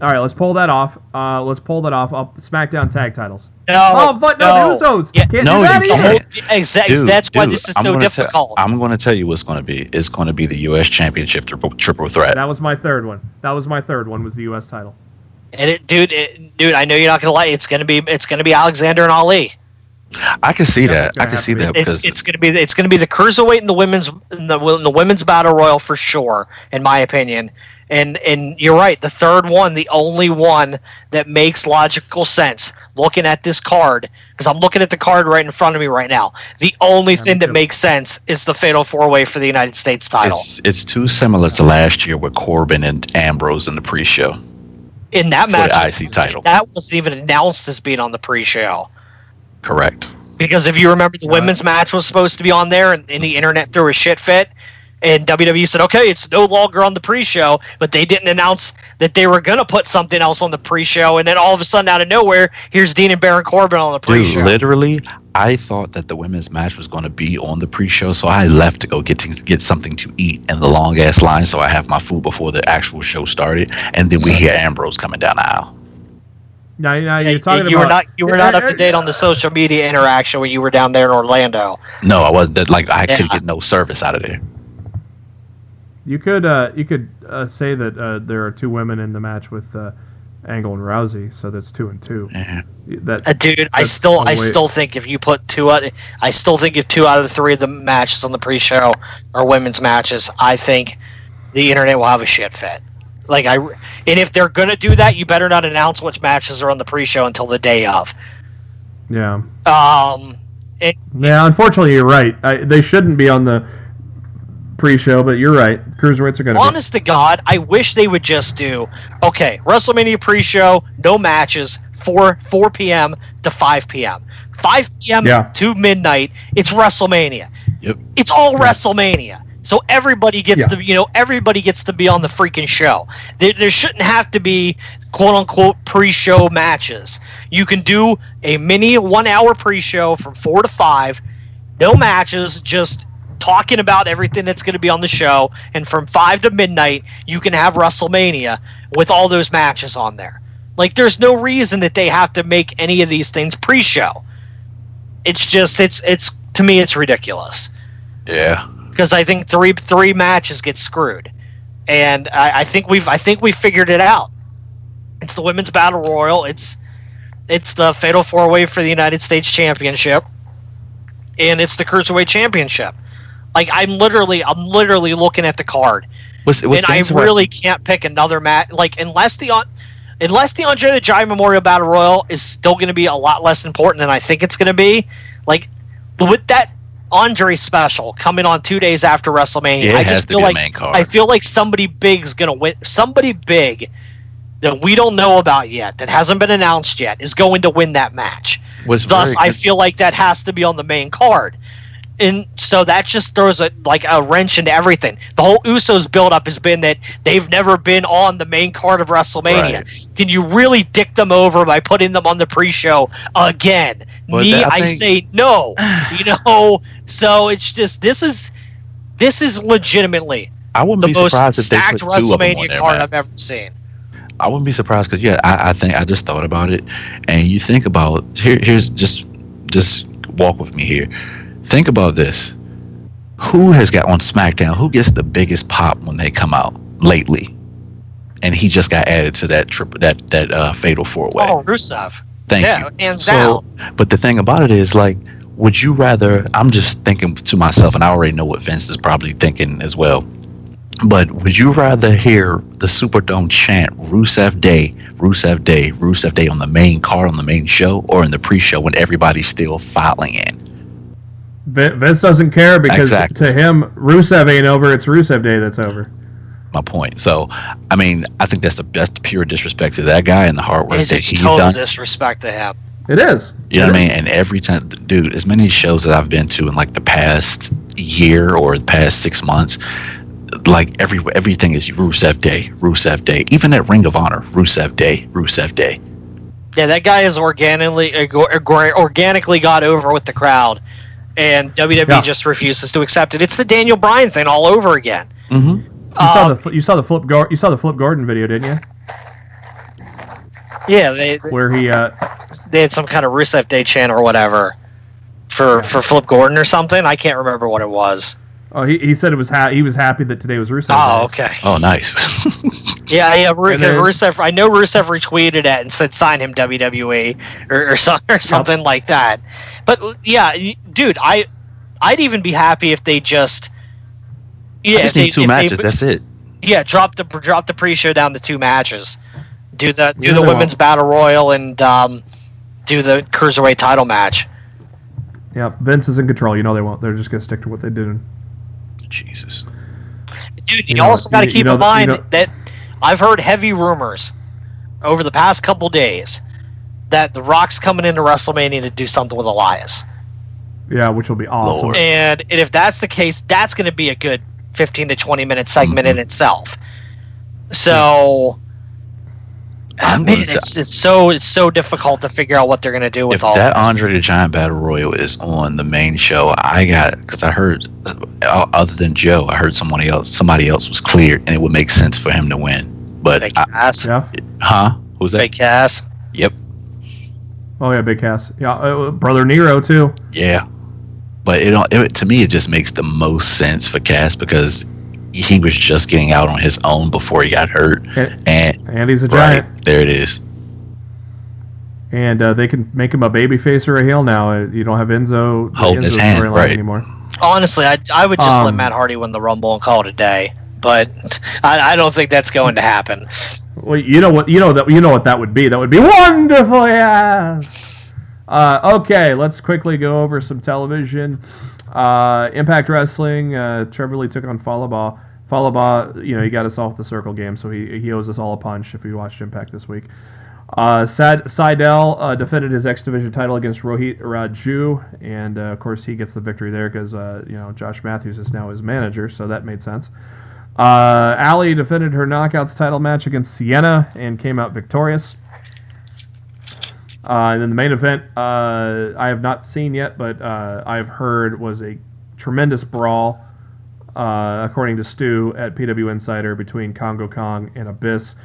All right, let's pull that off. SmackDown tag titles. The Usos. Yeah, Can't do that either. Exactly. That's why this is so difficult. I'm going to tell you what's going to be. It's going to be the U.S. Championship triple threat. That was my third one. Was the U.S. title. And dude, I know you're not gonna like it. It's gonna be Alexander and Ali. I can see that. I can see that because it's gonna be the cruiserweight and the women's battle royal for sure, in my opinion. And you're right. The third one, the only one that makes logical sense, looking at this card, because I'm looking at the card right in front of me right now. The only thing that makes sense is the Fatal 4-Way for the United States title. It's too similar to last year with Corbin and Ambrose in the pre-show. In that match, the IC title, that wasn't even announced as being on the pre-show. Correct. Because if you remember, the women's match was supposed to be on there, and the internet threw a shit fit. And WWE said, okay, it's no longer on the pre-show, but they didn't announce that they were going to put something else on the pre-show. And then all of a sudden, out of nowhere, here's Dean and Baron Corbin on the pre-show. Dude, literally, I thought that the women's match was going to be on the pre-show, so I left to go get something to eat in the long-ass line so I have my food before the actual show started. And then we hear Ambrose coming down the aisle. Now you're talking about... You were not up to date on the social media interaction when you were down there in Orlando. No, I wasn't. Like, I couldn't get no service out of there. You could say that there are two women in the match with Angle and Rousey, so that's 2 and 2. Mm-hmm. Dude, I still think if you put two out of the 3 of the matches on the pre-show are women's matches, I think the internet will have a shit fit. And if they're gonna do that, you better not announce which matches are on the pre-show until the day of. Yeah. Unfortunately, you're right. They shouldn't be on the pre-show, but you're right. Cruiserweights are going to be. Honest to God, I wish they would just do, okay, WrestleMania pre-show, no matches, 4 p.m. to 5 p.m. 5 p.m. to midnight, it's WrestleMania. Yep. It's all WrestleMania. So everybody gets to be on the freaking show. There shouldn't have to be quote-unquote pre-show matches. You can do a mini 1-hour pre-show from 4 to 5, no matches, just talking about everything that's going to be on the show, and from 5 to midnight you can have WrestleMania with all those matches on there. Like, there's no reason that they have to make any of these things pre-show. It's just it's to me it's ridiculous. Yeah, because I think three matches get screwed, and I think we figured it out. It's the women's battle royal. It's the fatal 4-way for the United States Championship, and it's the Cruiserweight Championship. Like, I'm literally looking at the card, and I really can't pick another match. Like, unless the Andre the Giant Memorial Battle Royal is still going to be a lot less important than I think it's going to be. Like, with that Andre special coming on 2 days after WrestleMania, I feel like somebody big's going to win. Somebody big that we don't know about yet, that hasn't been announced yet, is going to win that match. Thus, I feel like that has to be on the main card. And so that just throws a wrench into everything. The whole Usos build-up has been that they've never been on the main card of WrestleMania. Right. Can you really dick them over by putting them on the pre-show again? I say no. So it's just this is legitimately the most stacked WrestleMania card I've ever seen. I wouldn't be surprised because I think I just thought about it, and you think about here's just walk with me here. Think about this. Who has got on SmackDown? Who gets the biggest pop when they come out lately? And he just got added to that fatal 4-way. Oh, Rusev. Thank you. And so, but the thing about it is, like, would you rather? I'm just thinking to myself, and I already know what Vince is probably thinking as well. But would you rather hear the Superdome chant Rusev Day, Rusev Day, Rusev Day on the main card, on the main show, or in the pre-show when everybody's still filing in? Vince doesn't care because to him, Rusev ain't over. It's Rusev Day that's over. My point. So, I mean, I think that's the pure disrespect to that guy and the hard work that he's total done. Disrespect to him. It is. You know what I mean? And every time, dude, as many shows that I've been to in like the past year or the past 6 months, like everything is Rusev Day, Rusev Day. Even at Ring of Honor, Rusev Day, Rusev Day. Yeah, that guy is organically got over with the crowd. And WWE just refuses to accept it. It's the Daniel Bryan thing all over again. Mm-hmm. You saw the Flip Gordon video, didn't you? Yeah, where he they had some kind of Rusev Day chant or whatever for Flip Gordon or something. I can't remember what it was. Oh, he said it was he was happy that today was Rusev Day. Oh, okay. Oh, nice. Yeah. Rusev. I know Rusev retweeted it and said sign him WWE or something like that. But yeah, dude, I'd even be happy if they just I just need 2 matches. That's it. Yeah, drop the pre-show down to 2 matches. Do the women's battle royal and do the cruiserweight title match. Yeah, Vince is in control. You know they won't. They're just gonna stick to what they did. Jesus. Dude, you also got to keep in mind that I've heard heavy rumors over the past couple days that The Rock's coming into WrestleMania to do something with Elias. Yeah, which will be awesome. Lord. And if that's the case, that's going to be a good 15 to 20 minute segment in itself. So, it's so difficult to figure out what they're going to do with all that. If that Andre the Giant Battle Royal is on the main show, because I heard, other than Joe, I heard somebody else was cleared, and it would make sense for him to win. But Big Cass. Yeah. Huh? Who's that? Big Cass. Yep. Oh yeah, Big Cass. Yeah, Brother Nero too. Yeah. But to me, it just makes the most sense for Cass because he was just getting out on his own before he got hurt. And he's a giant. Right, there it is. And they can make him a babyface or a heel now. You don't have Enzo holding his hand anymore. Honestly, I would just let Matt Hardy win the Rumble and call it a day. But I don't think that's going to happen. Well, you know what that would be. That would be wonderful, yes. Okay, let's quickly go over some television. Impact Wrestling. Trevor Lee took on Falaba. Falaba, he got us off the circle game, so he owes us all a punch if we watched Impact this week. Seidel defended his X Division title against Rohit Raju, and of course he gets the victory there because Josh Matthews is now his manager, so that made sense. Ali defended her Knockouts title match against Sienna and came out victorious. And then the main event, I have not seen yet, but I've heard was a tremendous brawl, according to Stu at PW Insider, between Congo Kong and Abyss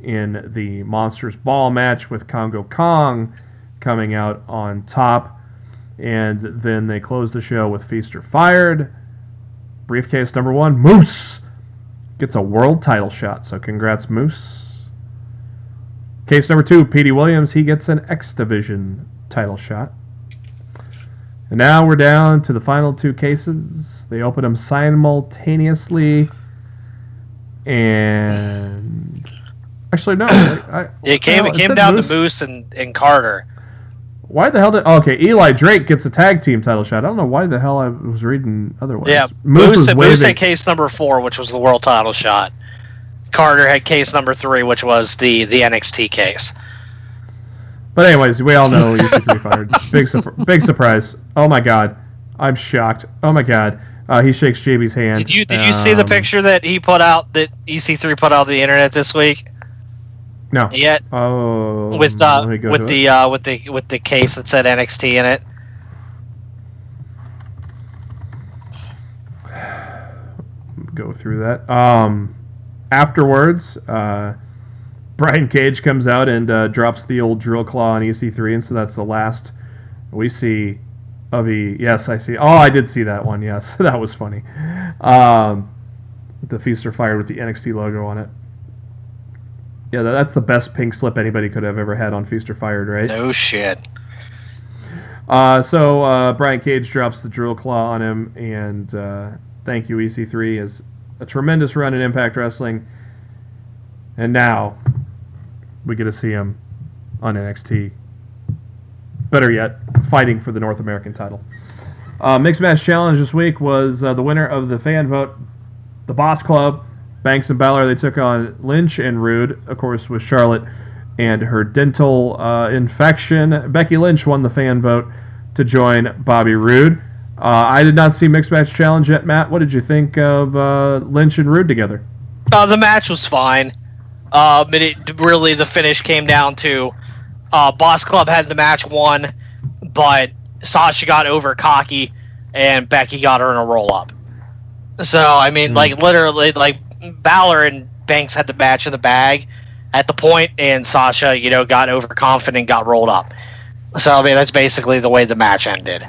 in the Monsters Ball match, with Congo Kong coming out on top. And then they closed the show with Feaster Fired. Briefcase number 1, Moose, gets a world title shot, so congrats, Moose. Case number 2, Petey Williams, he gets an X Division title shot. And now we're down to the final 2 cases. They open them simultaneously. And actually, no. It came down to Moose and Carter. Why the hell did... Okay, Eli Drake gets a tag team title shot. I don't know why the hell I was reading otherwise. Yeah, Moose had case number 4, which was the world title shot. Carter had case number 3, which was the NXT case. But anyways, we all know EC3 fired. Big surprise. Oh my god. I'm shocked. Oh my god. He shakes JB's hand. Did you see the picture that he put out, that EC3 put out on the internet this week? No. Yet. Oh. With the case that said NXT in it. Go through that. Afterwards, Brian Cage comes out and drops the old drill claw on EC3, and so that's the last we see of Yes, I see. Oh, I did see that one. Yes, that was funny. The Feaster Fired with the NXT logo on it. Yeah, that's the best pink slip anybody could have ever had on Feaster Fired, right? No shit. So Brian Cage drops the drill claw on him, and thank you, EC3, as a tremendous run in Impact Wrestling. And now we get to see him on NXT. Better yet, fighting for the North American title. Mixed Match Challenge this week was the winner of the fan vote, the Boss Club. Banks and Balor, they took on Lynch and Rude, of course, with Charlotte and her dental infection. Becky Lynch won the fan vote to join Bobby Roode. I did not see Mixed Match Challenge yet, Matt. What did you think of Lynch and Rude together? The match was fine. But the finish came down to Boss Club had the match won, but Sasha got over cocky, and Becky got her in a roll-up. So, I mean, literally, Balor and Banks had the match in the bag at the point, and Sasha, got overconfident and got rolled up. So, I mean, that's basically the way the match ended.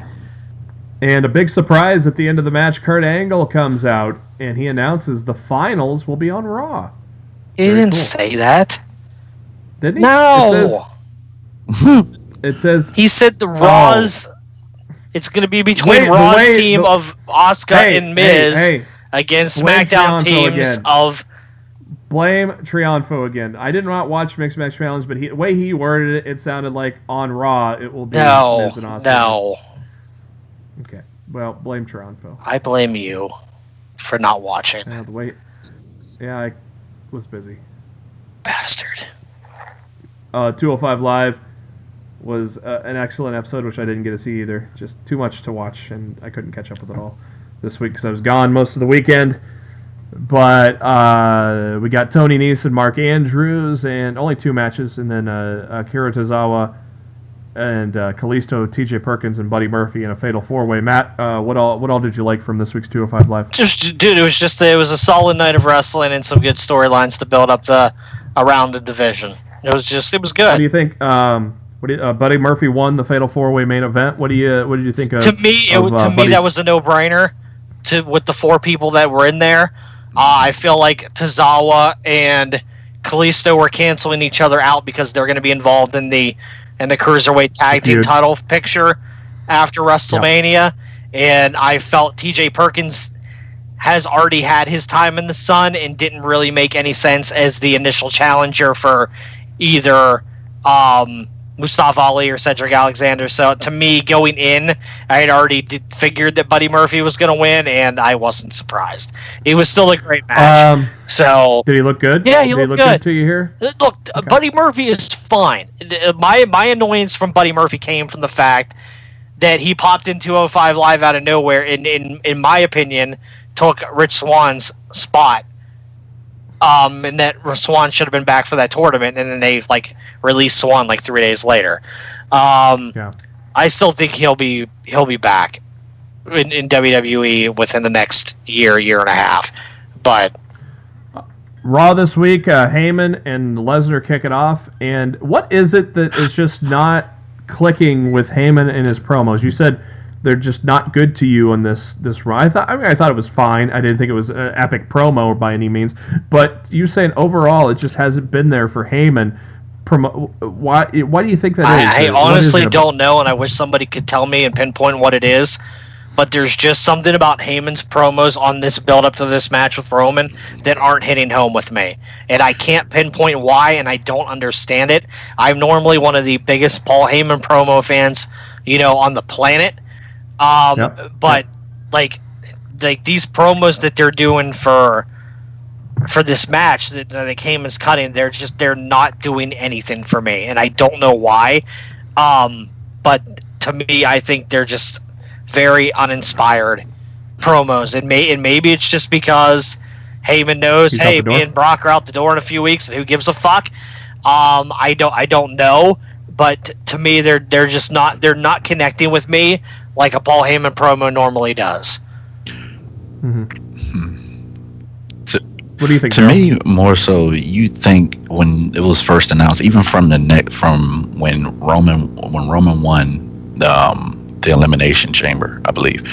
And a big surprise at the end of the match, Kurt Angle comes out, and he announces the finals will be on Raw. He didn't say that. Didn't he? No. It says he said the Raw's. It's going to be between Raw's team of Asuka and Miz against SmackDown teams of. Blame Triunfo again. I did not watch Mixed Match Challenge, but the way he worded it, it sounded like on Raw it will be Miz and Asuka. No. Okay. Well, blame Triunfo. I blame you for not watching. I was busy. Bastard. 205 Live was an excellent episode, which I didn't get to see either. Just too much to watch, and I couldn't catch up with it all this week because I was gone most of the weekend. But we got Tony Nese and Mark Andrews, and only 2 matches, and then Akira Tozawa and Kalisto, TJ Perkins, and Buddy Murphy in a fatal 4-way. Matt, what all did you like from this week's 205 Live? It was a solid night of wrestling and some good storylines to build up around the division. It was good. What do you think? Buddy Murphy won the fatal 4-way main event. What did you think of? To me, that was a no-brainer. With the 4 people that were in there, I feel like Tozawa and Kalisto were canceling each other out because they're going to be involved in the Cruiserweight Tag Team title picture after WrestleMania. And I felt TJ Perkins has already had his time in the sun and didn't really make any sense as the initial challenger for either Mustafa Ali or Cedric Alexander. So to me, going in, I had already figured that Buddy Murphy was going to win, and I wasn't surprised. It was still a great match. Did he look good? Yeah, he looked good to you here? Look, okay. Buddy Murphy is fine. My annoyance from Buddy Murphy came from the fact that he popped in 205 Live out of nowhere, and in my opinion, took Rich Swann's spot. And that Swann should have been back for that tournament, and then they released Swann 3 days later. I still think he'll be back in WWE within the next year and a half. But Raw this week, Heyman and Lesnar kick it off. And what is it that is just not clicking with Heyman and his promos? You said they're just not good to you on this run. I thought it was fine. I didn't think it was an epic promo by any means. But you're saying overall it just hasn't been there for Heyman. Why do you think that is? I honestly don't know, and I wish somebody could tell me and pinpoint what it is. But there's just something about Heyman's promos on this build-up to this match with Roman that aren't hitting home with me. And I can't pinpoint why, and I don't understand it. I'm normally one of the biggest Paul Heyman promo fans, on the planet. But these promos that they're doing for this match that Heyman's cutting, they're not doing anything for me, and I don't know why. But to me, I think they're just very uninspired promos, and maybe it's just because Heyman knows, hey, me and Brock are out the door in a few weeks, and who gives a fuck? I don't know, but to me, they're not connecting with me like a Paul Heyman promo normally does. Mm-hmm. What do you think? To me, more so, you think when it was first announced, even from when Roman won the Elimination Chamber, I believe,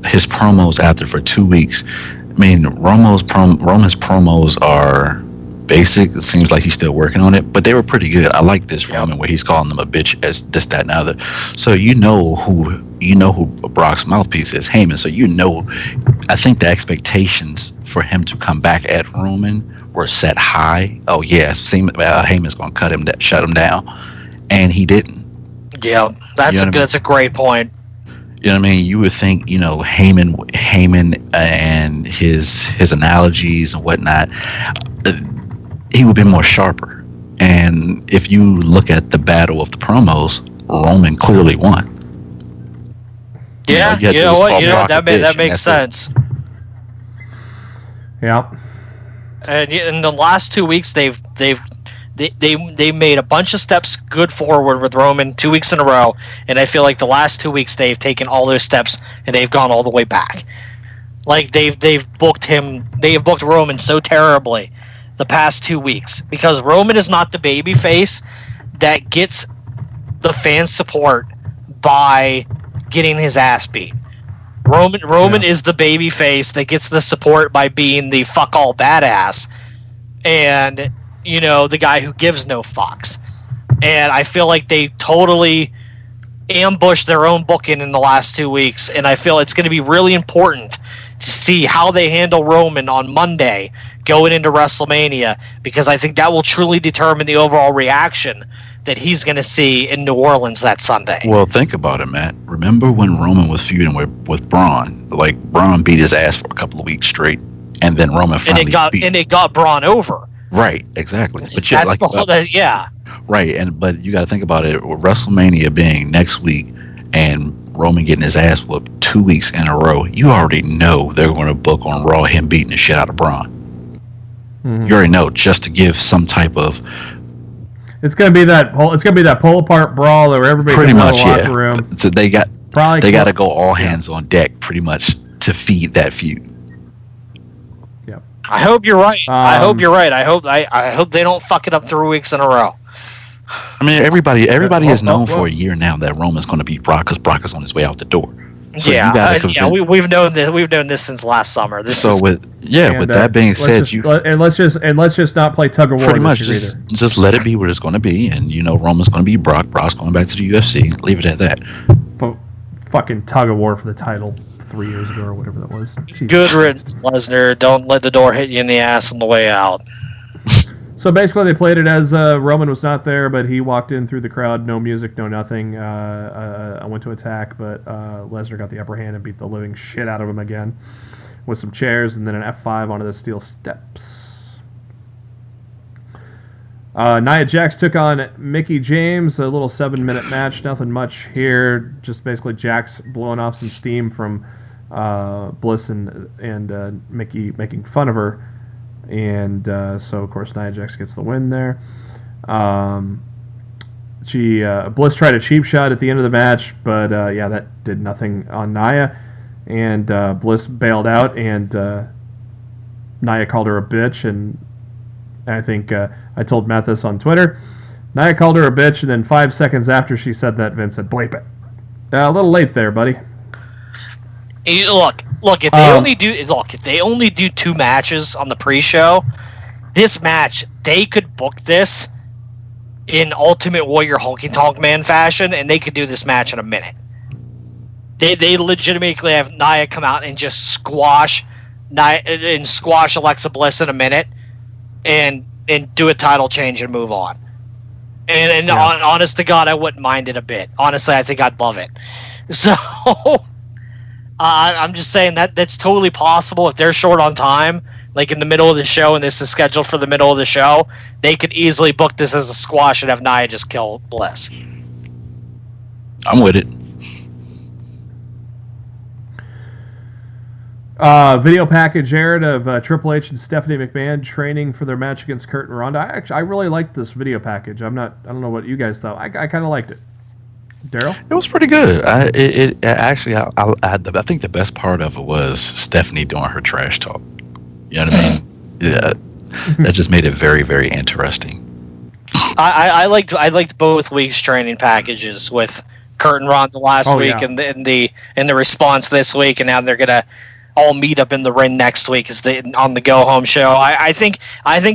his promos after for 2 weeks. I mean, Roman's promos are basic. It seems like he's still working on it, but they were pretty good. I like this Roman where he's calling them a bitch as this, that, and other. So you know who Brock's mouthpiece is, Heyman. So I think the expectations for him to come back at Roman were set high. Oh yes, Heyman's gonna shut him down, and he didn't. Yeah, that's a great point. You know what I mean? You would think, Heyman and his analogies and whatnot, he would be more sharper. And if you look at the battle of the promos, Roman clearly won. Yeah, that makes sense. Yeah. And in the last 2 weeks, they made a bunch of steps good forward with Roman 2 weeks in a row, and I feel like the last 2 weeks they've taken all those steps and they've gone all the way back. Like they've booked Roman so terribly the past 2 weeks because Roman is not the baby face that gets the fan support by getting his ass beat. Roman is the baby face that gets the support by being the fuck all badass. and the guy who gives no fucks. And I feel like they totally ambushed their own booking in the last 2 weeks, and I feel it's going to be really important to see how they handle Roman on Monday going into WrestleMania, because I think that will truly determine the overall reaction that he's going to see in New Orleans that Sunday. Well, think about it, Matt. Remember when Roman was feuding with Braun? Like, Braun beat his ass for a couple of weeks straight, and then Roman finally it got Braun over. Right, exactly. But yeah, that's the whole yeah. Right, but you got to think about it. With WrestleMania being next week, and Roman getting his ass whooped 2 weeks in a row, you already know they're going to book on Raw him beating the shit out of Braun. Mm-hmm. You already know, just to give some type of. It's going to be that pull apart brawl where everybody pretty much, in the locker room. So they got to go all hands on deck pretty much to feed that feud. Yep. I hope you're right. I hope you're right. I hope they don't fuck it up 3 weeks in a row. I mean, everybody has known for a year now that Roman's going to beat Brock because Brock is on his way out the door. So we've known this since last summer. With that being said, let's just not play tug of war. Pretty much, just let it be what it's going to be, and Roman's going to beat Brock. Brock's going back to the UFC. Leave it at that. But fucking tug of war for the title 3 years ago or whatever that was. Jesus. Good riddance, Lesnar. Don't let the door hit you in the ass on the way out. So basically, they played it as Roman was not there, but he walked in through the crowd, no music, no nothing. I went to attack, but Lesnar got the upper hand and beat the living shit out of him again with some chairs and then an F5 onto the steel steps. Nia Jax took on Mickie James, a little 7-minute match, nothing much here, just basically Jax blowing off some steam from Bliss and Mickie making fun of her. And so, of course, Nia Jax gets the win there. Bliss tried a cheap shot at the end of the match, but that did nothing on Nia. And Bliss bailed out, and Nia called her a bitch. And I think I told Matt this on Twitter. Nia called her a bitch, and then 5 seconds after she said that, Vince said, "Bleep it." A little late there, buddy. Look, if they only do 2 matches on the pre-show, this match, they could book this in Ultimate Warrior Honky Tonk Man fashion, and they could do this match in a minute. They legitimately have Nia come out and just squash Alexa Bliss in a minute, and do a title change and move on. And honest to God, I wouldn't mind it a bit. Honestly, I think I'd love it. So. I'm just saying that's totally possible if they're short on time, like in the middle of the show, and this is scheduled for the middle of the show. They could easily book this as a squash and have Nia just kill Bliss. I'm with it. Video package aired of Triple H and Stephanie McMahon training for their match against Kurt and Ronda. I really liked this video package. I don't know what you guys thought. I kind of liked it. Darryl? It was pretty good. I think the best part of it was Stephanie doing her trash talk. You know what I mean? Yeah, that just made it very, very interesting. I liked both weeks' training packages with Kurt and Ronda last week and the response this week, and now they're gonna all meet up in the ring next week on the go home show. I think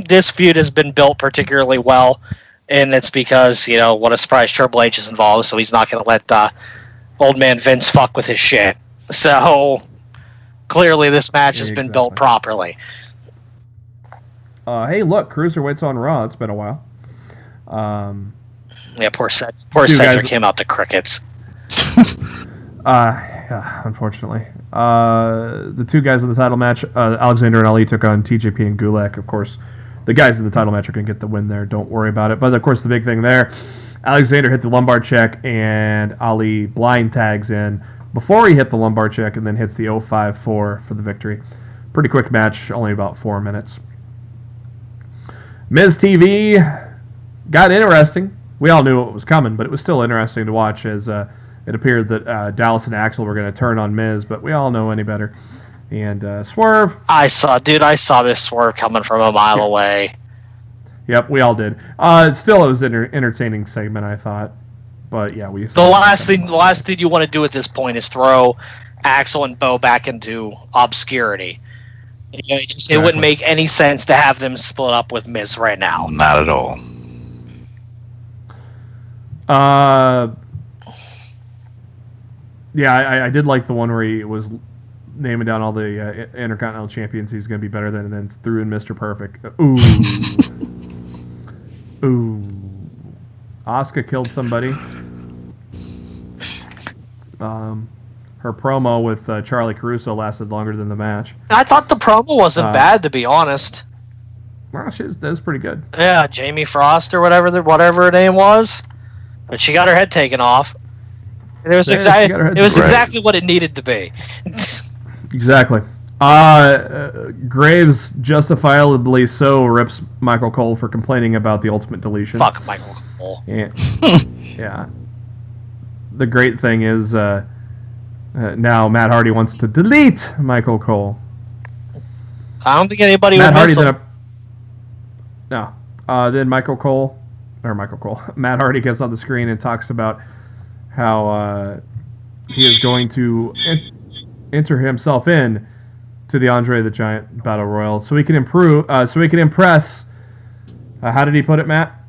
this feud has been built particularly well. And it's because, what a surprise, Triple H is involved, so he's not going to let old man Vince fuck with his shit. So, clearly this match has been built properly. Hey, look, Cruiserweight's on Raw. It's been a while. Poor Cedric came out to crickets. Unfortunately. The 2 guys in the title match, Alexander and Ali took on TJP and Gulak, of course. The guys in the title match are going to get the win there. Don't worry about it. But, of course, the big thing there, Alexander hit the lumbar check, and Ali blind tags in before he hit the lumbar check and then hits the 0-5-4 for the victory. Pretty quick match, only about 4 minutes. Miz TV got interesting. We all knew what was coming, but it was still interesting to watch as it appeared that Dallas and Axel were going to turn on Miz, but we all know any better. And Swerve. I saw this Swerve coming from a mile away. Yep, we all did. Still, it was an entertaining segment, I thought. But yeah, the last thing you want to do at this point is throw Axel and Bo back into obscurity. It wouldn't make any sense to have them split up with Miz right now. Not at all. Yeah, I did like the one where he was naming down all the Intercontinental Champions he's going to be better than, and then threw in Mr. Perfect. Ooh. Ooh. Asuka killed somebody. Her promo with Charlie Caruso lasted longer than the match. I thought the promo wasn't bad, to be honest. Well, that was pretty good. Yeah, Jamie Frost or whatever her name was, but she got her head taken off. And it was exactly what it needed to be. Exactly. Graves justifiably so rips Michael Cole for complaining about the Ultimate Deletion. Fuck Michael Cole. Yeah. The great thing is now Matt Hardy wants to delete Michael Cole. I don't think anybody would miss him. Then Matt Hardy gets on the screen and talks about how he is going to enter himself in to the Andre the Giant Battle Royal so he can impress. How did he put it, Matt?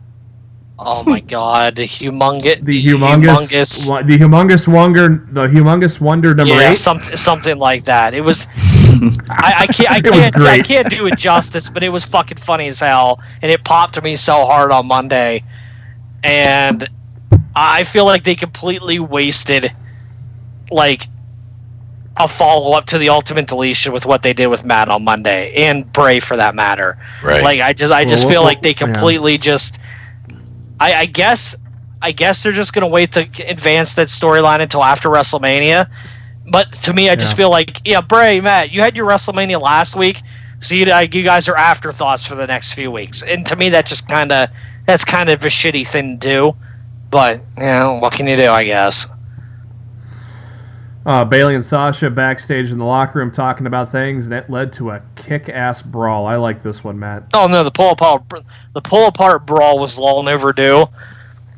Oh my God, the humongous wonder number 8. Something like that. It was. I can't do it justice, but it was fucking funny as hell, and it popped to me so hard on Monday, and I feel like they completely wasted like a follow-up to the Ultimate Deletion with what they did with Matt on Monday, and Bray for that matter. Right. Like I just feel like they completely just. I guess they're just gonna wait to advance that storyline until after WrestleMania. But to me, I just feel like, Bray, Matt, you had your WrestleMania last week, so you guys are afterthoughts for the next few weeks. And to me, that's kind of a shitty thing to do. But what can you do? I guess. Bayley and Sasha backstage in the locker room talking about things, and it led to a kick-ass brawl. I like this one, Matt. Oh no, the pull-apart brawl was long overdue.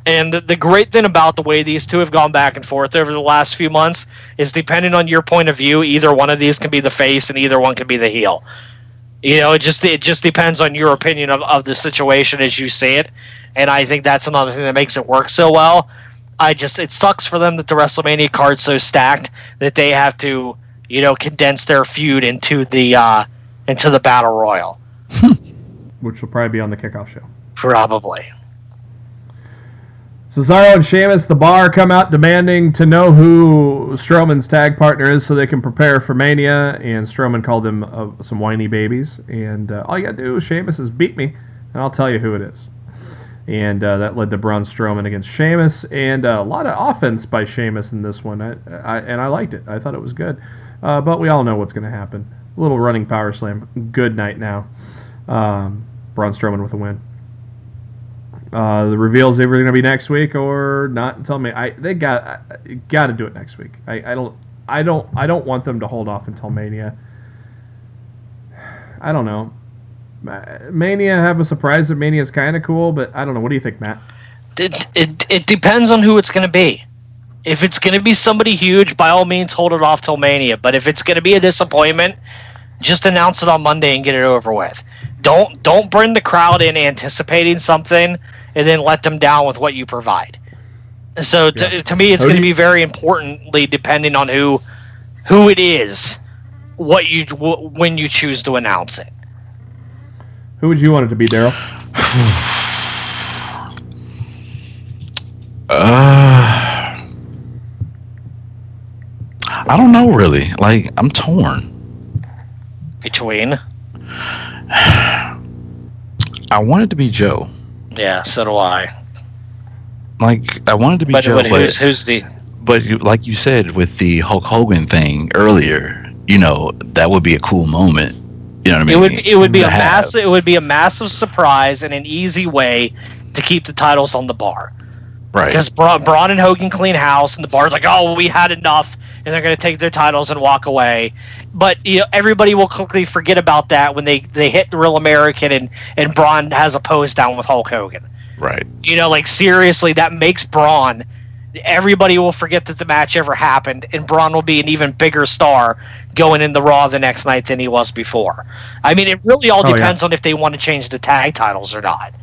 And the great thing about the way these two have gone back and forth over the last few months is, depending on your point of view, either one of these can be the face and either one can be the heel. It just depends on your opinion of the situation as you see it. And I think that's another thing that makes it work so well. It sucks for them that the WrestleMania card's so stacked that they have to, condense their feud into the Battle Royal. Which will probably be on the kickoff show. Probably. Cesaro and Sheamus, the Bar, come out demanding to know who Strowman's tag partner is so they can prepare for Mania, and Strowman called them some whiny babies. And all you got to do, Sheamus, is beat me, and I'll tell you who it is. And that led to Braun Strowman against Sheamus, and a lot of offense by Sheamus in this one. I liked it. I thought it was good. But we all know what's going to happen. A little running power slam. Good night now. Braun Strowman with a win. The reveal is either going to be next week or not until May. They got to do it next week. I don't want them to hold off until Mania. I don't know. Mania, have a surprise at Mania is kind of cool, but I don't know. What do you think, Matt? It depends on who it's going to be. If it's going to be somebody huge, by all means, hold it off till Mania. But if it's going to be a disappointment, just announce it on Monday and get it over with. Don't bring the crowd in anticipating something and then let them down with what you provide. So to me, it's going to be very importantly depending on who it is, when you choose to announce it. Who would you want it to be, Darryl? I don't know, really. Like, I'm torn. Between? I want it to be Joe. Yeah, so do I. Like, I want it to be Joe, who's the... But like you said with the Hulk Hogan thing earlier, that would be a cool moment. You know what I mean? It would be a massive surprise and an easy way to keep the titles on the Bar. Right. Because Braun and Hogan clean house, and the Bar's like, oh, we had enough, and they're going to take their titles and walk away. But everybody will quickly forget about that when they hit the Real American and Braun has a pose down with Hulk Hogan. Right. Seriously, that makes Braun. everybody will forget that the match ever happened, and Braun will be an even bigger star going into Raw the next night than he was before. I mean, it really all depends on if they want to change the tag titles or not.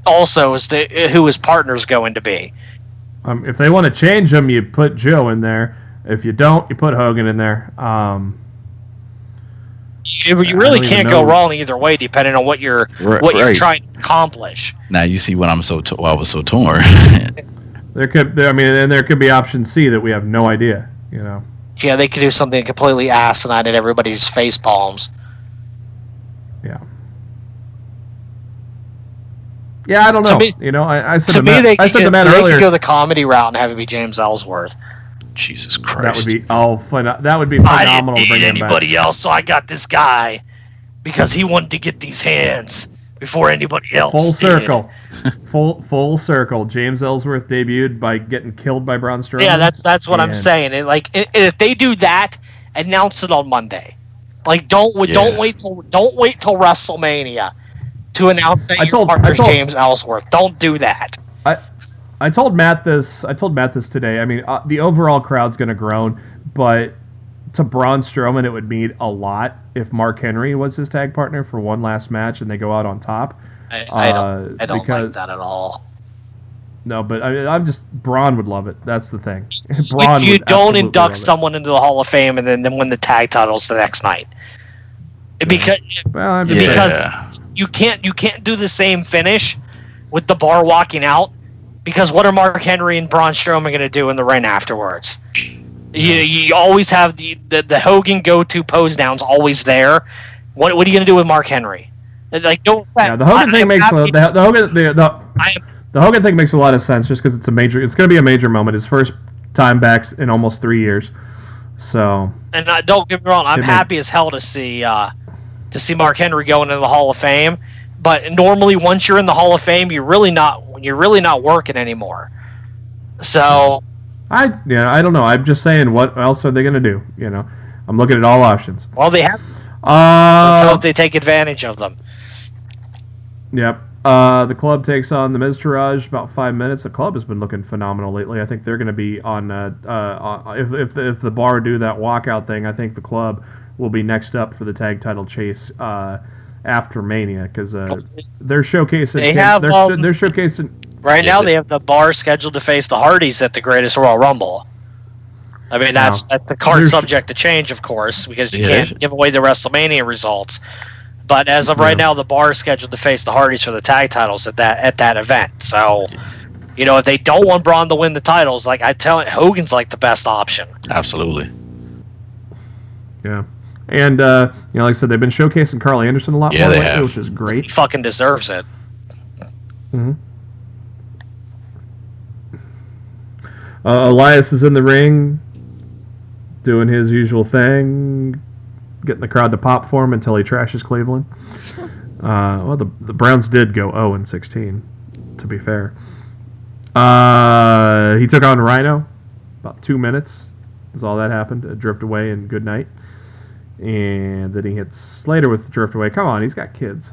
Also is who his partner's going to be. If they want to change them, you put Joe in there. If you don't, you put Hogan in there. You really can't go wrong either way, depending on what you're trying to accomplish. Now you see when I was so torn. There could be option C that we have no idea. Yeah, they could do something completely asinine at everybody's face palms. Yeah. Yeah, I don't know. I said to me, Matt earlier. They could go the comedy route and have it be James Ellsworth. Jesus Christ. That would be phenomenal. I didn't need to bring anybody else, so I got this guy because he wanted to get these hands before anybody else. Full circle. Full circle. James Ellsworth debuted by getting killed by Braun Strowman. Yeah, that's what I'm saying. If they do that, announce it on Monday. Don't wait till WrestleMania to announce that your partner's James Ellsworth. Don't do that. I told Matt this today. I mean, the overall crowd's going to groan, but to Braun Strowman, it would mean a lot if Mark Henry was his tag partner for one last match and they go out on top. I don't like that at all. No, but Braun would love it. That's the thing. You don't induct someone into the Hall of Fame and then win the tag titles the next night. Because you can't do the same finish with the Bar walking out. Because what are Mark Henry and Braun Strowman going to do in the ring afterwards? You always have the Hogan go-to pose downs always there. What are you going to do with Mark Henry? The Hogan thing makes the Hogan thing makes a lot of sense just because it's going to be a major moment. His first time back in almost 3 years. So. And don't get me wrong, I'm happy as hell to see Mark Henry going into the Hall of Fame. But normally, once you're in the Hall of Fame, you're really not working anymore. So, I don't know. I'm just saying, what else are they going to do? I'm looking at all options. Well, they have. So let's hope they take advantage of them. Yep. The club takes on the Miztourage about 5 minutes. The club has been looking phenomenal lately. I think they're going to be on. If the Bar do that walkout thing, I think the club will be next up for the tag title chase. After Mania, because they're showcasing. They're showcasing. Right now, they have the Bar scheduled to face the Hardys at the Greatest Royal Rumble. I mean, that's the card subject to change, of course, because you can't give away the WrestleMania results. But as of right now, the Bar is scheduled to face the Hardys for the tag titles at that event. So, if they don't want Braun to win the titles, Hogan's the best option. Absolutely. Yeah. And, like I said, they've been showcasing Carl Anderson a lot more lately, which is great. He fucking deserves it. Mm-hmm. Elias is in the ring, doing his usual thing, getting the crowd to pop for him until he trashes Cleveland. The Browns did go 0-16, to be fair. He took on Rhino, about 2 minutes is all that happened. Drift away and good night. And then he hits Slater with Drift Away. Come on, he's got kids.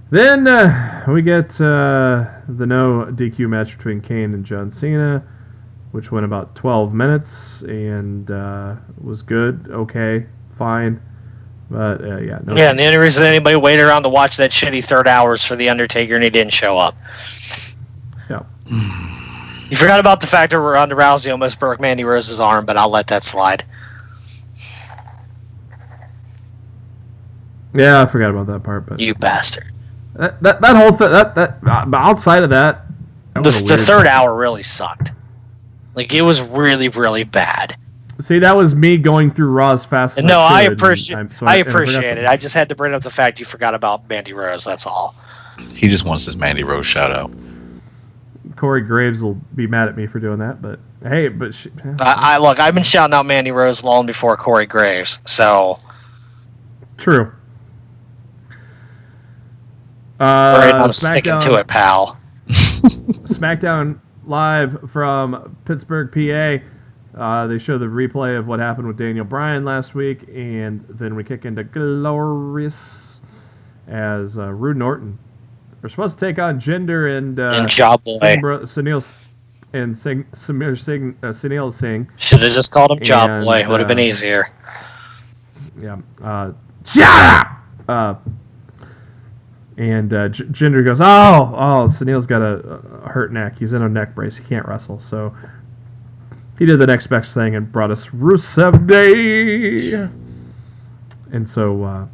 Then we get the no DQ match between Kane and John Cena, which went about 12 minutes and was good, okay, fine. But, and the only reason anybody waited around to watch that shitty third hours for The Undertaker and he didn't show up. Yeah. You forgot about the fact that Ronda Rousey almost broke Mandy Rose's arm, but I'll let that slide. Yeah, I forgot about that part. But you bastard. That whole thing, outside of that the third hour really sucked. It was really, really bad. See, that was me going through Raw's fast. No, I appreciate it. I just had to bring up the fact you forgot about Mandy Rose. That's all. He just wants his Mandy Rose shout out. Corey Graves will be mad at me for doing that, but hey, I've been shouting out Mandy Rose long before Corey Graves, so true. I'm sticking to it, pal. SmackDown Live from Pittsburgh, PA. They show the replay of what happened with Daniel Bryan last week, and then we kick into Glorious as Rude Norton We're supposed to take on Jinder and Job Boy. Sunil and Sunil Singh. Should have just called him Job Boy. Would have been easier. Yeah. Shut up! And Jinder goes, oh, Sunil's got a hurt neck. He's in a neck brace. He can't wrestle. So he did the next best thing and brought us Rusev Day. And so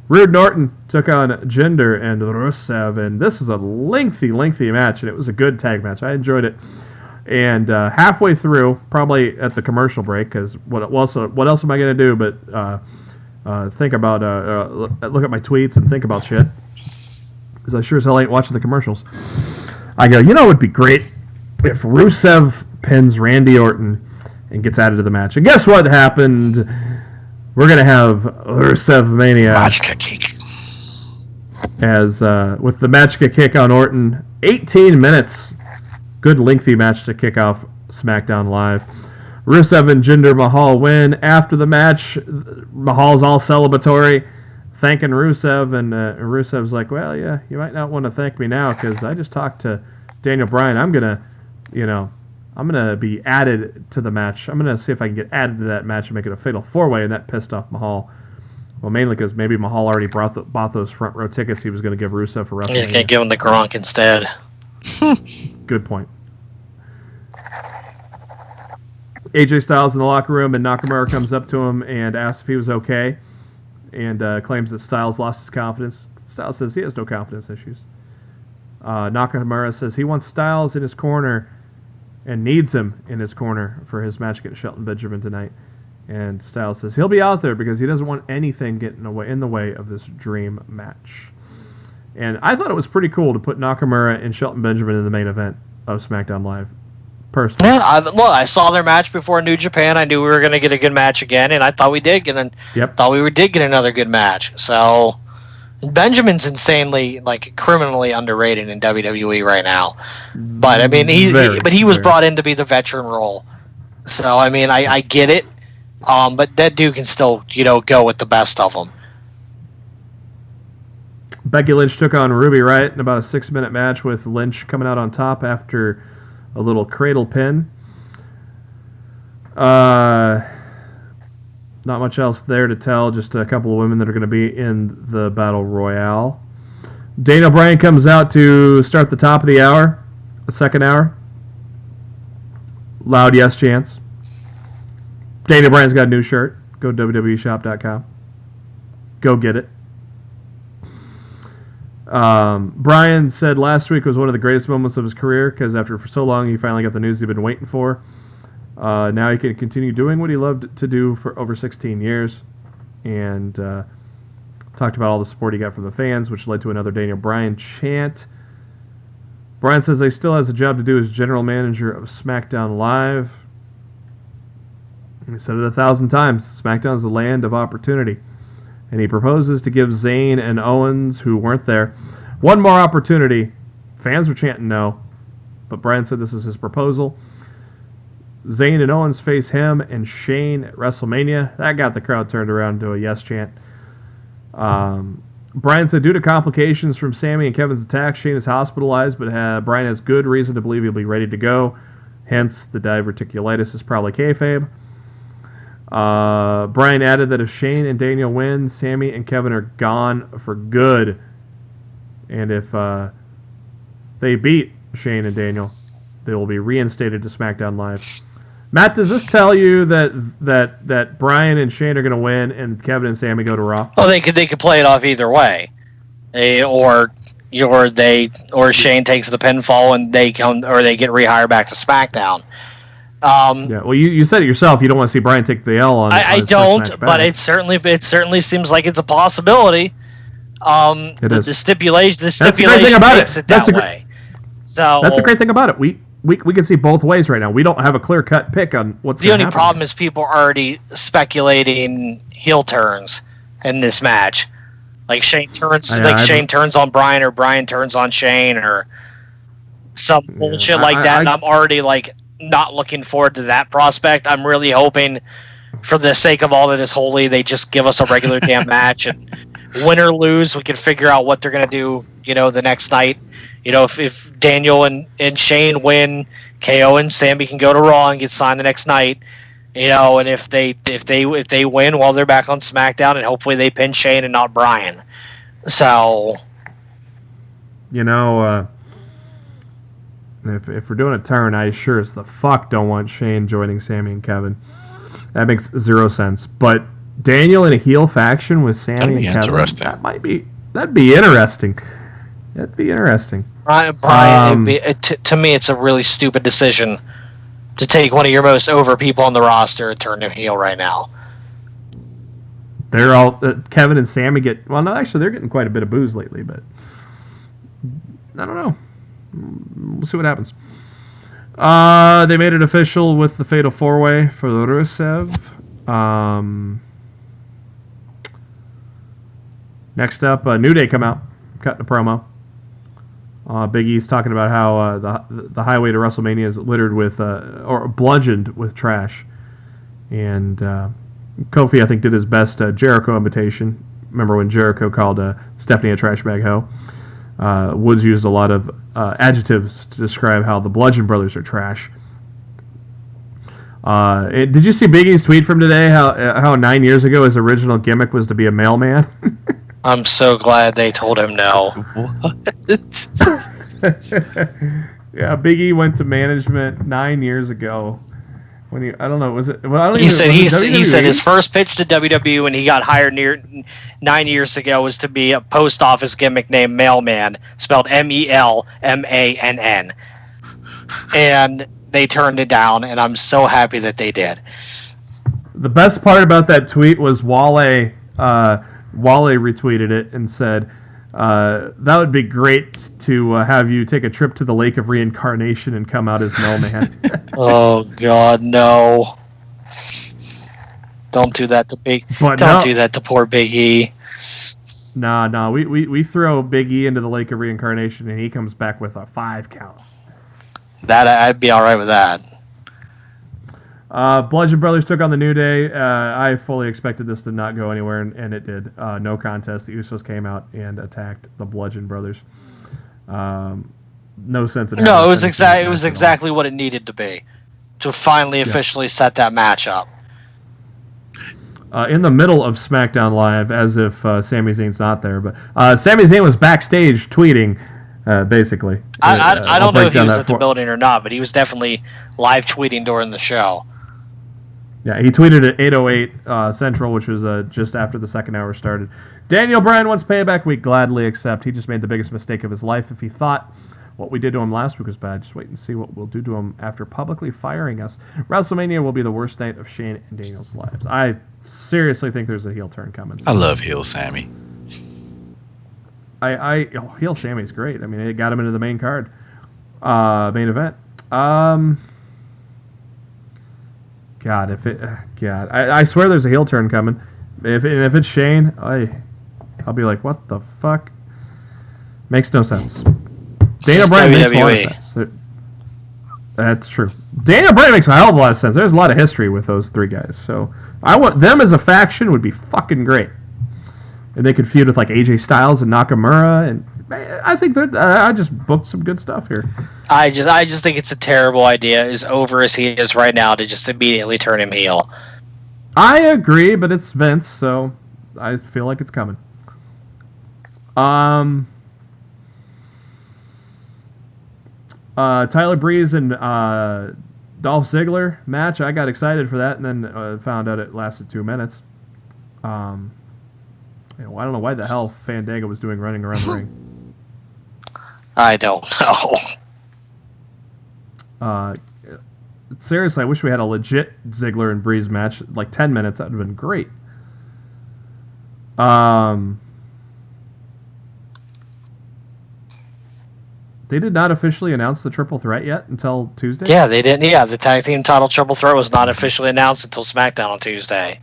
Rude Norton took on Jinder and Rusev. And this is a lengthy match. And it was a good tag match. I enjoyed it. And halfway through, probably at the commercial break, because what else am I going to do but think about, look at my tweets and think about shit. Because I sure as hell ain't watching the commercials. I go, it would be great if Rusev pins Randy Orton and gets added to the match. And guess what happened? We're going to have Rusev Mania. Magica kick. As, with the Magica kick on Orton, 18 minutes. Good lengthy match to kick off SmackDown Live. Rusev and Jinder Mahal win. After the match, Mahal's all celebratory, thanking Rusev, and Rusev's like, well, yeah, you might not want to thank me now, because I just talked to Daniel Bryan. I'm going to be added to the match. I'm going to see if I can get added to that match and make it a fatal four-way, and that pissed off Mahal. Well, mainly because maybe Mahal already bought those front row tickets he was going to give Rusev for WrestleMania. You can't give him the Gronk instead. Good point. AJ Styles in the locker room, and Nakamura comes up to him and asks if he was okay, and claims that Styles lost his confidence. Styles says he has no confidence issues. Nakamura says he wants Styles in his corner and needs him in his corner for his match against Shelton Benjamin tonight. And Styles says he'll be out there because he doesn't want anything getting in the way of this dream match. And I thought it was pretty cool to put Nakamura and Shelton Benjamin in the main event of SmackDown Live. Personally. Yeah, I saw their match before New Japan. I knew we were going to get a good match again, and I thought we did get another good match. So Benjamin's insanely, criminally underrated in WWE right now. But I mean, he was brought in to be the veteran role. So I mean, I get it. But that dude can still, go with the best of them. Becky Lynch took on Ruby Riott in about a 6-minute match, with Lynch coming out on top after a little cradle pin. Not much else there to tell. Just a couple of women that are going to be in the Battle Royale. Daniel Bryan comes out to start the top of the hour, the second hour. Loud yes chants. Daniel Bryan's got a new shirt. Go to WWEshop.com. Go get it. Bryan said last week was one of the greatest moments of his career, because for so long he finally got the news he'd been waiting for. Now he can continue doing what he loved to do for over 16 years. And talked about all the support he got from the fans, which led to another Daniel Bryan chant. Bryan says he still has a job to do as general manager of SmackDown Live. He said it 1,000 times. SmackDown is the land of opportunity. And he proposes to give Zayn and Owens, who weren't there, one more opportunity. Fans were chanting no, but Bryan said this is his proposal. Zayn and Owens face him and Shane at WrestleMania. That got the crowd turned around to a yes chant. Bryan said due to complications from Sami and Kevin's attack, Shane is hospitalized, but Bryan has good reason to believe he'll be ready to go. Hence, the diverticulitis is probably kayfabe. Bryan added that if Shane and Daniel win, Sami and Kevin are gone for good. And if they beat Shane and Daniel, they will be reinstated to SmackDown Live. Matt, does this tell you that Bryan and Shane are going to win and Kevin and Sami go to Raw? Oh, they could play it off either way, or Shane takes the pinfall and they get rehired back to SmackDown. Yeah, well, you said it yourself. You don't want to see Bryan take the L on. I don't, but it certainly seems like it's a possibility. The stipulation. That's the great thing about it. That's the great thing about it. We can see both ways right now. We don't have a clear cut pick on what's. The only problem is people are already speculating heel turns in this match. Like Shane turns, Shane turns on Bryan, or Bryan turns on Shane, or some bullshit like that. And I'm already not looking forward to that prospect. I'm really hoping, for the sake of all that is holy, they just give us a regular damn match and win or lose, we can figure out what they're going to do, the next night. If Daniel and Shane win, KO and Sammy can go to Raw and get signed the next night. And if they win, well, they're back on SmackDown, and hopefully they pin Shane and not Bryan. So, if we're doing a turn, I sure as the fuck don't want Shane joining Sammy and Kevin. That makes zero sense. But Daniel in a heel faction with Sammy and Kevin, that'd be interesting. That'd be interesting. Bryan, to me, it's a really stupid decision to take one of your most over people on the roster and turn him heel right now. They're all Kevin and Sammy they're getting quite a bit of booze lately, but I don't know. We'll see what happens. They made it official with the Fatal 4-Way for Rusev. Next up, New Day come out, cutting a promo. Big E's talking about how the highway to WrestleMania is littered with, or bludgeoned with trash. And Kofi, I think, did his best Jericho imitation. Remember when Jericho called Stephanie a trash bag hoe? Woods used a lot of adjectives to describe how the Bludgeon Brothers are trash. Did you see Big E's tweet from today? How 9 years ago his original gimmick was to be a mailman? I'm so glad they told him no. What? Yeah, Big E went to management 9 years ago. When he said his first pitch to WWE when he got hired 9 years ago was to be a post office gimmick named Mailman, spelled Melmann, and they turned it down, and I'm so happy that they did. The best part about that tweet was Wale retweeted it and said, that would be great to have you take a trip to the Lake of Reincarnation and come out as Melman. Oh God, no! Don't do that to do that to poor Big E. Nah. We throw Big E into the Lake of Reincarnation and he comes back with a 5 count. That I'd be all right with that. Bludgeon Brothers took on the New Day. I fully expected this to not go anywhere, and it did. No contest. The Usos came out and attacked the Bludgeon Brothers. No sense in it was exactly what it needed to be to finally officially set that match up. In the middle of SmackDown Live, as if Sami Zayn's not there, but Sami Zayn was backstage tweeting. Basically, I don't know if he was at the building or not, but he was definitely live tweeting during the show. Yeah, he tweeted at 8:08 Central, which was just after the second hour started. Daniel Bryan wants payback. We gladly accept. He just made the biggest mistake of his life. If he thought what we did to him last week was bad, just wait and see what we'll do to him after publicly firing us. WrestleMania will be the worst night of Shane and Daniel's lives. I seriously think there's a heel turn coming. I love heel Sammy. Heel Sammy's great. I mean, it got him into the main card, main event. I swear there's a heel turn coming. If it's Shane, I'll be like, what the fuck? Makes no sense. Daniel Bryan makes a lot of sense. That's true. Daniel Bryan makes a hell of a lot of sense. There's a lot of history with those three guys, so I want them as a faction would be fucking great. And they could feud with like AJ Styles and Nakamura, and I think that I just booked some good stuff here. I just think it's a terrible idea, as over as he is right now, to just immediately turn him heel. I agree, but it's Vince, so I feel like it's coming. Tyler Breeze and Dolph Ziggler match. I got excited for that, and then found out it lasted 2 minutes. I don't know why the hell Fandango was doing running around the ring. I don't know. Seriously, I wish we had a legit Ziggler and Breeze match, like 10 minutes. That would have been great. They did not officially announce the triple threat yet until Tuesday? Yeah, they didn't. Yeah, the tag team title triple threat was not officially announced until SmackDown on Tuesday.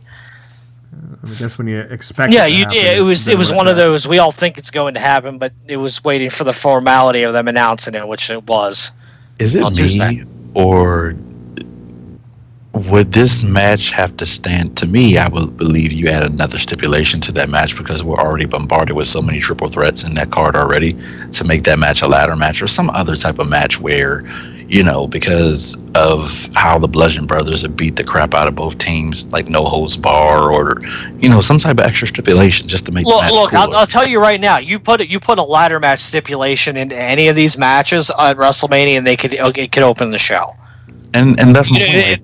I guess when you expect it was one of those, we all think it's going to happen, but it was waiting for the formality of them announcing it, which it was. Is it me, Tuesday. or Would this match have to stand? To me, I would believe you add another stipulation to that match because we're already bombarded with so many triple threats in that card already to make that match a ladder match or some other type of match where, because of how the Bludgeon Brothers have beat the crap out of both teams, like no holds bar or, some type of extra stipulation just to make the match cooler. I'll tell you right now, you put a ladder match stipulation into any of these matches at WrestleMania, and it could open the show. And that's my point.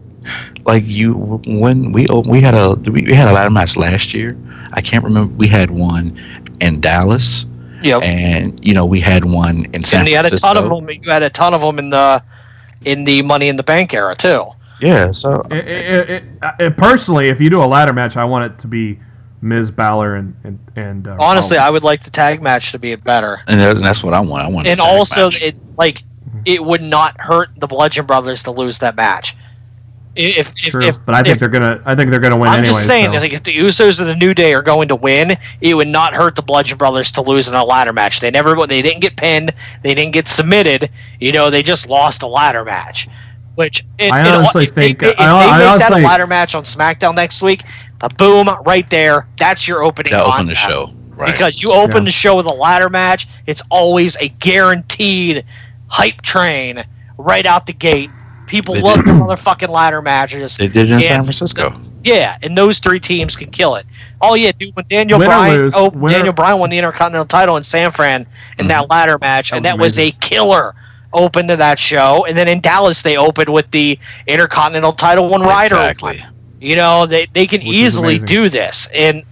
When we had a ladder match last year. I can't remember. We had one in Dallas. Yep. And we had one in San Francisco. You had a ton of them in the Money in the Bank era too. Yeah. So personally, if you do a ladder match, I want it to be Miz, Balor, and honestly, Rollins. I would like the tag match to be better. And that's what I want. I want. And also, it would not hurt the Bludgeon Brothers to lose that match. But I think they're gonna win anyway. I'm just saying, if the Usos and the New Day are going to win, it would not hurt the Bludgeon Brothers to lose in a ladder match. They didn't get pinned, they didn't get submitted. They just lost a ladder match. Which I honestly think if they make that a ladder match on SmackDown next week, boom, right there, that's your opening. That opened the show, right? Because you open the show with a ladder match, it's always a guaranteed hype train right out the gate. People love the motherfucking ladder matches. They did it in San Francisco. And those three teams can kill it. Oh yeah, dude, when Daniel Bryan won the Intercontinental title in San Fran in that ladder match, and that was a killer open to that show. And then in Dallas, they opened with the Intercontinental title when Ryder. Exactly. They can easily do this. And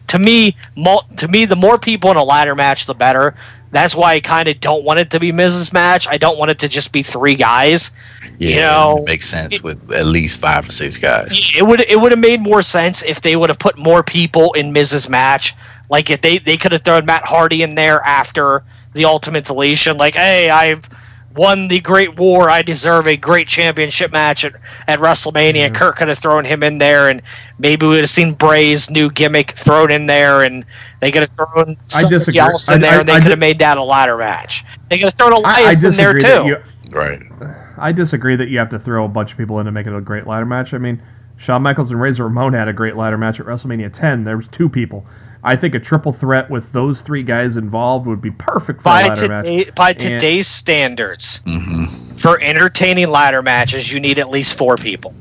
to me, the more people in a ladder match, the better. That's why I kind of don't want it to be Miz's match. I don't want it to just be three guys. Yeah, it makes sense with at least 5 or 6 guys. It would have made more sense if they would have put more people in Miz's match. Like if they could have thrown Matt Hardy in there after the Ultimate Deletion. Like, hey, I've won the Great War. I deserve a great championship match at WrestleMania. Mm-hmm. Kurt could have thrown him in there, and maybe we would have seen Bray's new gimmick thrown in there, and they could have thrown somebody else in there, and they could have made that a ladder match. They could have thrown Elias in there, too. Right. I disagree that you have to throw a bunch of people in to make it a great ladder match. I mean, Shawn Michaels and Razor Ramon had a great ladder match at WrestleMania 10. There was 2 people. I think a triple threat with those 3 guys involved would be perfect for a ladder match. By today's standards, for entertaining ladder matches, you need at least 4 people.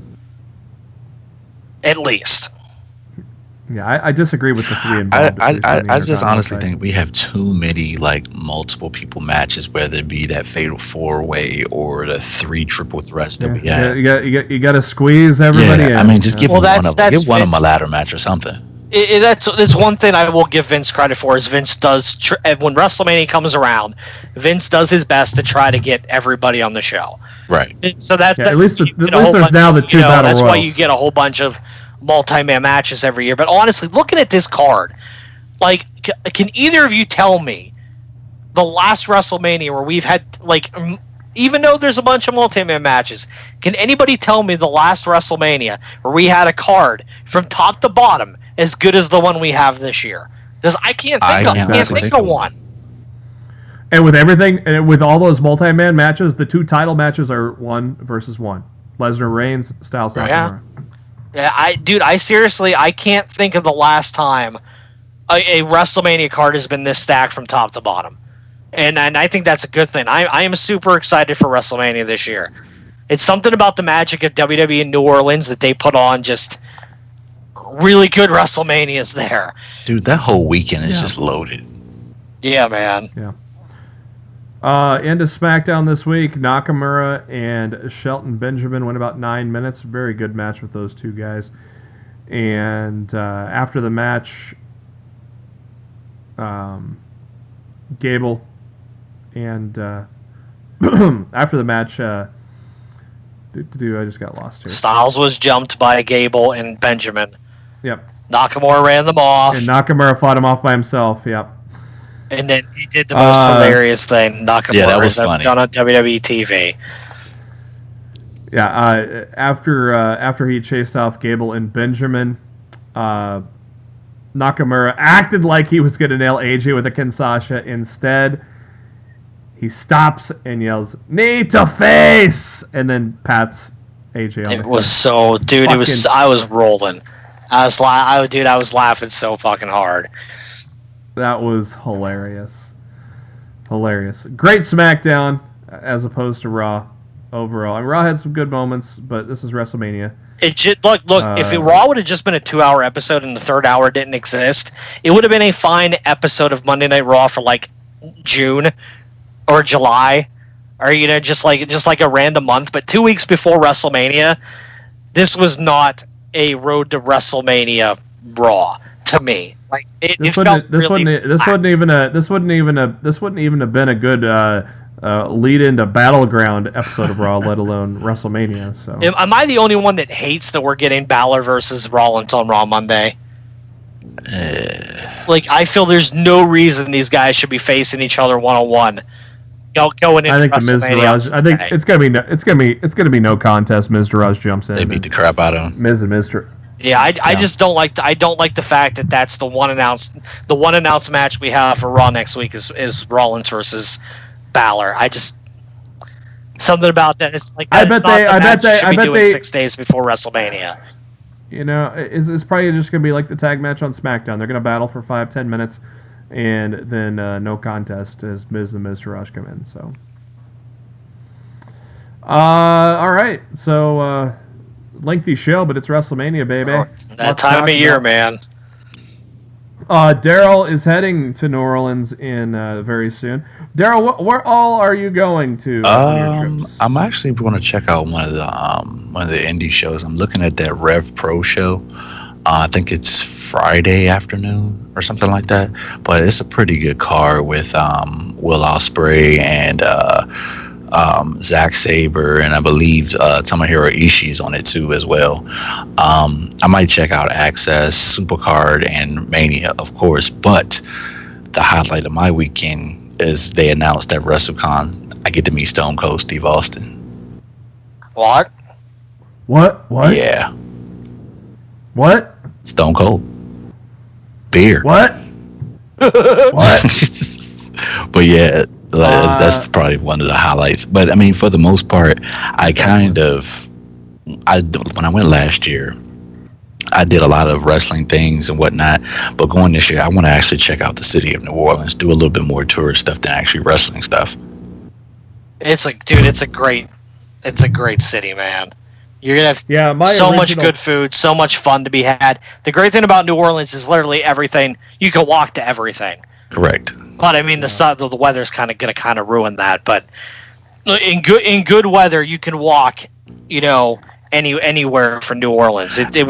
At least. Yeah, I disagree with the 3 involved. I just honestly think we have too many multiple people matches, whether it be that fatal 4-way or the 3 triple threats that we have. You got to squeeze everybody in. I mean, just give one of them a ladder match or something. That's one thing I will give Vince credit for is Vince does when WrestleMania comes around, Vince does his best to try to get everybody on the show. Right. So that's at least there's now the 2 battle royals. That's why you get a whole bunch of multi-man matches every year. But honestly, looking at this card, can either of you tell me the last WrestleMania where we've had even though there's a bunch of multi-man matches, can anybody tell me the last WrestleMania where we had a card from top to bottom as good as the one we have this year? Because I can't think of one. And with everything, and with all those multi-man matches, the 2 title matches are 1 versus 1. Lesnar Reigns, Styles Nakamura. Yeah, I seriously, I can't think of the last time a WrestleMania card has been this stacked from top to bottom. And I think that's a good thing. I am super excited for WrestleMania this year. It's something about the magic of WWE in New Orleans that they put on just really good WrestleManias there. Dude, that whole weekend is just loaded. Yeah, man. Yeah. Into SmackDown this week, Nakamura and Shelton Benjamin went about 9 minutes. Very good match with those 2 guys. And after the match, Gable and after the match, I just got lost here. Styles was jumped by Gable and Benjamin. Yep. Nakamura ran them off. And Nakamura fought him off by himself. Yep. And then he did the most hilarious thing Nakamura has ever done on WWE TV. Yeah, after he chased off Gable and Benjamin, Nakamura acted like he was going to nail AJ with a Kinshasa. Instead, he stops and yells, "Knee to face!" and then pats AJ. It was so, dude. It was. I was rolling. I was laughing so fucking hard. That was hilarious. Hilarious. Great SmackDown as opposed to Raw overall. And Raw had some good moments, but this is WrestleMania. It just, look. If Raw would have just been a 2-hour episode and the third hour didn't exist, it would have been a fine episode of Monday Night Raw for like June or July, or just like a random month. But 2 weeks before WrestleMania, this was not a road to WrestleMania Raw to me. Like this wouldn't even have been a good lead into Battleground episode of Raw, let alone WrestleMania. So am I the only one that hates that we're getting Balor versus Rollins on Raw Monday? Like, I feel there's no reason these guys should be facing each other one-on-one. Going into I think WrestleMania. the Miz Daraj. I think it's gonna be no contest. Miz Daraj jumps in. They beat the crap out of him. Miz and Miz. Yeah, I just don't like the fact that that's the one announced match we have for Raw next week is Rollins versus Balor. I just something about that. It's like I bet they 6 days before WrestleMania. It's probably just gonna be like the tag match on SmackDown. They're gonna battle for 5-10 minutes, and then no contest as Miz and Miz Taraj come in. So, all right. So lengthy show, but it's WrestleMania, baby. Oh, that time of year, man. Darryl is heading to New Orleans in very soon. Darryl, where all are you going to on your trips? I'm actually going to check out one of the indie shows. I'm looking at that Rev Pro show. I think it's Friday afternoon or something like that. But it's a pretty good card with Will Ospreay and Zack Sabre, and I believe Tomohiro Ishii's on it too as well. I might check out Access, Supercard, and Mania, of course. But the highlight of my weekend is they announced at WrestleCon I get to meet Stone Cold Steve Austin. What? Yeah. What? Stone Cold. Beer. What? What? But yeah, that's probably one of the highlights. But I mean, for the most part, when I went last year, I did a lot of wrestling things and whatnot. But going this year, I want to actually check out the city of New Orleans, do a little bit more tourist stuff than actually wrestling stuff. It's a great city, man. You're gonna have so much good food, so much fun to be had. The great thing about New Orleans is literally everything. You can walk to everything. Correct. But I mean, the weather's gonna ruin that. But in good weather, you can walk, anywhere from New Orleans. It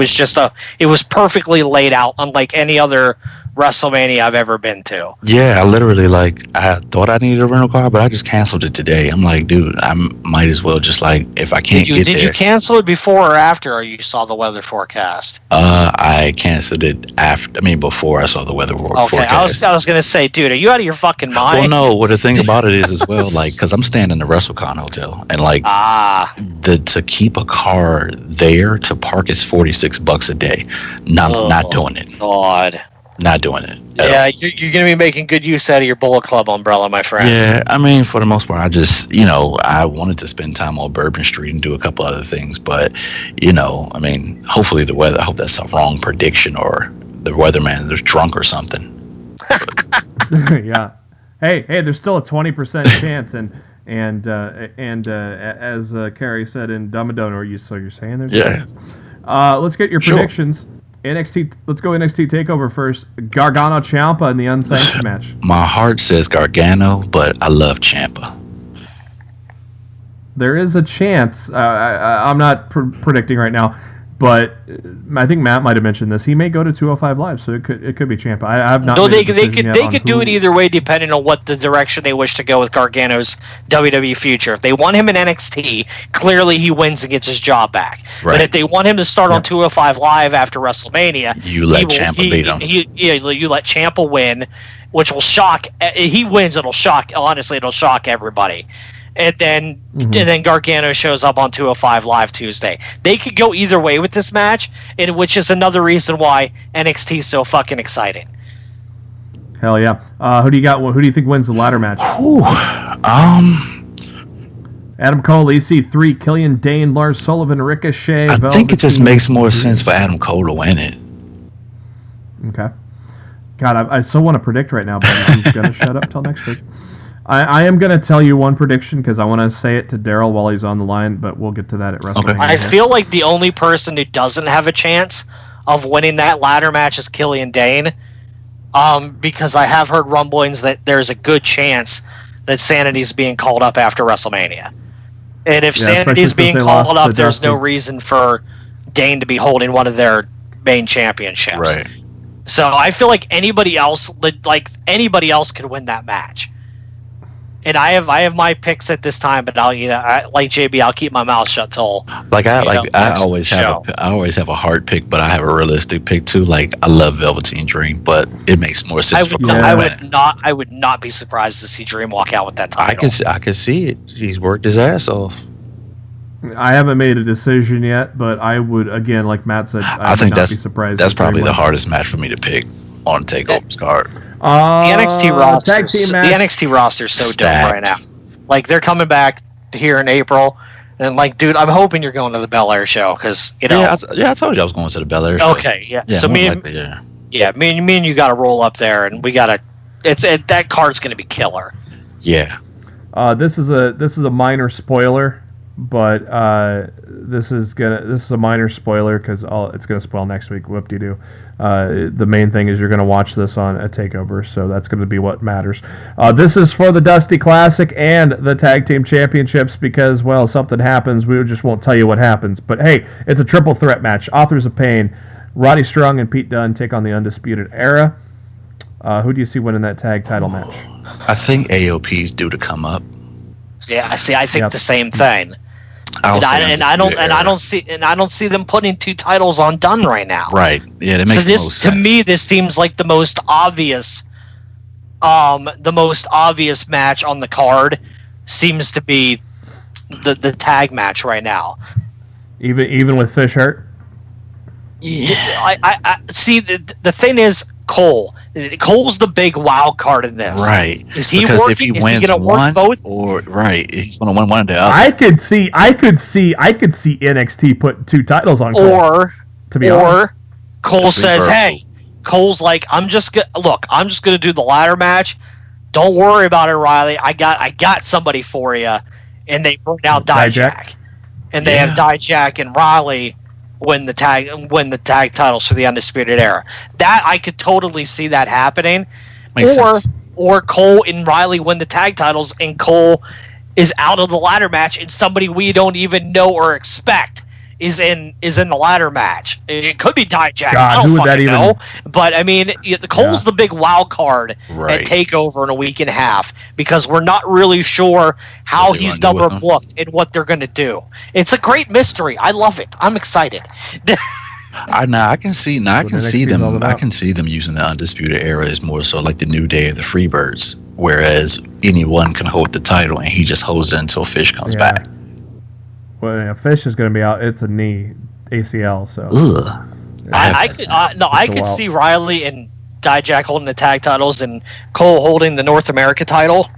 was perfectly laid out, unlike any other WrestleMania I've ever been to. Yeah, I literally I thought I needed a rental car, but I just canceled it today. I'm like, dude, I might as well just if I can't get there. Did you cancel it before or after you saw the weather forecast? I canceled it before I saw the weather forecast. Okay, I was gonna say, dude, are you out of your fucking mind? Well, no. Well, the thing about it is as well, because I'm staying in the WrestleCon hotel, and to keep a car there to park is $46 a day. Not doing it. God. Not doing it. Yeah, you're going to be making good use out of your Bullet Club umbrella, my friend. Yeah, I mean, for the most part, I just, I wanted to spend time on Bourbon Street and do a couple other things, but, hopefully the weather, I hope that's a wrong prediction or the weatherman is drunk or something. Yeah. Hey, there's still a 20% chance, and as Carrie said in Dumb and Dumber, you're saying there's a chance. Let's get your predictions. NXT. Let's go NXT Takeover first. Gargano Ciampa in the unsanctioned match. My heart says Gargano, but I love Ciampa. There is a chance. I'm not predicting right now, but I think Matt might have mentioned this. He may go to 205 Live, so it could be Ciampa. I have not. No, they could do it either way, depending on what the direction they wish to go with Gargano's WWE future. If they want him in NXT, clearly he wins and gets his job back. Right. But if they want him to start on 205 Live after WrestleMania, you let Ciampa beat him. You let Ciampa win, which will shock. He wins, it'll shock. Honestly, it'll shock everybody. And then Gargano shows up on 205 Live Tuesday. They could go either way with this match, which is another reason why NXT is so fucking exciting. Hell yeah! Who do you got? Who do you think wins the ladder match? Adam Cole, EC3, Killian Dane, Lars Sullivan, Ricochet. I think it just makes more sense for Adam Cole to win it. Okay. God, I still want to predict right now, but I'm going to shut up till next week. I am going to tell you one prediction because I want to say it to Darryl while he's on the line, but we'll get to that at WrestleMania. Okay. I feel like the only person who doesn't have a chance of winning that ladder match is Killian Dane, because I have heard rumblings that there's a good chance that Sanity's being called up after WrestleMania. And if Sanity's being called up, there's no reason for Dane to be holding one of their main championships. Right. So I feel like anybody else could win that match. And I have my picks at this time, but like JB, I'll keep my mouth shut till. I always have a hard pick, but I have a realistic pick too. Like I love Velveteen Dream, but it makes more sense for Cole. I would not be surprised to see Dream walk out with that title. I can see it. He's worked his ass off. I haven't made a decision yet, but I would, again, like Matt said, I think be surprised. That's probably the hardest match for me to pick on Takeover's card. The NXT roster is so dope right now. Like they're coming back here in April, and like, dude, I'm hoping you're going to the Bel Air show because you know. I told you I was going to the Bel Air show. Okay, yeah. So me and you got to roll up there, and we got to. That card's going to be killer. Yeah. This is a minor spoiler, but this is a minor spoiler because it's gonna spoil next week. Whoop-de-doo. The main thing is you're going to watch this on a Takeover, so that's going to be what matters. This is for the Dusty Classic and the Tag Team Championships because, well, something happens. We just won't tell you what happens. But, hey, it's a triple threat match. Authors of Pain, Roddy Strong and Pete Dunne take on the Undisputed Era. Who do you see winning that tag title match? I think AOP's due to come up. Yeah, I think the same thing. I don't see them putting two titles on Dunn right now. Right. Yeah, that makes most sense. To me, this seems like the most obvious match on the card seems to be the tag match right now. Even with Fish hurt. Yeah. I see. The thing is, Cole's the big wild card in this. Right. Is he working? If he wins one, both? Or right, he's going to win one or the other. I could see NXT put two titles on Cole. Or Cole says, "Hey," Cole's like, "I'm just gonna do the ladder match. Don't worry about it, Riley. I got somebody for you." And they bring out Dijak, and they have Dijak and Riley win the tag titles for the Undisputed Era. That I could totally see that happening. Or Cole and Riley win the tag titles and Cole is out of the ladder match and somebody we don't even know or expect is in the ladder match. It could be Dijak. I don't fucking know. But I mean, Cole's the big wild card at Takeover in a week and a half because we're not really sure how he's number booked and what they're going to do. It's a great mystery. I love it. I'm excited. I can see them using the Undisputed Era as more so like the New Day of the Freebirds, whereas anyone can hold the title and he just holds it until Fish comes back. Well, Fish is going to be out. It's a knee ACL, so. I could see Riley and Dijak holding the tag titles and Cole holding the North America title.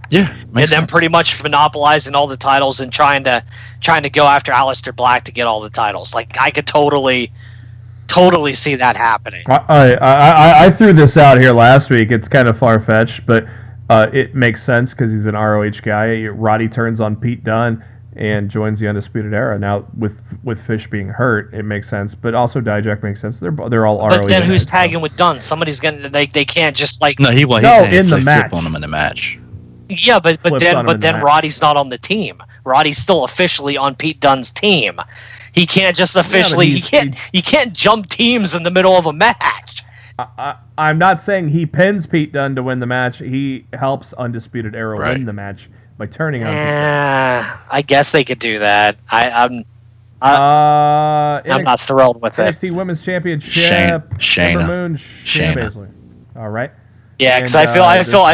Yeah, and then pretty much monopolizing all the titles and trying to go after Aleister Black to get all the titles. Like I could totally see that happening. I threw this out here last week. It's kind of far fetched, but it makes sense because he's an ROH guy. Roddy turns on Pete Dunne and joins the Undisputed Era. Now with Fish being hurt, it makes sense, but also Dijak makes sense. They're all ROH. But then who's tagging with Dunne? Somebody's gonna they can't just like he's in the match on him in the match. Yeah, but then Roddy's not on the team. Roddy's still officially on Pete Dunne's team. He can't just officially he can't jump teams in the middle of a match. I'm not saying he pins Pete Dunne to win the match. He helps Undisputed Era win the match by turning on Pete Dunne. I guess they could do that. I'm not thrilled with it. NXT Women's Championship. Shayna. Baszler. All right. Yeah, because I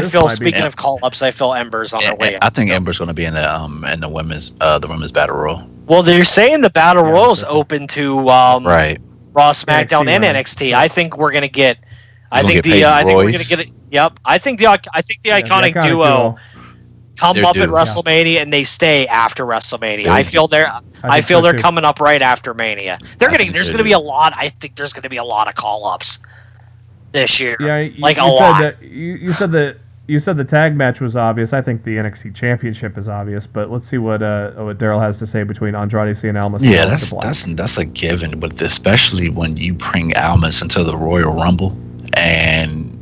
feel. Speaking of call-ups, I feel Ember's on her way. I think Ember's going to be in the women's battle royal. Well, they're saying the battle royal's open to Raw, SmackDown, and NXT. I think we're going to get. I think we're going to get it. Yep. I think the iconic duo. come up at WrestleMania and they stay after WrestleMania. I feel they're coming up right after Mania. There's gonna be a lot. I think there's gonna be a lot of call ups this year. Yeah, a lot. You said the tag match was obvious. I think the NXT Championship is obvious, but let's see what Darryl has to say between Andrade Cien Almas. Yeah, that's a given, but especially when you bring Almas into the Royal Rumble and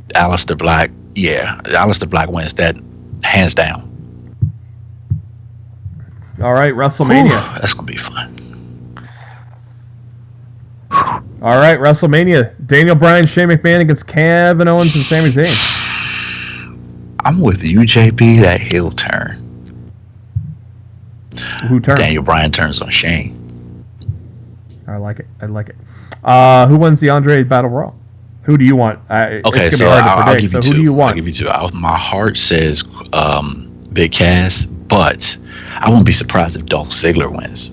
Aleister Black. Yeah, Aleister Black wins that hands down. All right, WrestleMania. That's gonna be fun. All right, WrestleMania. Daniel Bryan, Shane McMahon against Kevin Owens and Sami Zayn. I'm with you, JP. That heel turn. Who turns? Daniel Bryan turns on Shane. I like it. Who wins the Andre Battle Royal? Who do you want? Okay, so I'll give you two. Who do you want? I'll give you two. My heart says Big Cass, but I won't be surprised if Dolph Ziggler wins.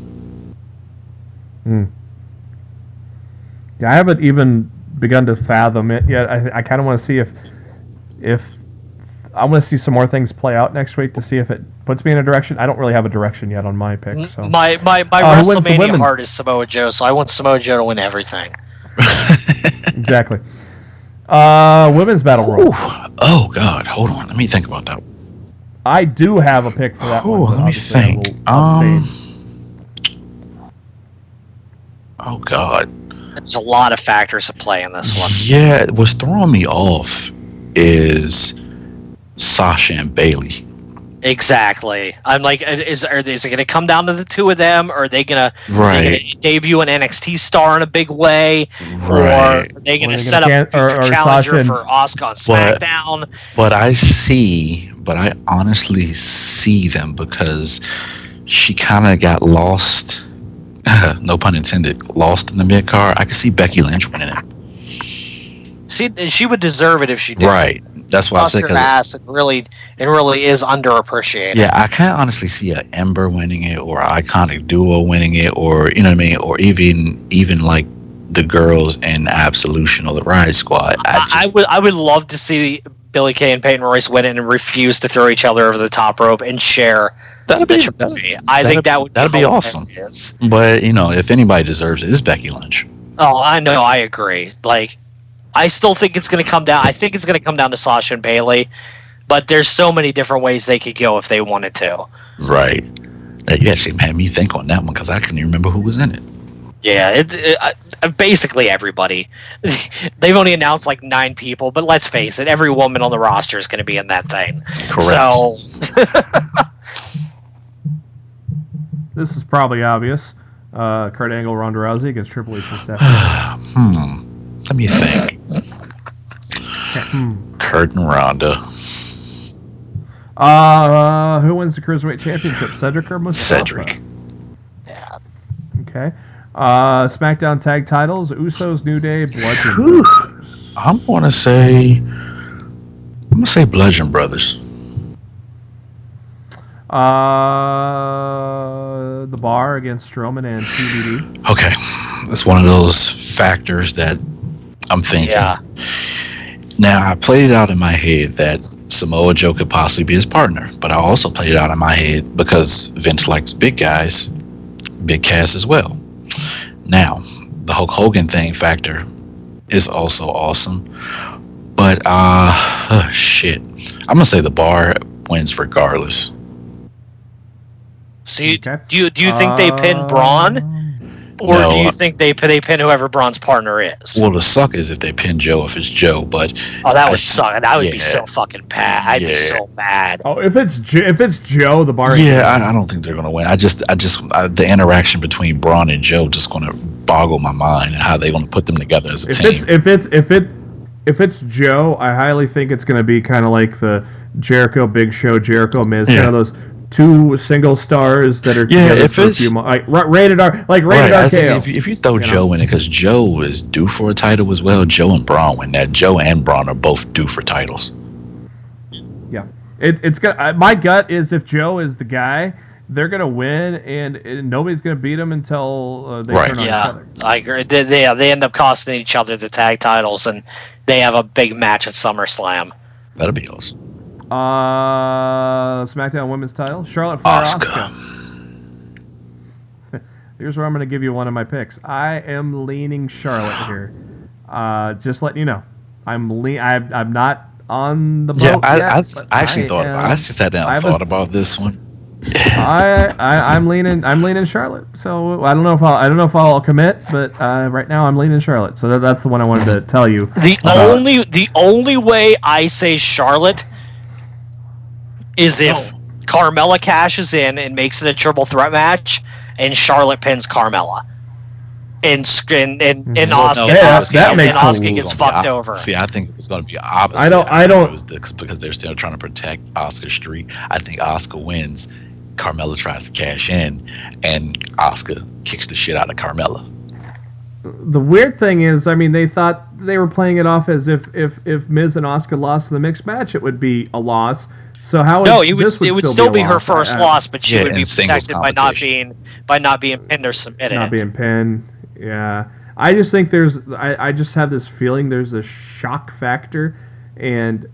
Yeah, I haven't even begun to fathom it yet. I kind of want to see if I want to see some more things play out next week to see if it puts me in a direction. I don't really have a direction yet on my pick. So my WrestleMania heart is Samoa Joe, so I want Samoa Joe to win everything. Exactly. Women's Battle Royal. Oh God, hold on. Let me think about that. I do have a pick for that one. Let me think. Oh God. There's a lot of factors at play in this one. Yeah, what's throwing me off is Sasha and Bayley. Exactly. I'm like, is it going to come down to the two of them, or are they going to debut an NXT star in a big way, or are they going to set up a future challenger for Asuka on SmackDown? But I honestly see them because she kind of got lost. No pun intended. Lost in the mid-card. I could see Becky Lynch winning it. She would deserve it if she did. Right. That's why I said. It really is underappreciated. Yeah, I can't honestly see a Ember winning it, or an Iconic Duo winning it, or you know what I mean, or even like the girls in Absolution or the Riot Squad. I would love to see Billie Kay and Peyton Royce win it and refuse to throw each other over the top rope and share. That'd be awesome. But if anybody deserves it, it's Becky Lynch. Oh, I know, I agree. Like, I still think it's going to come down. I think it's going to come down to Sasha and Bayley, but there's so many different ways they could go if they wanted to. Right. You actually had me think on that one because I couldn't even remember who was in it. Yeah, basically everybody. They've only announced like 9 people, but let's face it, every woman on the roster is going to be in that thing. Correct. So. This is probably obvious. Kurt Angle, Ronda Rousey against Triple H and Stephanie. Let me think. Kurt and Ronda. Who wins the Cruiserweight Championship? Cedric or Mustafa? Cedric. Yeah. Okay. SmackDown Tag Titles, Usos, New Day, Bludgeon Brothers. I'm gonna say Bludgeon Brothers. The Bar against Strowman and TBD. Okay, that's one of those factors that I'm thinking. Yeah. Now I played it out in my head that Samoa Joe could possibly be his partner, but I also played it out in my head because Vince likes big guys, Big Cass as well. Now, the Hulk Hogan thing factor is also awesome, but shit, I'm gonna say the Bar wins regardless. So do you think they pin Braun? Or do you think they pin whoever Braun's partner is? Well, the suck is if they pin Joe, if it's Joe, but that would suck. That would be so fucking bad. I'd be so mad. Oh, if it's Joe, the Bar. Yeah, I don't think they're gonna win. The interaction between Braun and Joe just gonna boggle my mind and how they're gonna put them together as a team. If it's Joe, I highly think it's gonna be kind of like the Jericho Big Show, Jericho Miz, kind of those 2 single stars that are together for a few months, like rated R, KO. If you throw Joe in it, because Joe is due for a title as well, Joe and Braun win that. Joe and Braun are both due for titles. Yeah, it's gonna. My gut is if Joe is the guy, they're gonna win, and nobody's gonna beat them until they turn on each other. I agree. They end up costing each other the tag titles, and they have a big match at SummerSlam. That'll be awesome. SmackDown Women's title. Charlotte Flair, Asuka. Here's where I'm going to give you one of my picks. I am leaning Charlotte here. Just letting you know. I'm not on the boat yet. I actually thought about it. I just sat down and thought about this one. I'm leaning Charlotte. So I don't know if I'll commit, but right now I'm leaning Charlotte. So that's the one I wanted to tell you. The only way I say Charlotte is if Carmella cashes in and makes it a triple threat match, and Charlotte pins Carmella. And Asuka gets fucked over. See, I think it's going to be opposite. I don't because they're still trying to protect Asuka's streak. I think Asuka wins. Carmella tries to cash in, and Asuka kicks the shit out of Carmella. The weird thing is, I mean, they thought they were playing it off as if Miz and Asuka lost the mixed match, it would be a loss. So how? No, it would still be her first loss, but she would be protected by not being pinned or submitted. Not being pinned. Yeah, I just think I just have this feeling there's a shock factor, and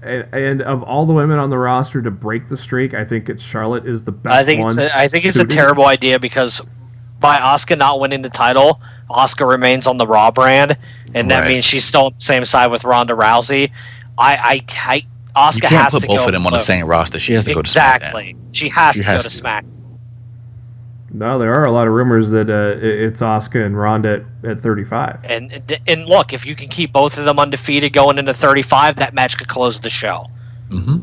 of all the women on the roster to break the streak, I think Charlotte is the best one. I think it's a terrible idea because by Asuka not winning the title, Asuka remains on the Raw brand, and that means she's still on the same side with Ronda Rousey. Asuka you can't has put to both go of them on the same roster. She has to go to SmackDown. Exactly. She has to go to SmackDown. No, there are a lot of rumors that it's Asuka and Ronda at 35. And look, if you can keep both of them undefeated going into 35, that match could close the show. Mm-hmm.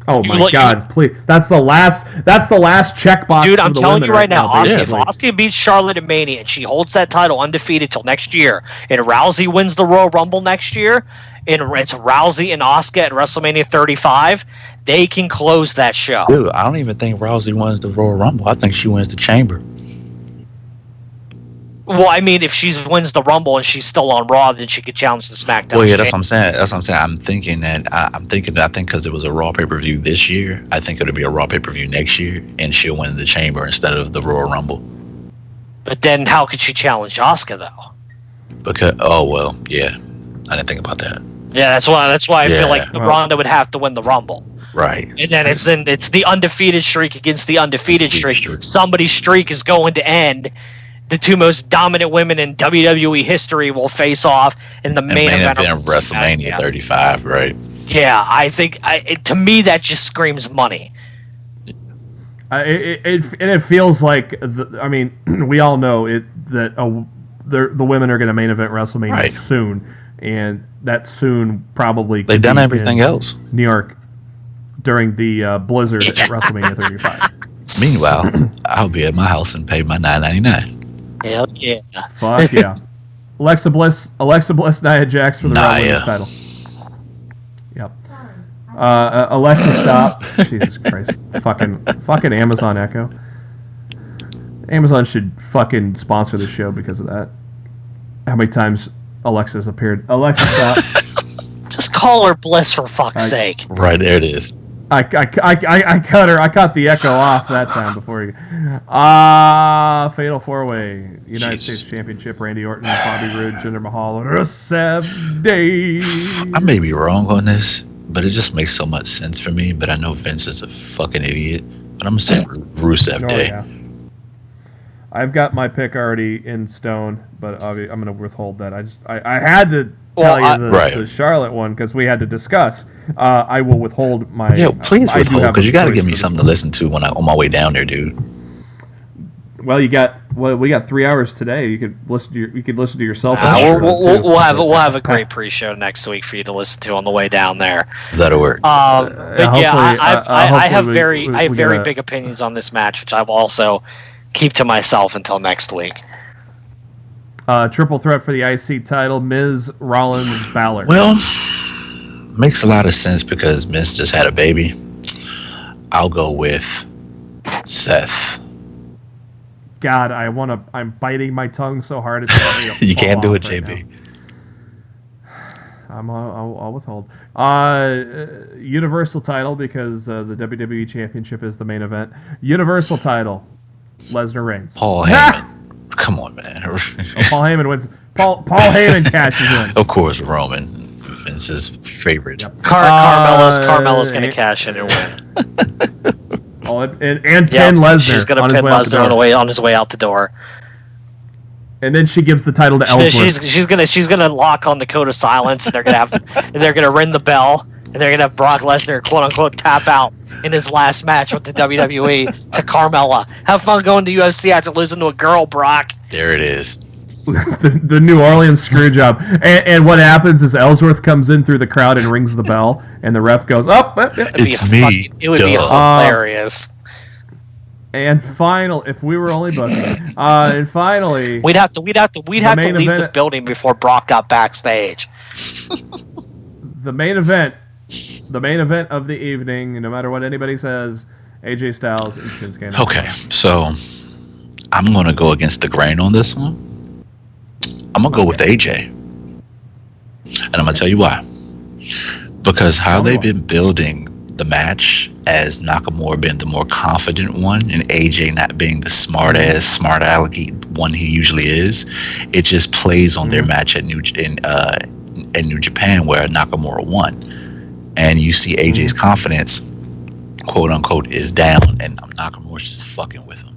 My God! Please, that's the last checkbox. Dude, I'm telling you right now, if Asuka beats Charlotte at Mania and she holds that title undefeated till next year, and Rousey wins the Royal Rumble next year, and it's Rousey and Asuka at WrestleMania 35, they can close that show. Dude, I don't even think Rousey wins the Royal Rumble. I think she wins the Chamber. Well, I mean, if she wins the Rumble and she's still on Raw, then she could challenge the SmackDown. Well, yeah, that's what I'm saying. I think because it was a Raw pay-per-view this year, I think it'll be a Raw pay-per-view next year, and she'll win the Chamber instead of the Royal Rumble. But then how could she challenge Asuka, though? Because, yeah. I didn't think about that. Yeah, that's why I feel like Ronda would have to win the Rumble. Right. And then it's the undefeated streak against the undefeated streak. Somebody's streak is going to end. The two most dominant women in WWE history will face off in the main event of WrestleMania 35, right? Yeah, I think to me that just screams money. It feels like we all know that the women are going to main event WrestleMania soon, and that soon probably they've done everything else. New York during the blizzard at WrestleMania 35. Meanwhile, I'll be at my house and pay my $9.99. Hell yeah! Fuck yeah! Alexa Bliss, Nia Jax for the Raw Women's title. Yep. Alexa, stop! Jesus Christ! Fucking Amazon Echo. Amazon should fucking sponsor the show because of that. How many times Alexa's appeared? Alexa, stop! Just call her Bliss for fuck's sake. Right there it is. I cut her. I cut the echo off that time before you. Fatal 4-Way, United States Championship. Randy Orton, Bobby Roode, Jinder Mahal, Rusev Day. I may be wrong on this, but it just makes so much sense for me. But I know Vince is a fucking idiot. But I'm gonna say Rusev Day. Yeah. I've got my pick already in stone, but I'm gonna withhold that. I had to tell you the Charlotte one because we had to discuss. I will withhold my. Yeah, please withhold because you got to give me something to listen to on my way down there, dude. Well, we got 3 hours today. You could listen to yourself. We'll have a great pre-show next week for you to listen to on the way down there. That'll work. But yeah, I have very big opinions on this match, which I will also keep to myself until next week. Triple threat for the IC title: Miz, Rollins, Balor. Well, makes a lot of sense because Miz just had a baby. I'll go with Seth. God, I'm biting my tongue so hard it's you can't do it, JB. I'll withhold. Universal title because the WWE Championship is the main event. Universal title: Lesnar Reigns. Paul Heyman. Come on, man. Paul Heyman wins. Paul Heyman cashes in. Of course, Roman. Vince's favorite. Yep. Carmella's going to cash in and win. And pin Lesnar. She's going to pin Lesnar on his way out the door. And then she gives the title to Ellsworth. She's gonna lock on the code of silence, and they're gonna ring the bell, and they're gonna have Brock Lesnar quote unquote tap out in his last match with the WWE to Carmella. Have fun going to UFC after losing to a girl, Brock. There it is. the New Orleans screw job. And what happens is Ellsworth comes in through the crowd and rings the bell, and the ref goes, "Oh, it's me." It would be hilarious. And if we were only booking, and finally, we'd have to leave the building before Brock got backstage. The main event of the evening, no matter what anybody says, AJ Styles and Shinsuke Nakamura. Okay, so I'm gonna go against the grain on this one. I'm gonna go with AJ, and I'm gonna tell you why. Because how they've been building the match as Nakamura being the more confident one and AJ not being the smart alecky one he usually is, it just plays on their match at New Japan where Nakamura won, and you see AJ's confidence, quote unquote, is down, and Nakamura's just fucking with him.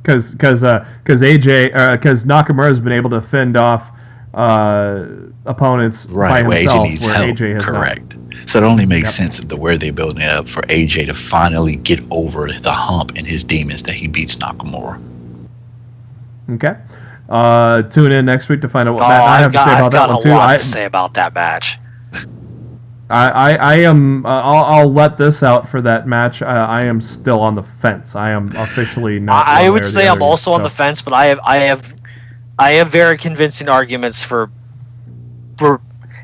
Because Nakamura's been able to fend off opponents by himself, AJ needs where help. AJ has correct. So it only makes sense of where they're building it up for AJ to finally get over the hump in his demons that he beats Nakamura. Okay. Tune in next week to find out what Matt and I have to say about that one too. I've got a lot to say about that match. I am. I'll let this out for that match. I am still on the fence. I am officially not. I would say I'm also on the fence, but I have very convincing arguments for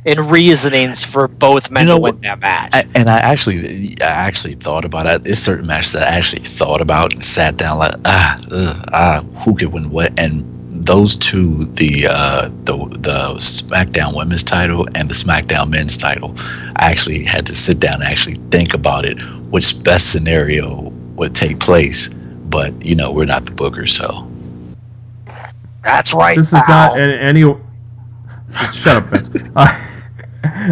and reasonings for both men to win that match. I actually thought about it. There's certain matches that I actually thought about and sat down like who could win what, and those two, the SmackDown Women's title and the SmackDown Men's title, I actually had to sit down and actually think about it, which best scenario would take place. But we're not the bookers, so that's right. This is not any. Shut up, Vince.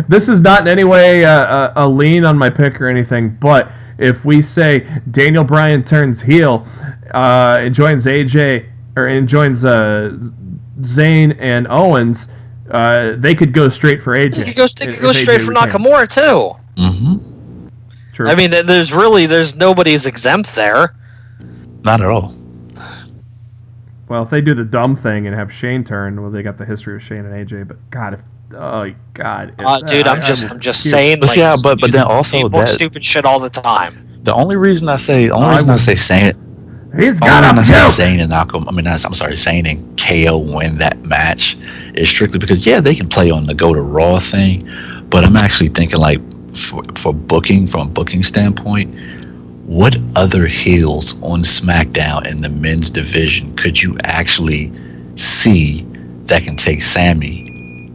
This is not in any way a lean on my pick or anything, but if we say Daniel Bryan turns heel and joins AJ and joins Zayn and Owens, they could go straight for AJ. They could go straight for Nakamura too. Mm-hmm. True. I mean, there's nobody's exempt there. Not at all. Well, if they do the dumb thing and have Shane turn, well, they got the history of Shane and AJ. But God, dude, I'm just saying. But like, but then also that stupid shit all the time. The only reason I say Shane. He's got him. Zayn and Zayn and KO win that match is strictly because they can play on the go to Raw thing, but I'm actually thinking like for booking, from a booking standpoint, what other heels on SmackDown in the men's division could you actually see that can take Sammy,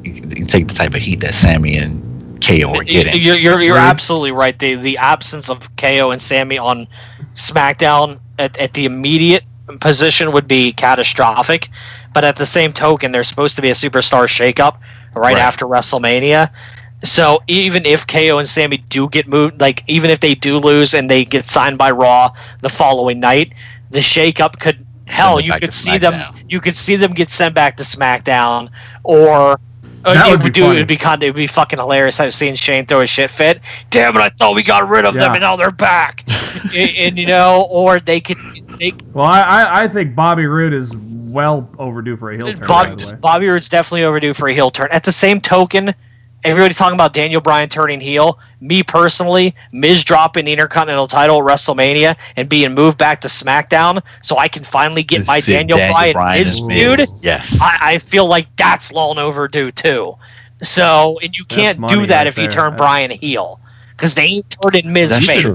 can take the type of heat that Sammy and KO are getting? You're absolutely right. The absence of KO and Sammy on SmackDown at the immediate position would be catastrophic, but at the same token, there's supposed to be a superstar shakeup right after WrestleMania. So even if KO and Sammy do get moved, like even if they do lose and they get signed by Raw the following night, the shakeup could you could see them get sent back to SmackDown, or it would be fucking hilarious. I've seen Shane throw a shit fit. Damn it! I thought we got rid of them, and now they're back. and or they could. Well, I think Bobby Roode is well overdue for a heel turn. By the way. Bobby Roode's definitely overdue for a heel turn. At the same token, everybody's talking about Daniel Bryan turning heel. Me personally, Miz dropping the Intercontinental title at WrestleMania and being moved back to SmackDown so I can finally get my Daniel Bryan Miz feud. Yes. I feel like that's long overdue too. So, and you can't do that if you turn Bryan heel, because they ain't turning Miz face.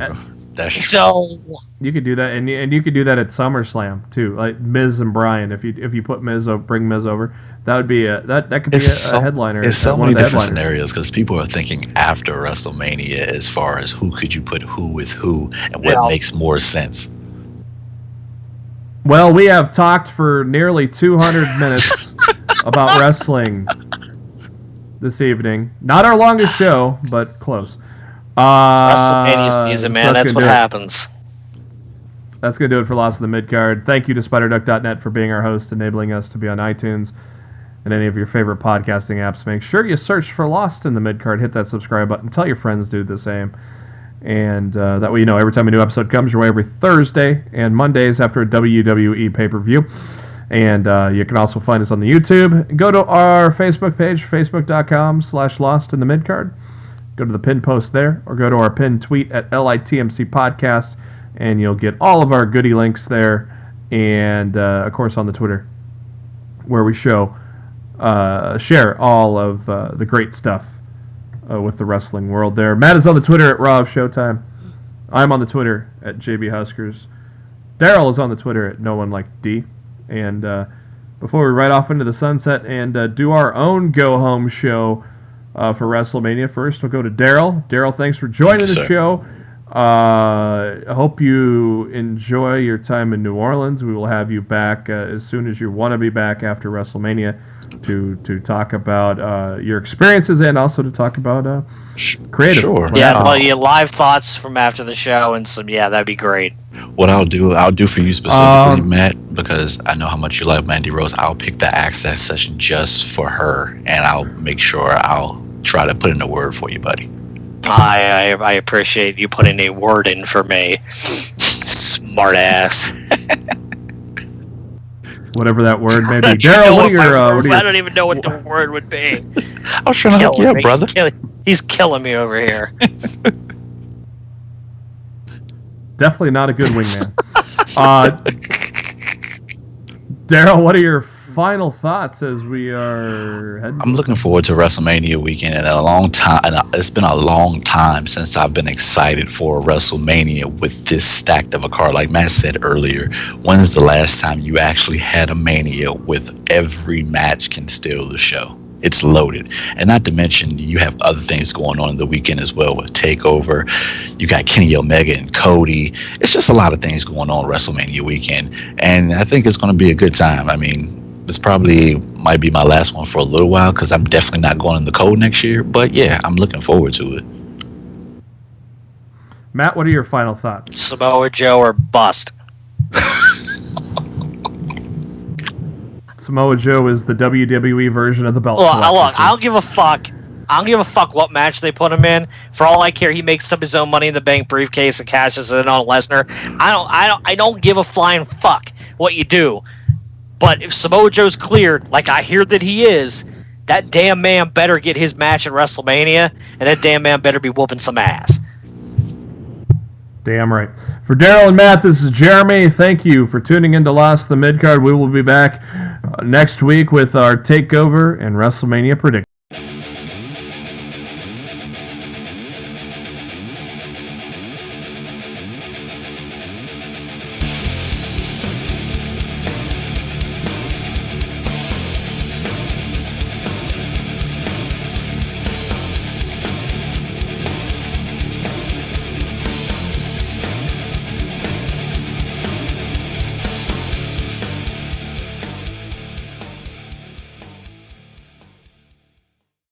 That's true. So you could do that, and you could do that at SummerSlam too, like Miz and Bryan. If you put bring Miz over. That would be that could be a headliner. It's so many different scenarios because people are thinking after WrestleMania as far as who could you put who with who and what makes more sense. Well, we have talked for nearly 200 minutes about wrestling. this evening. Not our longest show, but close. WrestleMania season, man. That's what happens. That's going to do it for Lost in the Midcard. Thank you to SpiderDuck.net for being our host, enabling us to be on iTunes and any of your favorite podcasting apps. Make sure you search for Lost in the Midcard. Hit that subscribe button. Tell your friends to do the same. And that way you know every time a new episode comes your way every Thursday and Mondays after a WWE pay-per-view. And you can also find us on the YouTube. Go to our Facebook page, facebook.com/LostInTheMidcard. Go to the pinned post there, or go to our pinned tweet at LITMC Podcast, and you'll get all of our goodie links there. And, of course, on the Twitter, where we share all of the great stuff with the wrestling world there. Matt is on the Twitter at Raw of Showtime. I'm on the Twitter at JB Huskers. Darryl is on the Twitter at No One Like D. And before we ride off into the sunset and do our own go-home show for WrestleMania, first we'll go to Darryl. Darryl, thanks for joining the show. I hope you enjoy your time in New Orleans. We will have you back as soon as you want to be back after WrestleMania to talk about your experiences and also to talk about creative. Sure. Yeah, live thoughts from after the show and some. Yeah, that'd be great. What I'll do for you specifically, Matt, because I know how much you love Mandy Rose. I'll pick the access session just for her, and I'll make sure I'll try to put in a word for you, buddy. I appreciate you putting a word in for me, smart ass. Whatever that word may be. Darryl, what are your... I don't even know what the word would be. I was trying to hook you up, brother. He's killing me over here. Definitely not a good wingman. Darryl, what are your final thoughts as we are heading? I'm looking forward to WrestleMania weekend in a long time. And it's been a long time since I've been excited for WrestleMania with this stacked of a card. Like Matt said earlier, when's the last time you actually had a Mania with every match can steal the show? It's loaded. And not to mention, you have other things going on in the weekend as well with TakeOver. You got Kenny Omega and Cody. It's just a lot of things going on WrestleMania weekend. And I think it's going to be a good time. I mean, this probably might be my last one for a little while because I'm definitely not going in the cold next year. But yeah, I'm looking forward to it. Matt, what are your final thoughts? Samoa Joe or bust. Samoa Joe is the WWE version of the belt. Look, I don't give a fuck. I don't give a fuck what match they put him in. For all I care, he makes up his own Money in the Bank briefcase and cashes it on Lesnar. I don't give a flying fuck what you do. But if Samoa Joe's cleared, like I hear that he is, that damn man better get his match at WrestleMania, and that damn man better be whooping some ass. Damn right. For Darryl and Matt, this is Jeremy. Thank you for tuning in to Lost the Midcard. We will be back next week with our Takeover and WrestleMania predictions.